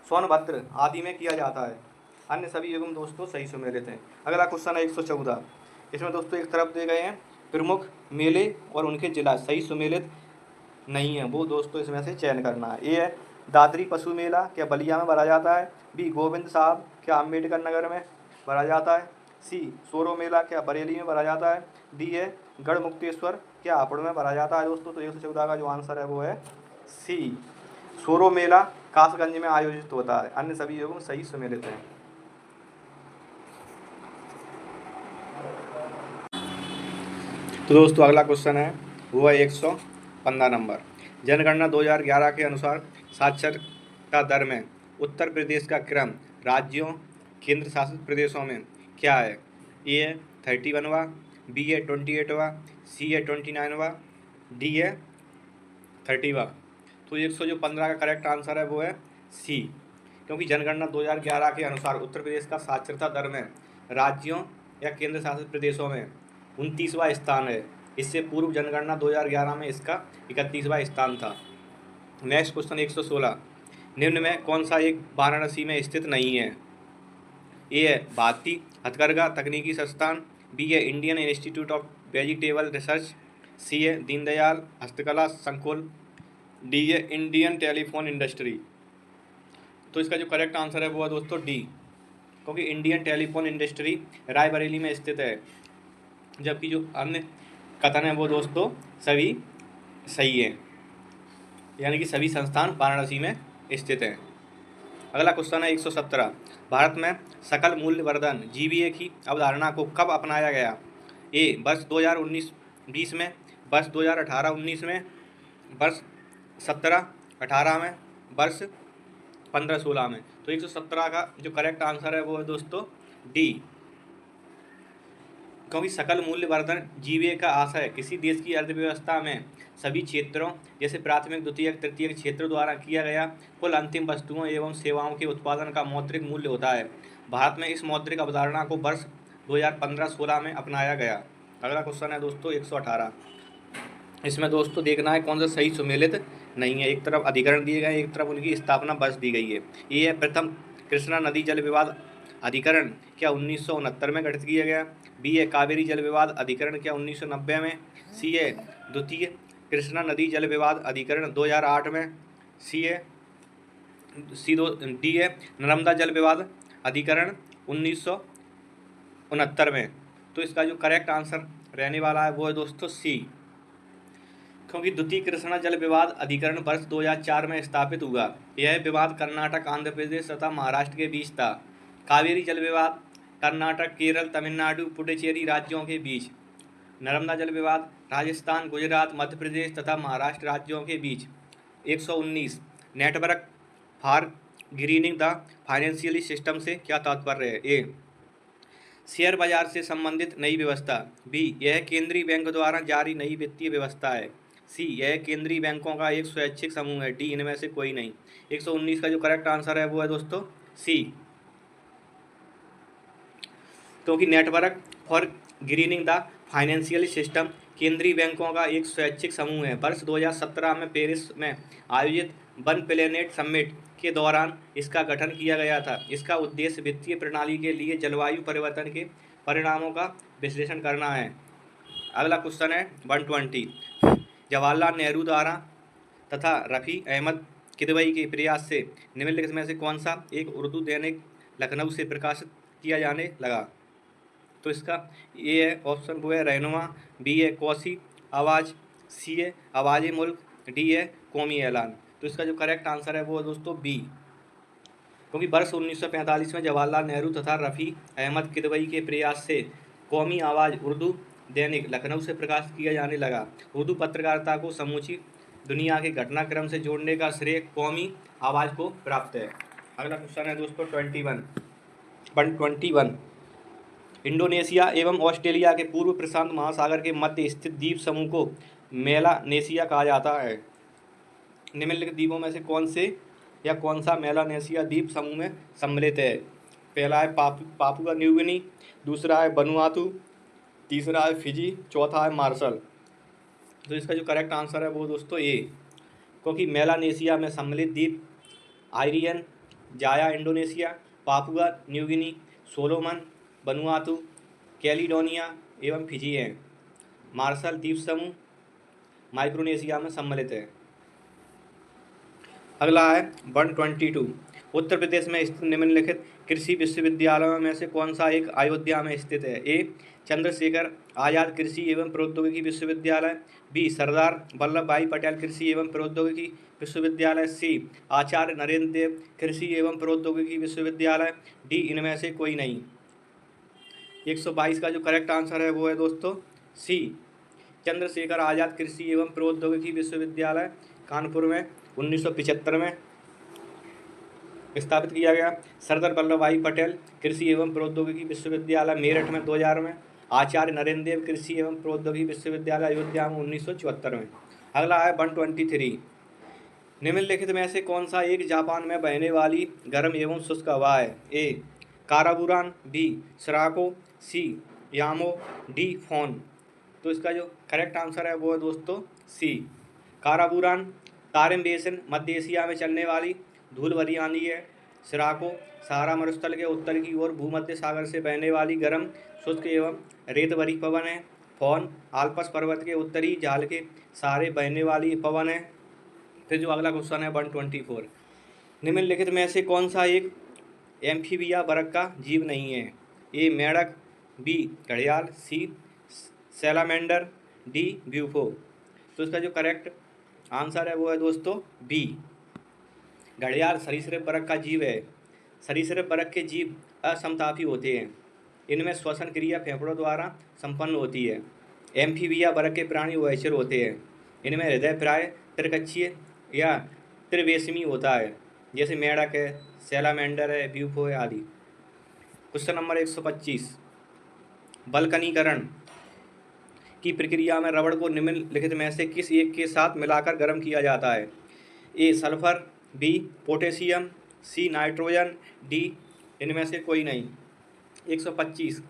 सोनभद्र आदि में किया जाता है। अन्य सभी एवं दोस्तों सही सुमेलित हैं। अगला क्वेश्चन है 114, इसमें दोस्तों एक तरफ दे गए हैं प्रमुख मेले और उनके जिला, सही सुमेलित नहीं है वो दोस्तों इसमें से चयन करना है। ए है दादरी पशु मेला क्या बलिया में भरा जाता है? बी गोविंद साहब क्या अम्बेडकर नगर में भरा जाता है? सी सोरो मेला क्या बरेली में भरा जाता है? डी है गढ़मुक्तेश्वर क्या हापुड़ में भरा जाता है दोस्तों? तो 114 का जो आंसर है वो है सी, सोरो मेला कासगंज में आयोजित होता है, अन्य सभी जगहों में सही सुमेलित हैं। तो दोस्तों अगला क्वेश्चन है वो है 115 नंबर। जनगणना 2011 के अनुसार साक्षरता दर में उत्तर प्रदेश का क्रम राज्यों केंद्र शासित प्रदेशों में क्या है? ए है 31वां, बी है 28वां, सी है 29वां, डी है 30वां। तो 115 का करेक्ट आंसर है वो है सी, क्योंकि जनगणना 2011 के अनुसार उत्तर प्रदेश का साक्षरता दर में राज्यों या केंद्र शासित प्रदेशों में 29वां स्थान है। इससे पूर्व जनगणना 2011 में इसका 31वां स्थान था। नेक्स्ट क्वेश्चन 116, निम्न में कौन सा एक वाराणसी में स्थित नहीं है? ए है भारतीय हथकरघा तकनीकी संस्थान, बी है Indian Institute of Vegetable Research, C है दीनदयाल हस्तकला संकुल, डी है इंडियन टेलीफोन इंडस्ट्री। तो इसका जो करेक्ट आंसर है वो है दोस्तों डी, क्योंकि इंडियन टेलीफोन इंडस्ट्री रायबरेली में स्थित है, जबकि जो अन्य कथन है वो दोस्तों सभी सही है, यानी कि सभी संस्थान वाराणसी में स्थित हैं। अगला क्वेश्चन है 117, भारत में सकल मूल्य वर्धन जीबीए की अवधारणा को कब अपनाया गया? ए वर्ष 2019-20 में, वर्ष 2018-19 में, वर्ष 17-18 में, वर्ष 15-16 में। तो 117 का जो करेक्ट आंसर है वो है दोस्तों डी, क्योंकि सकल मूल्य वर्धन जीबीए का आशय किसी देश की अर्थव्यवस्था में सभी क्षेत्रों जैसे प्राथमिक द्वितीयक तृतीयक क्षेत्रों द्वारा किया गया कुल अंतिम वस्तुओं एवं सेवाओं के उत्पादन का मौद्रिक मूल्य होता है। भारत में इस मौद्रिक अवधारणा को वर्ष 2015-16 में अपनाया गया। अगला क्वेश्चन है दोस्तों 118, इसमें दोस्तों देखना है कौन सा सही सुमेलित नहीं है। एक तरफ अधिकरण दिए गए, एक तरफ उनकी स्थापना वर्ष दी गई है। ये है प्रथम कृष्णा नदी जल विवाद अधिकरण क्या 1969 में गठित किया गया? बी है कावेरी जल विवाद अधिकरण क्या 1990 में? सी है द्वितीय कृष्णा नदी जल विवाद अधिकरण 2008 में? डी है नर्मदा जल विवाद अधिकरण 1969 में। तो इसका जो करेक्ट आंसर रहने वाला है वो है दोस्तों सी, क्योंकि द्वितीय कृष्णा जल विवाद अधिकरण वर्ष 2004 में स्थापित हुआ। यह विवाद कर्नाटक आंध्र प्रदेश तथा महाराष्ट्र के बीच था। कावेरी जल विवाद कर्नाटक केरल तमिलनाडु पुडुचेरी राज्यों के बीच। नर्मदा जल विवाद राजस्थान गुजरात मध्य प्रदेश तथा महाराष्ट्र राज्यों के बीच। 119 network for grinning the financial system से क्या तात्पर्य है? ए शेयर बाजार से संबंधित नई व्यवस्था, बी यह केंद्रीय बैंक द्वारा जारी नई वित्तीय व्यवस्था है, सी यह केंद्रीय बैंकों का एक स्वैच्छिक समूह है, डी इनमें से कोई नहीं। 119 का जो करेक्ट आंसर है वो है दोस्तों सी, क्योंकि network for grinning the financial system केंद्रीय बैंकों का एक स्वैच्छिक समूह है। वर्ष 2017 में पेरिस में आयोजित वन प्लेनेट समिट के दौरान इसका गठन किया गया था। इसका उद्देश्य वित्तीय प्रणाली के लिए जलवायु परिवर्तन के परिणामों का विश्लेषण करना है। अगला क्वेश्चन है 120, जवाहरलाल नेहरू द्वारा तथा रफ़ी अहमद किदवई के प्रयास से निम्नलिखित में से कौन सा एक उर्दू दैनिक लखनऊ से प्रकाशित किया जाने लगा? तो इसका ए है ऑप्शन वो है रहनुमा, बी है कौसी आवाज़, सी है आवाज़ मुल्क, डी है कौमी ऐलान। तो इसका जो करेक्ट आंसर है वो है दोस्तों बी, क्योंकि वर्ष 1945 में जवाहरलाल नेहरू तथा रफ़ी अहमद किदवई के प्रयास से कौमी आवाज़ उर्दू दैनिक लखनऊ से प्रकाशित किया जाने लगा। उर्दू पत्रकारिता को समूची दुनिया के घटनाक्रम से जोड़ने का श्रेय कौमी आवाज़ को प्राप्त है। अगला क्वेश्चन है दोस्तों 121, इंडोनेशिया एवं ऑस्ट्रेलिया के पूर्व प्रशांत महासागर के मध्य स्थित द्वीप समूह को मेलानेशिया कहा जाता है। निम्नलिखित द्वीपों में से कौन से या कौन सा मेलानेशिया द्वीप समूह में सम्मिलित है? पहला है पापुआ न्यू गिनी, दूसरा है वनुआतू, तीसरा है फिजी, चौथा है मार्शल। तो इसका जो करेक्ट आंसर है वो दोस्तों ए, क्योंकि मेलानेशिया में सम्मिलित द्वीप आइरियन, जाया Indonesia, Papua New Guinea, Solomon, Vanuatu, Caledonia एवं फिजी हैं। मार्शल द्वीप समूह माइक्रोनेशिया में सम्मिलित है। अगला है 122। उत्तर प्रदेश में स्थित निम्नलिखित कृषि विश्वविद्यालयों में से कौन सा एक अयोध्या में स्थित है? ए चंद्रशेखर आजाद कृषि एवं प्रौद्योगिकी विश्वविद्यालय, बी सरदार वल्लभ भाई पटेल कृषि एवं प्रौद्योगिकी विश्वविद्यालय, सी आचार्य नरेंद्र देव कृषि एवं प्रौद्योगिकी विश्वविद्यालय, डी इनमें से कोई नहीं। 122 का जो करेक्ट आंसर है वो है दोस्तों सी चंद्रशेखर आजाद कृषि एवं प्रौद्योगिकी विश्वविद्यालय, कानपुर में 1975 में स्थापित किया गया। सरदार वल्लभ भाई पटेल कृषि एवं प्रौद्योगिकी विश्वविद्यालय मेरठ में 2000 में। आचार्य नरेंद्र देव कृषि एवं प्रौद्योगिकी विश्वविद्यालय अयोध्या में 1974 में। अगला है 123। निम्नलिखित में से कौन सा एक जापान में बहने वाली गर्म एवं शुष्क हवा है? ए काराबुरान, बी सराको, सी यामो, डी फोन। तो इसका जो करेक्ट आंसर है वो है दोस्तों सी काराबुरान तारिम बेसिन मध्य एशिया में चलने वाली धूल भरी आंधी है। सिराको सहारा मरुस्थल के उत्तर की ओर भूमध्य सागर से बहने वाली गर्म शुष्क एवं रेत भरी पवन है। फोन आल्पस पर्वत के उत्तरी झाल के सहारे बहने वाली पवन है। फिर जो अगला क्वेश्चन है 124। निम्नलिखित में से कौन सा एक एम्फीबिया वर्ग का जीव नहीं है? ए मेढक, बी घड़ियाल, सी सैलामेंडर, डी ब्यूफो। तो इसका जो करेक्ट आंसर है वो है दोस्तों बी घड़ियाल सरीसृप वर्ग का जीव है। सरीसृप वर्ग के जीव असमतापी होते हैं। इनमें श्वसन क्रिया फेफड़ों द्वारा संपन्न होती है। एम्फीबिया वर्ग के प्राणी उभयचर होते हैं। इनमें हृदय प्राय त्रिकक्षीय या त्रिवेशमी होता है, जैसे मेढक है, सैलामेंडर है, ब्यूफो है आदि। Question number 125। बल्कनीकरण की प्रक्रिया में रबड़ को निम्नलिखित में से किस एक के साथ मिलाकर गर्म किया जाता है? A sulphur, B potassium, C nitrogen, D इनमें से कोई नहीं। 125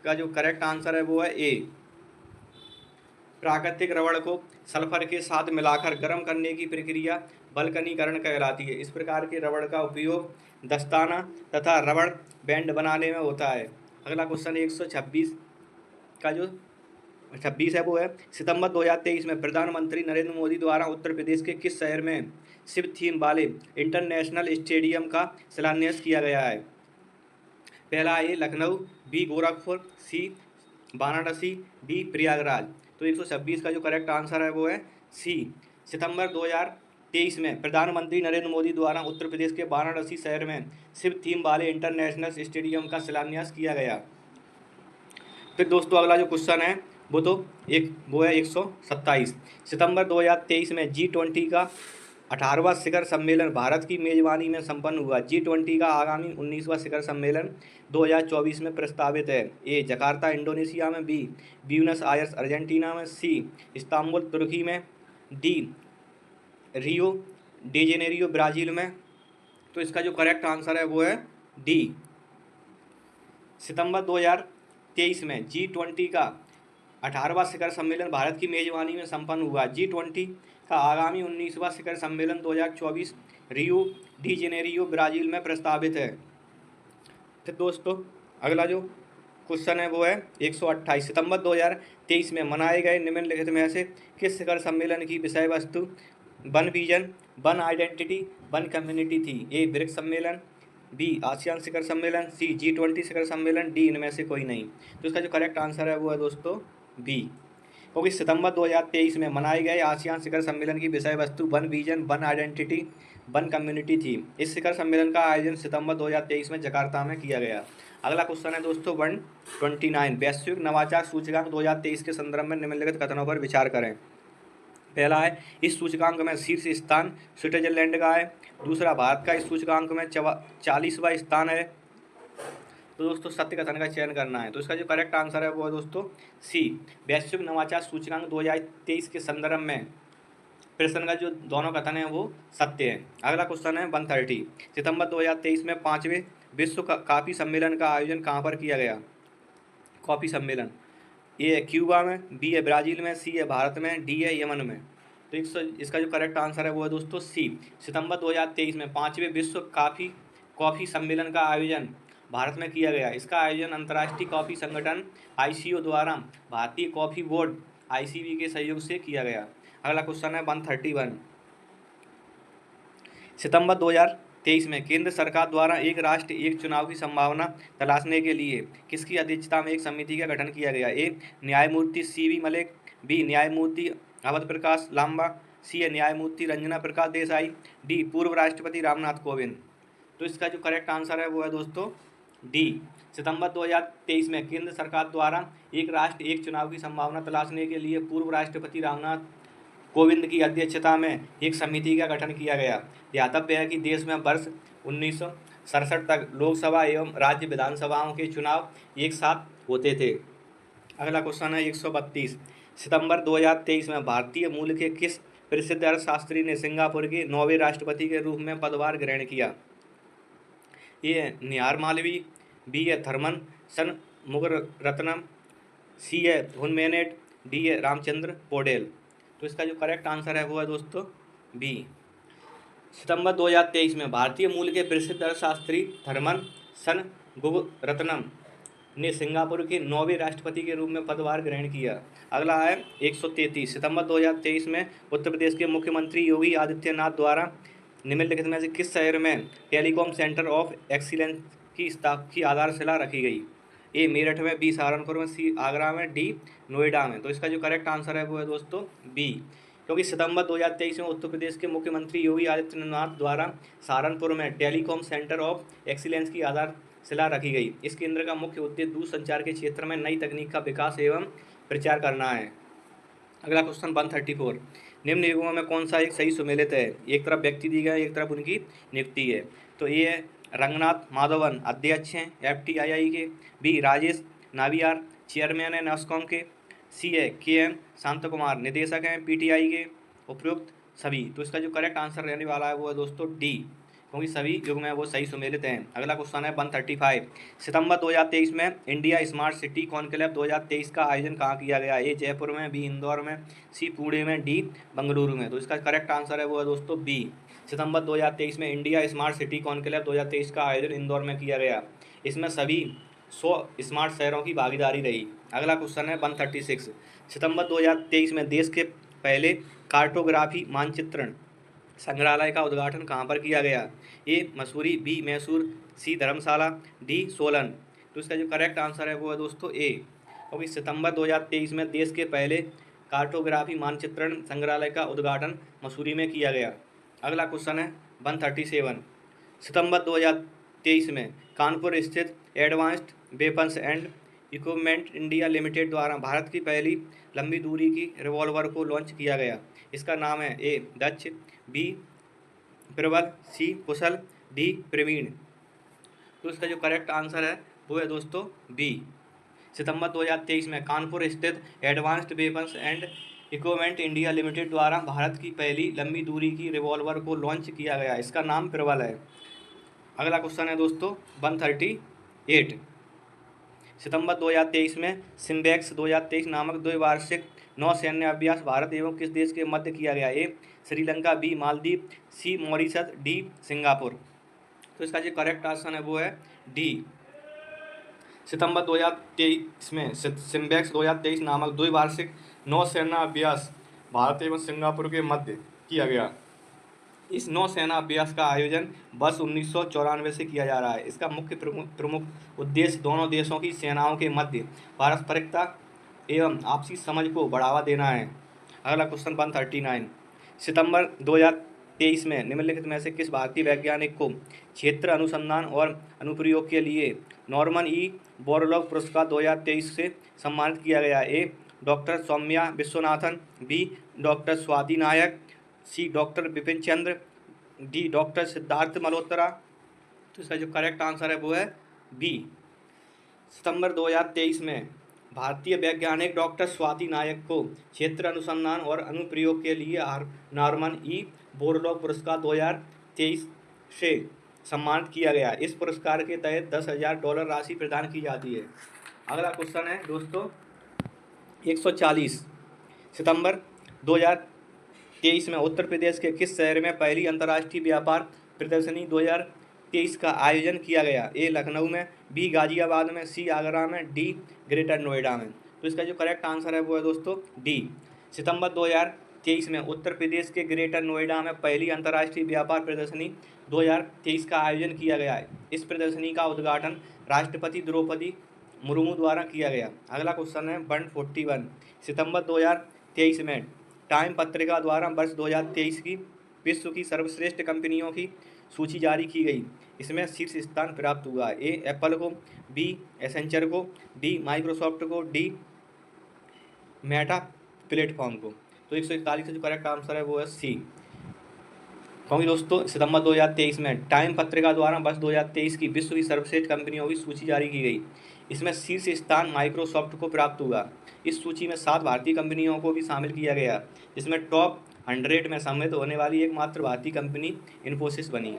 का जो करेक्ट आंसर है वो है ए प्राकृतिक रबड़ को सल्फर के साथ मिलाकर गर्म करने की प्रक्रिया बल्कनीकरण कहलाती है। इस प्रकार के रबड़ का उपयोग दस्ताना तथा रबड़ बैंड बनाने में होता है। अगला क्वेश्चन 126 का जो 26 है वो है सितंबर 2023 में प्रधानमंत्री नरेंद्र मोदी द्वारा उत्तर प्रदेश के किस शहर में शिव थीम वाले इंटरनेशनल स्टेडियम का शिलान्यास किया गया है? पहला ए लखनऊ, बी गोरखपुर, सी वाराणसी, डी प्रयागराज। तो 126 का जो करेक्ट आंसर है वो है सी सितंबर 2023 में प्रधानमंत्री नरेंद्र मोदी द्वारा उत्तर प्रदेश के वाराणसी शहर में शिव थीम वाले इंटरनेशनल स्टेडियम का शिलान्यास किया गया। फिर दोस्तों अगला जो क्वेश्चन है वो है 127। सितंबर 2023 में G20 का 18वां शिखर सम्मेलन भारत की मेजबानी में संपन्न हुआ। G20 का आगामी 19वां शिखर सम्मेलन 2024 में प्रस्तावित है। ए जकार्ता इंडोनेशिया में, बी ब्यूनस आयर्स अर्जेंटीना में, सी इस्तांबुल तुर्की में, D Rio de Janeiro Brazil में। तो इसका जो करेक्ट आंसर है वो है डी सितंबर 2023 में G20 का 18वां शिखर सम्मेलन भारत की मेजबानी में संपन्न हुआ। G20 का आगामी 19वां शिखर सम्मेलन 2024 रियो डी जेनेरियो ब्राज़ील में प्रस्तावित है। फिर दोस्तों अगला जो क्वेश्चन है वो है 128। सितंबर 2023 में मनाए गए निम्नलिखित में से किस शिखर सम्मेलन की विषय वस्तु one vision, one identity, one community थी? ए ब्रिक्स सम्मेलन, बी आसियान शिखर सम्मेलन, सी G20 शिखर सम्मेलन, डी इनमें से कोई नहीं। तो इसका जो करेक्ट आंसर है वो है दोस्तों बी क्योंकि सितंबर 2023 में मनाए गए आसियान शिखर सम्मेलन की विषय वस्तु one vision, one identity, one community थी। इस शिखर सम्मेलन का आयोजन सितंबर 2023 में जकार्ता में किया गया। अगला क्वेश्चन है दोस्तों 129। वैश्विक नवाचार सूचकांक 2023 के संदर्भ में निम्नलिखित कथनों पर विचार करें। पहला है इस सूचकांक में शीर्ष स्थान स्विट्जरलैंड का है। दूसरा भारत का इस सूचकांक में 40वां स्थान है। तो दोस्तों सत्य कथन का चयन करना है। तो इसका जो करेक्ट आंसर है वो है दोस्तों सी वैश्विक नवाचार सूचकांक 2023 के संदर्भ में प्रश्न का जो दोनों कथन है वो सत्य है। अगला क्वेश्चन है 130। सितंबर 2023 में 5वें विश्व कॉफी सम्मेलन का आयोजन कहाँ पर किया गया? कॉफी सम्मेलन ए है क्यूबा में, बी है ब्राज़ील में, सी है भारत में, डी है यमन में। तो इसका जो करेक्ट आंसर है वो है दोस्तों सी सितंबर 2023 में 5वें विश्व कॉफी सम्मेलन का आयोजन भारत में किया गया। इसका आयोजन अंतर्राष्ट्रीय कॉफी संगठन ICO द्वारा भारतीय कॉफी बोर्ड ICB के सहयोग से किया गया। अगला क्वेश्चन है 131। सितंबर 2023 में केंद्र सरकार द्वारा एक राष्ट्र एक चुनाव की संभावना तलाशने के लिए किसकी अध्यक्षता में एक समिति का गठन किया गया? ए न्यायमूर्ति CV मलिक, बी न्यायमूर्ति अवध प्रकाश लांबा, सी न्यायमूर्ति रंजना प्रकाश देसाई, डी पूर्व राष्ट्रपति रामनाथ कोविंद। तो इसका जो करेक्ट आंसर है वो है दोस्तों डी। सितंबर 2023 में केंद्र सरकार द्वारा एक राष्ट्र एक चुनाव की संभावना तलाशने के लिए पूर्व राष्ट्रपति रामनाथ कोविंद की अध्यक्षता में एक समिति का गठन किया गया। ध्यातव्य है कि देश में वर्ष 1967 तक लोकसभा एवं राज्य विधानसभाओं के चुनाव एक साथ होते थे। अगला क्वेश्चन है 132। सितंबर 2023 में भारतीय मूल के किस प्रसिद्ध अर्थशास्त्री ने सिंगापुर के 9वें राष्ट्रपति के रूप में पदभार ग्रहण किया? ए निहार मालवीय, बी है थर्मन षणमुगरत्नम, सी है हुनमेनेट, डी है रामचंद्र पौडेल। तो इसका जो करेक्ट आंसर है वो है दोस्तों बी। सितंबर 2023 में भारतीय मूल के प्रसिद्ध अर्थशास्त्री थर्मन षणमुगरत्नम ने सिंगापुर के 9वें राष्ट्रपति के रूप में पदभार ग्रहण किया। अगला है 133। सितंबर 2023 में उत्तर प्रदेश के मुख्यमंत्री योगी आदित्यनाथ द्वारा निम्नलिखित में से किस शहर में टेलीकॉम सेंटर ऑफ एक्सीलेंस की आधारशिला रखी गई? ए मेरठ में, बी सहारनपुर में, सी आगरा में, डी नोएडा में। तो इसका जो करेक्ट आंसर है वो है दोस्तों बी, क्योंकि सितंबर 2023 में उत्तर प्रदेश के मुख्यमंत्री योगी आदित्यनाथ द्वारा सहारनपुर में टेलीकॉम सेंटर ऑफ एक्सीलेंस की आधारशिला रखी गई। इस केंद्र का मुख्य उद्देश्य दूरसंचार के क्षेत्र में नई तकनीक का विकास एवं प्रचार करना है। अगला क्वेश्चन 134। निम्न युगों में कौन सा एक सही सुमेलित है? एक तरफ व्यक्ति दी गए, एक तरफ उनकी नियुक्ति है। तो ये है रंगनाथ माधवन अध्यक्ष हैं FTII के, बी राजेश नावियार चेयरमैन है नस्कॉम के, सी है KM शांत कुमार निदेशक हैं PTI के, उपयुक्त सभी। तो इसका जो करेक्ट आंसर रहने वाला है वो है दोस्तों डी, क्योंकि सभी युग में वो सही सुमेलित हैं। अगला क्वेश्चन है 135। सितंबर 2023 में इंडिया स्मार्ट सिटी कॉन्क्लेव 2023 का आयोजन कहाँ किया गया? ए जयपुर में, बी इंदौर में, सी पुणे में, डी बंगलुरु में। तो इसका करेक्ट आंसर है वो है दोस्तों बी। सितंबर 2023 में इंडिया स्मार्ट सिटी कॉन्क्लेव 2023 का आयोजन इंदौर में किया गया। इसमें सभी 100 स्मार्ट शहरों की भागीदारी रही। अगला क्वेश्चन है 136। सितंबर 2023 में देश के पहले कार्टोग्राफी मानचित्रण संग्रहालय का उद्घाटन कहाँ पर किया गया? ए मसूरी, बी मैसूर, सी धर्मशाला, डी सोलन। तो इसका जो करेक्ट आंसर है वो है दोस्तों ए, क्योंकि सितंबर 2023 में देश के पहले कार्टोग्राफी मानचित्रण संग्रहालय का उद्घाटन मसूरी में किया गया। अगला क्वेश्चन है 137। सितंबर 2023 में कानपुर स्थित advanced weapons and equipment India limited द्वारा भारत की पहली लंबी दूरी की रिवॉल्वर को लॉन्च किया गया। इसका नाम है ए डच, बी प्रबल, सी कुशल, डी प्रवीण। तो इसका जो करेक्ट आंसर है वो है दोस्तों बी। सितंबर 2023 में कानपुर स्थित advanced weapons and equipment India limited द्वारा भारत की पहली लंबी दूरी की रिवॉल्वर को लॉन्च किया गया। इसका नाम प्रबल है। अगला क्वेश्चन है दोस्तों 138। सितंबर 2023 में सिम्बेक्स 2023 नामक द्विवार्षिक नौसैन्य अभ्यास भारत एवं किस देश के मध्य किया गया? ए श्रीलंका, बी मालदीव, सी मॉरिशस, डी सिंगापुर। तो इसका जो करेक्ट आंसर है वो है डी। सितंबर 2023 में सिम्बेक्स 2023 नामक द्विवार्षिक नौसेना अभ्यास भारत एवं सिंगापुर के मध्य किया गया। इस नौसेना अभ्यास का आयोजन वर्ष 1994 से किया जा रहा है। इसका मुख्य प्रमुख उद्देश्य दोनों देशों की सेनाओं के मध्य पारस्परिकता एवं आपसी समझ को बढ़ावा देना है। अगला क्वेश्चन 139। सितंबर 2023 में निम्नलिखित में से किस भारतीय वैज्ञानिक को क्षेत्र अनुसंधान और अनुप्रयोग के लिए नॉर्मन ई बोरलॉग पुरस्कार 2023 से सम्मानित किया गया? A doctor Soumya Vishwanathan, B doctor Swati Nayak, C doctor Vipin Chandra, D doctor Siddharth Malhotra. तो इसका जो करेक्ट आंसर है वो है बी। सितंबर 2023 में भारतीय वैज्ञानिक डॉक्टर स्वाति नायक को क्षेत्र अनुसंधान और अनुप्रयोग के लिए नॉर्मन ई बोरलॉग पुरस्कार 2023 से सम्मानित किया गया। इस पुरस्कार के तहत $10,000 राशि प्रदान की जाती है। अगला क्वेश्चन है दोस्तों 140। सितंबर 2023 में उत्तर प्रदेश के किस शहर में पहली अंतर्राष्ट्रीय व्यापार प्रदर्शनी 2023 का आयोजन किया गया? ए लखनऊ में, बी गाजियाबाद में, सी आगरा में, डी ग्रेटर नोएडा में। तो इसका जो करेक्ट आंसर है वो है दोस्तों डी। सितंबर 2023 में उत्तर प्रदेश के ग्रेटर नोएडा में पहली अंतर्राष्ट्रीय व्यापार प्रदर्शनी 2023 का आयोजन किया गया है। इस प्रदर्शनी का उद्घाटन राष्ट्रपति द्रौपदी मुर्मू द्वारा किया गया। अगला क्वेश्चन है 141। सितंबर 2023 में टाइम पत्रिका द्वारा वर्ष 2023 की विश्व की सर्वश्रेष्ठ कंपनियों की सूची जारी की गई। इसमें शीर्ष स्थान प्राप्त हुआ। ए एप्पल को, बी एसेंचर को, डी माइक्रोसॉफ्ट को, डी मेटा प्लेटफॉर्म को। तो 141 जो करेक्ट आंसर है वो है सी। क्योंकि दोस्तों सितंबर 2023 में टाइम पत्रिका द्वारा वर्ष 2023 की विश्व की सर्वश्रेष्ठ कंपनियों की सूची जारी की गई। इसमें शीर्ष स्थान माइक्रोसॉफ्ट को प्राप्त हुआ। इस सूची में 7 भारतीय कंपनियों को भी शामिल किया गया, जिसमें टॉप 100 में सम्मिलित होने वाली एकमात्र भारतीय कंपनी इन्फोसिस बनी।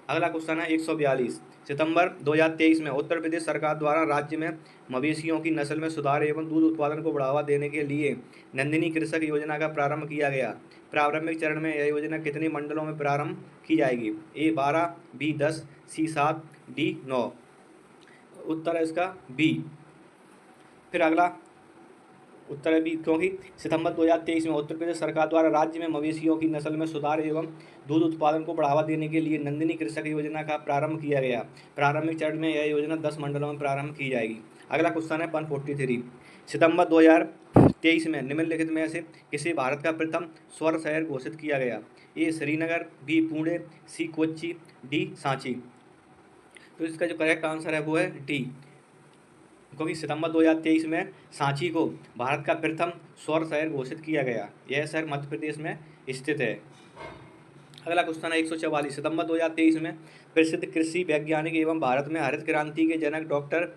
अगला क्वेश्चन है 142। सितंबर 2023 में उत्तर प्रदेश सरकार द्वारा राज्य में मवेशियों की नस्ल में सुधार एवं दूध उत्पादन को बढ़ावा देने के लिए नंदिनी कृषक योजना का प्रारंभ किया गया। प्रारंभिक चरण में यह योजना कितने मंडलों में प्रारंभ की जाएगी? ए 12, बी 10, सी 7, डी 9। उत्तर है इसका बी। फिर अगला उत्तर है बी, क्योंकि सितंबर 2023 में उत्तर प्रदेश सरकार द्वारा राज्य में मवेशियों की नस्ल में सुधार एवं दूध उत्पादन को बढ़ावा देने के लिए नंदिनी कृषक योजना का प्रारंभ किया गया। प्रारंभिक चरण में यह योजना 10 मंडलों में प्रारंभ की जाएगी। अगला क्वेश्चन है 143। सितंबर 2023 में निम्नलिखित में से किसे भारत का प्रथम स्वर्ण शहर घोषित किया गया? ए श्रीनगर, बी पुणे, सी कोच्चि, डी सांची। तो इसका जो करेक्ट आंसर है वो है डी, क्योंकि सितंबर 2023 में सांची को भारत का प्रथम स्वर्ण शहर घोषित किया गया। यह शहर मध्य प्रदेश में स्थित है। अगला क्वेश्चन है 144। सितंबर 2023 में प्रसिद्ध कृषि वैज्ञानिक एवं भारत में हरित क्रांति के जनक डॉक्टर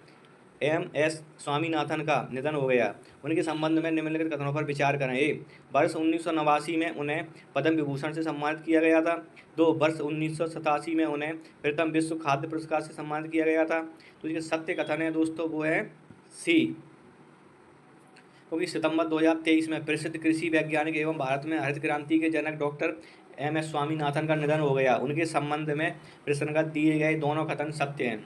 एम.एस. स्वामीनाथन का निधन हो गया। उनके संबंध में निम्नलिखित कथनों पर विचार करें। ए वर्ष 1989 में उन्हें पद्म विभूषण से सम्मानित किया गया था। 2 वर्ष 1987 में उन्हें प्रथम विश्व खाद्य पुरस्कार से सम्मानित किया गया था। तो ये सत्य कथन है दोस्तों वो है सी, क्योंकि सितंबर 2023 में प्रसिद्ध कृषि वैज्ञानिक एवं भारत में हरित क्रांति के जनक डॉक्टर एम.एस. स्वामीनाथन का निधन हो गया। उनके संबंध में प्रश्न का दिए गए दोनों कथन सत्य हैं।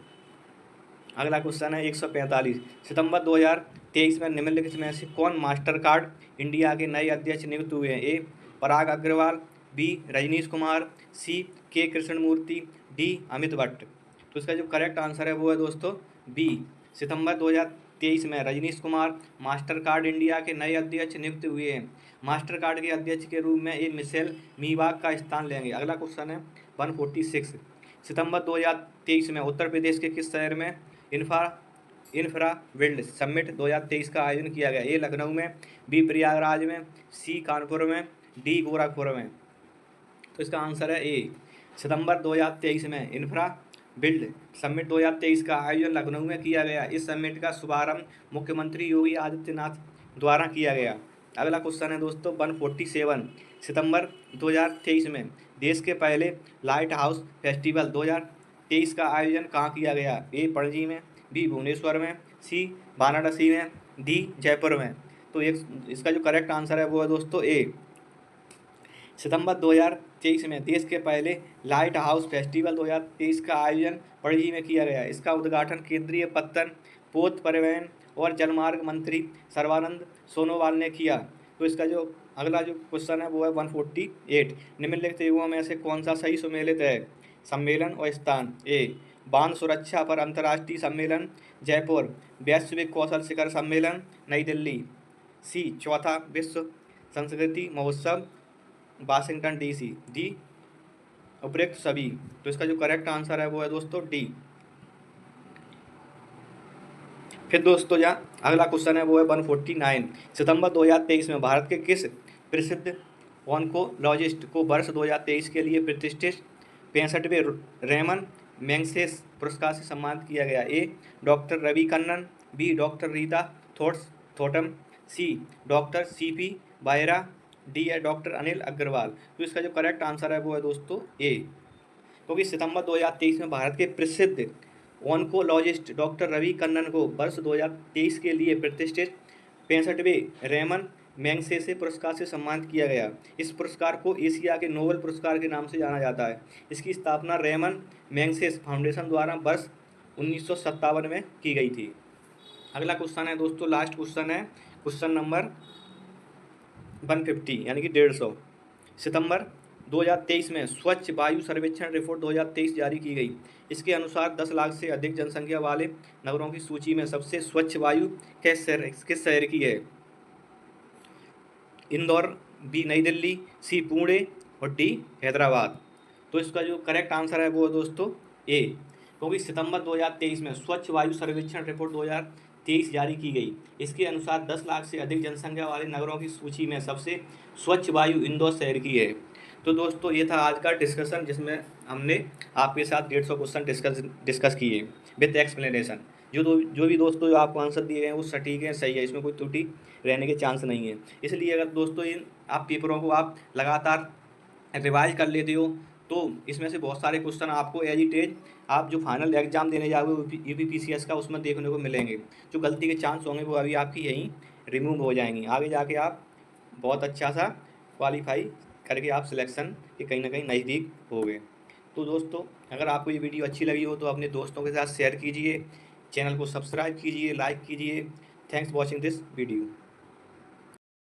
अगला क्वेश्चन है 145। सितंबर 2023 में निम्नलिखित में से कौन मास्टर कार्ड इंडिया के नए अध्यक्ष नियुक्त हुए हैं? ए पराग अग्रवाल, बी रजनीश कुमार, सी के कृष्णमूर्ति, डी अमित भट्ट। तो इसका जो करेक्ट आंसर है वो है दोस्तों बी। सितंबर 2023 में Rajneesh Kumar Mastercard India के नए अध्यक्ष नियुक्त हुए हैं। मास्टर कार्ड के अध्यक्ष के रूप में ए मिशेल मीवाग का स्थान लेंगे। अगला क्वेश्चन है 146। सितंबर 2023 में उत्तर प्रदेश के किस शहर में इंफ्रा वर्ल्ड समिट 2023 का आयोजन किया गया? ए लखनऊ में, बी प्रयागराज में, सी कानपुर में, डी गोरखपुर में। तो इसका आंसर है ए। सितंबर 2023 में इंफ्रा बिल्ड समिट 2023 का आयोजन लखनऊ में किया गया। इस समिट का शुभारंभ मुख्यमंत्री योगी आदित्यनाथ द्वारा किया गया। अगला क्वेश्चन है दोस्तों 147। सितंबर 2023 में देश के पहले लाइट हाउस फेस्टिवल 2023 का आयोजन कहाँ किया गया? ए पणजी में, बी भुवनेश्वर में, सी वाराणसी में, डी जयपुर में। तो इसका जो करेक्ट आंसर है वो है दोस्तों ए। सितंबर 2023 में देश के पहले लाइट हाउस फेस्टिवल 2023 का आयोजन पणजी में किया गया। इसका उद्घाटन केंद्रीय पत्तन, पोत परिवहन और जलमार्ग मंत्री सर्बानंद सोनोवाल ने किया। तो इसका जो अगला जो क्वेश्चन है वो है 148। निम्नलिखित युगों में से कौन सा सही सुमेलित है? सम्मेलन और स्थान। ए बांध सुरक्षा पर अंतर्राष्ट्रीय सम्मेलन जयपुर, वैश्विक कौशल शिखर सम्मेलन नई दिल्ली। सी चौथा विश्व संस्कृति महोत्सव वाशिंगटन DC। डी उपरोक्त सभी। तो इसका जो करेक्ट आंसर है वो है दोस्तों डी। फिर दोस्तों अगला क्वेश्चन है वो है 149। सितंबर 2023 में भारत के किस प्रसिद्ध ऑन्कोलॉजिस्ट को वर्ष 2023 के लिए प्रतिष्ठित 65वें रेमन मैग्सेसे पुरस्कार से सम्मानित किया गया? A doctor Ravi Kannan, B doctor Rita Thottam, C doctor CP Byra, D है डॉक्टर अनिल अग्रवाल। तो इसका जो करेक्ट आंसर है वो है दोस्तों ए, क्योंकि सितंबर 2023 में भारत के प्रसिद्ध ऑन्कोलॉजिस्ट डॉक्टर रवि कन्नन को वर्ष 2023 के लिए प्रतिष्ठित 65वें रेमन मैग्सेसे पुरस्कार से सम्मानित किया गया। इस पुरस्कार को एशिया के नोबेल पुरस्कार के नाम से जाना जाता है। इसकी स्थापना रेमन मैग्सेसे फाउंडेशन द्वारा वर्ष 1957 में की गई थी। अगला क्वेश्चन है दोस्तों लास्ट क्वेश्चन है क्वेश्चन नंबर 150 यानी कि 150। सितंबर 2023 में स्वच्छ वायु सर्वेक्षण रिपोर्ट 2023 जारी की गई। इसके अनुसार 10 लाख से अधिक जनसंख्या वाले नगरों की सूची में सबसे स्वच्छ वायु किस शहर की है? इंदौर, बी नई दिल्ली, सी पुणे और डी हैदराबाद। तो इसका जो करेक्ट आंसर है वो है दोस्तों ए, क्योंकि सितंबर 2023 में स्वच्छ वायु सर्वेक्षण रिपोर्ट 2023 जारी की गई। इसके अनुसार 10 लाख से अधिक जनसंख्या वाले नगरों की सूची में सबसे स्वच्छ वायु इंदौर शहर की है। तो दोस्तों ये था आज का डिस्कशन, जिसमें हमने आपके साथ 150 क्वेश्चन डिस्कस किए विद एक्सप्लेनेशन। जो भी दोस्तों जो आपको आंसर दिए हैं वो सटीक है, सही है, इसमें कोई त्रुटि रहने के चांस नहीं है। इसलिए अगर दोस्तों इन आप पेपरों को आप लगातार रिवाइज कर लेते हो तो इसमें से बहुत सारे क्वेश्चन आपको एज इट इज आप जो फाइनल एग्जाम देने जाओगे यूपीपीसीएस का उसमें देखने को मिलेंगे। जो गलती के चांस होंगे वो अभी आपकी यहीं रिमूव हो जाएंगी। आगे जाके आप बहुत अच्छा सा क्वालिफाई करके आप सिलेक्शन के कहीं ना कहीं नज़दीक होगे। तो दोस्तों अगर आपको ये वीडियो अच्छी लगी हो तो अपने दोस्तों के साथ शेयर कीजिए, चैनल को सब्सक्राइब कीजिए, लाइक कीजिए। Thanks watching this video.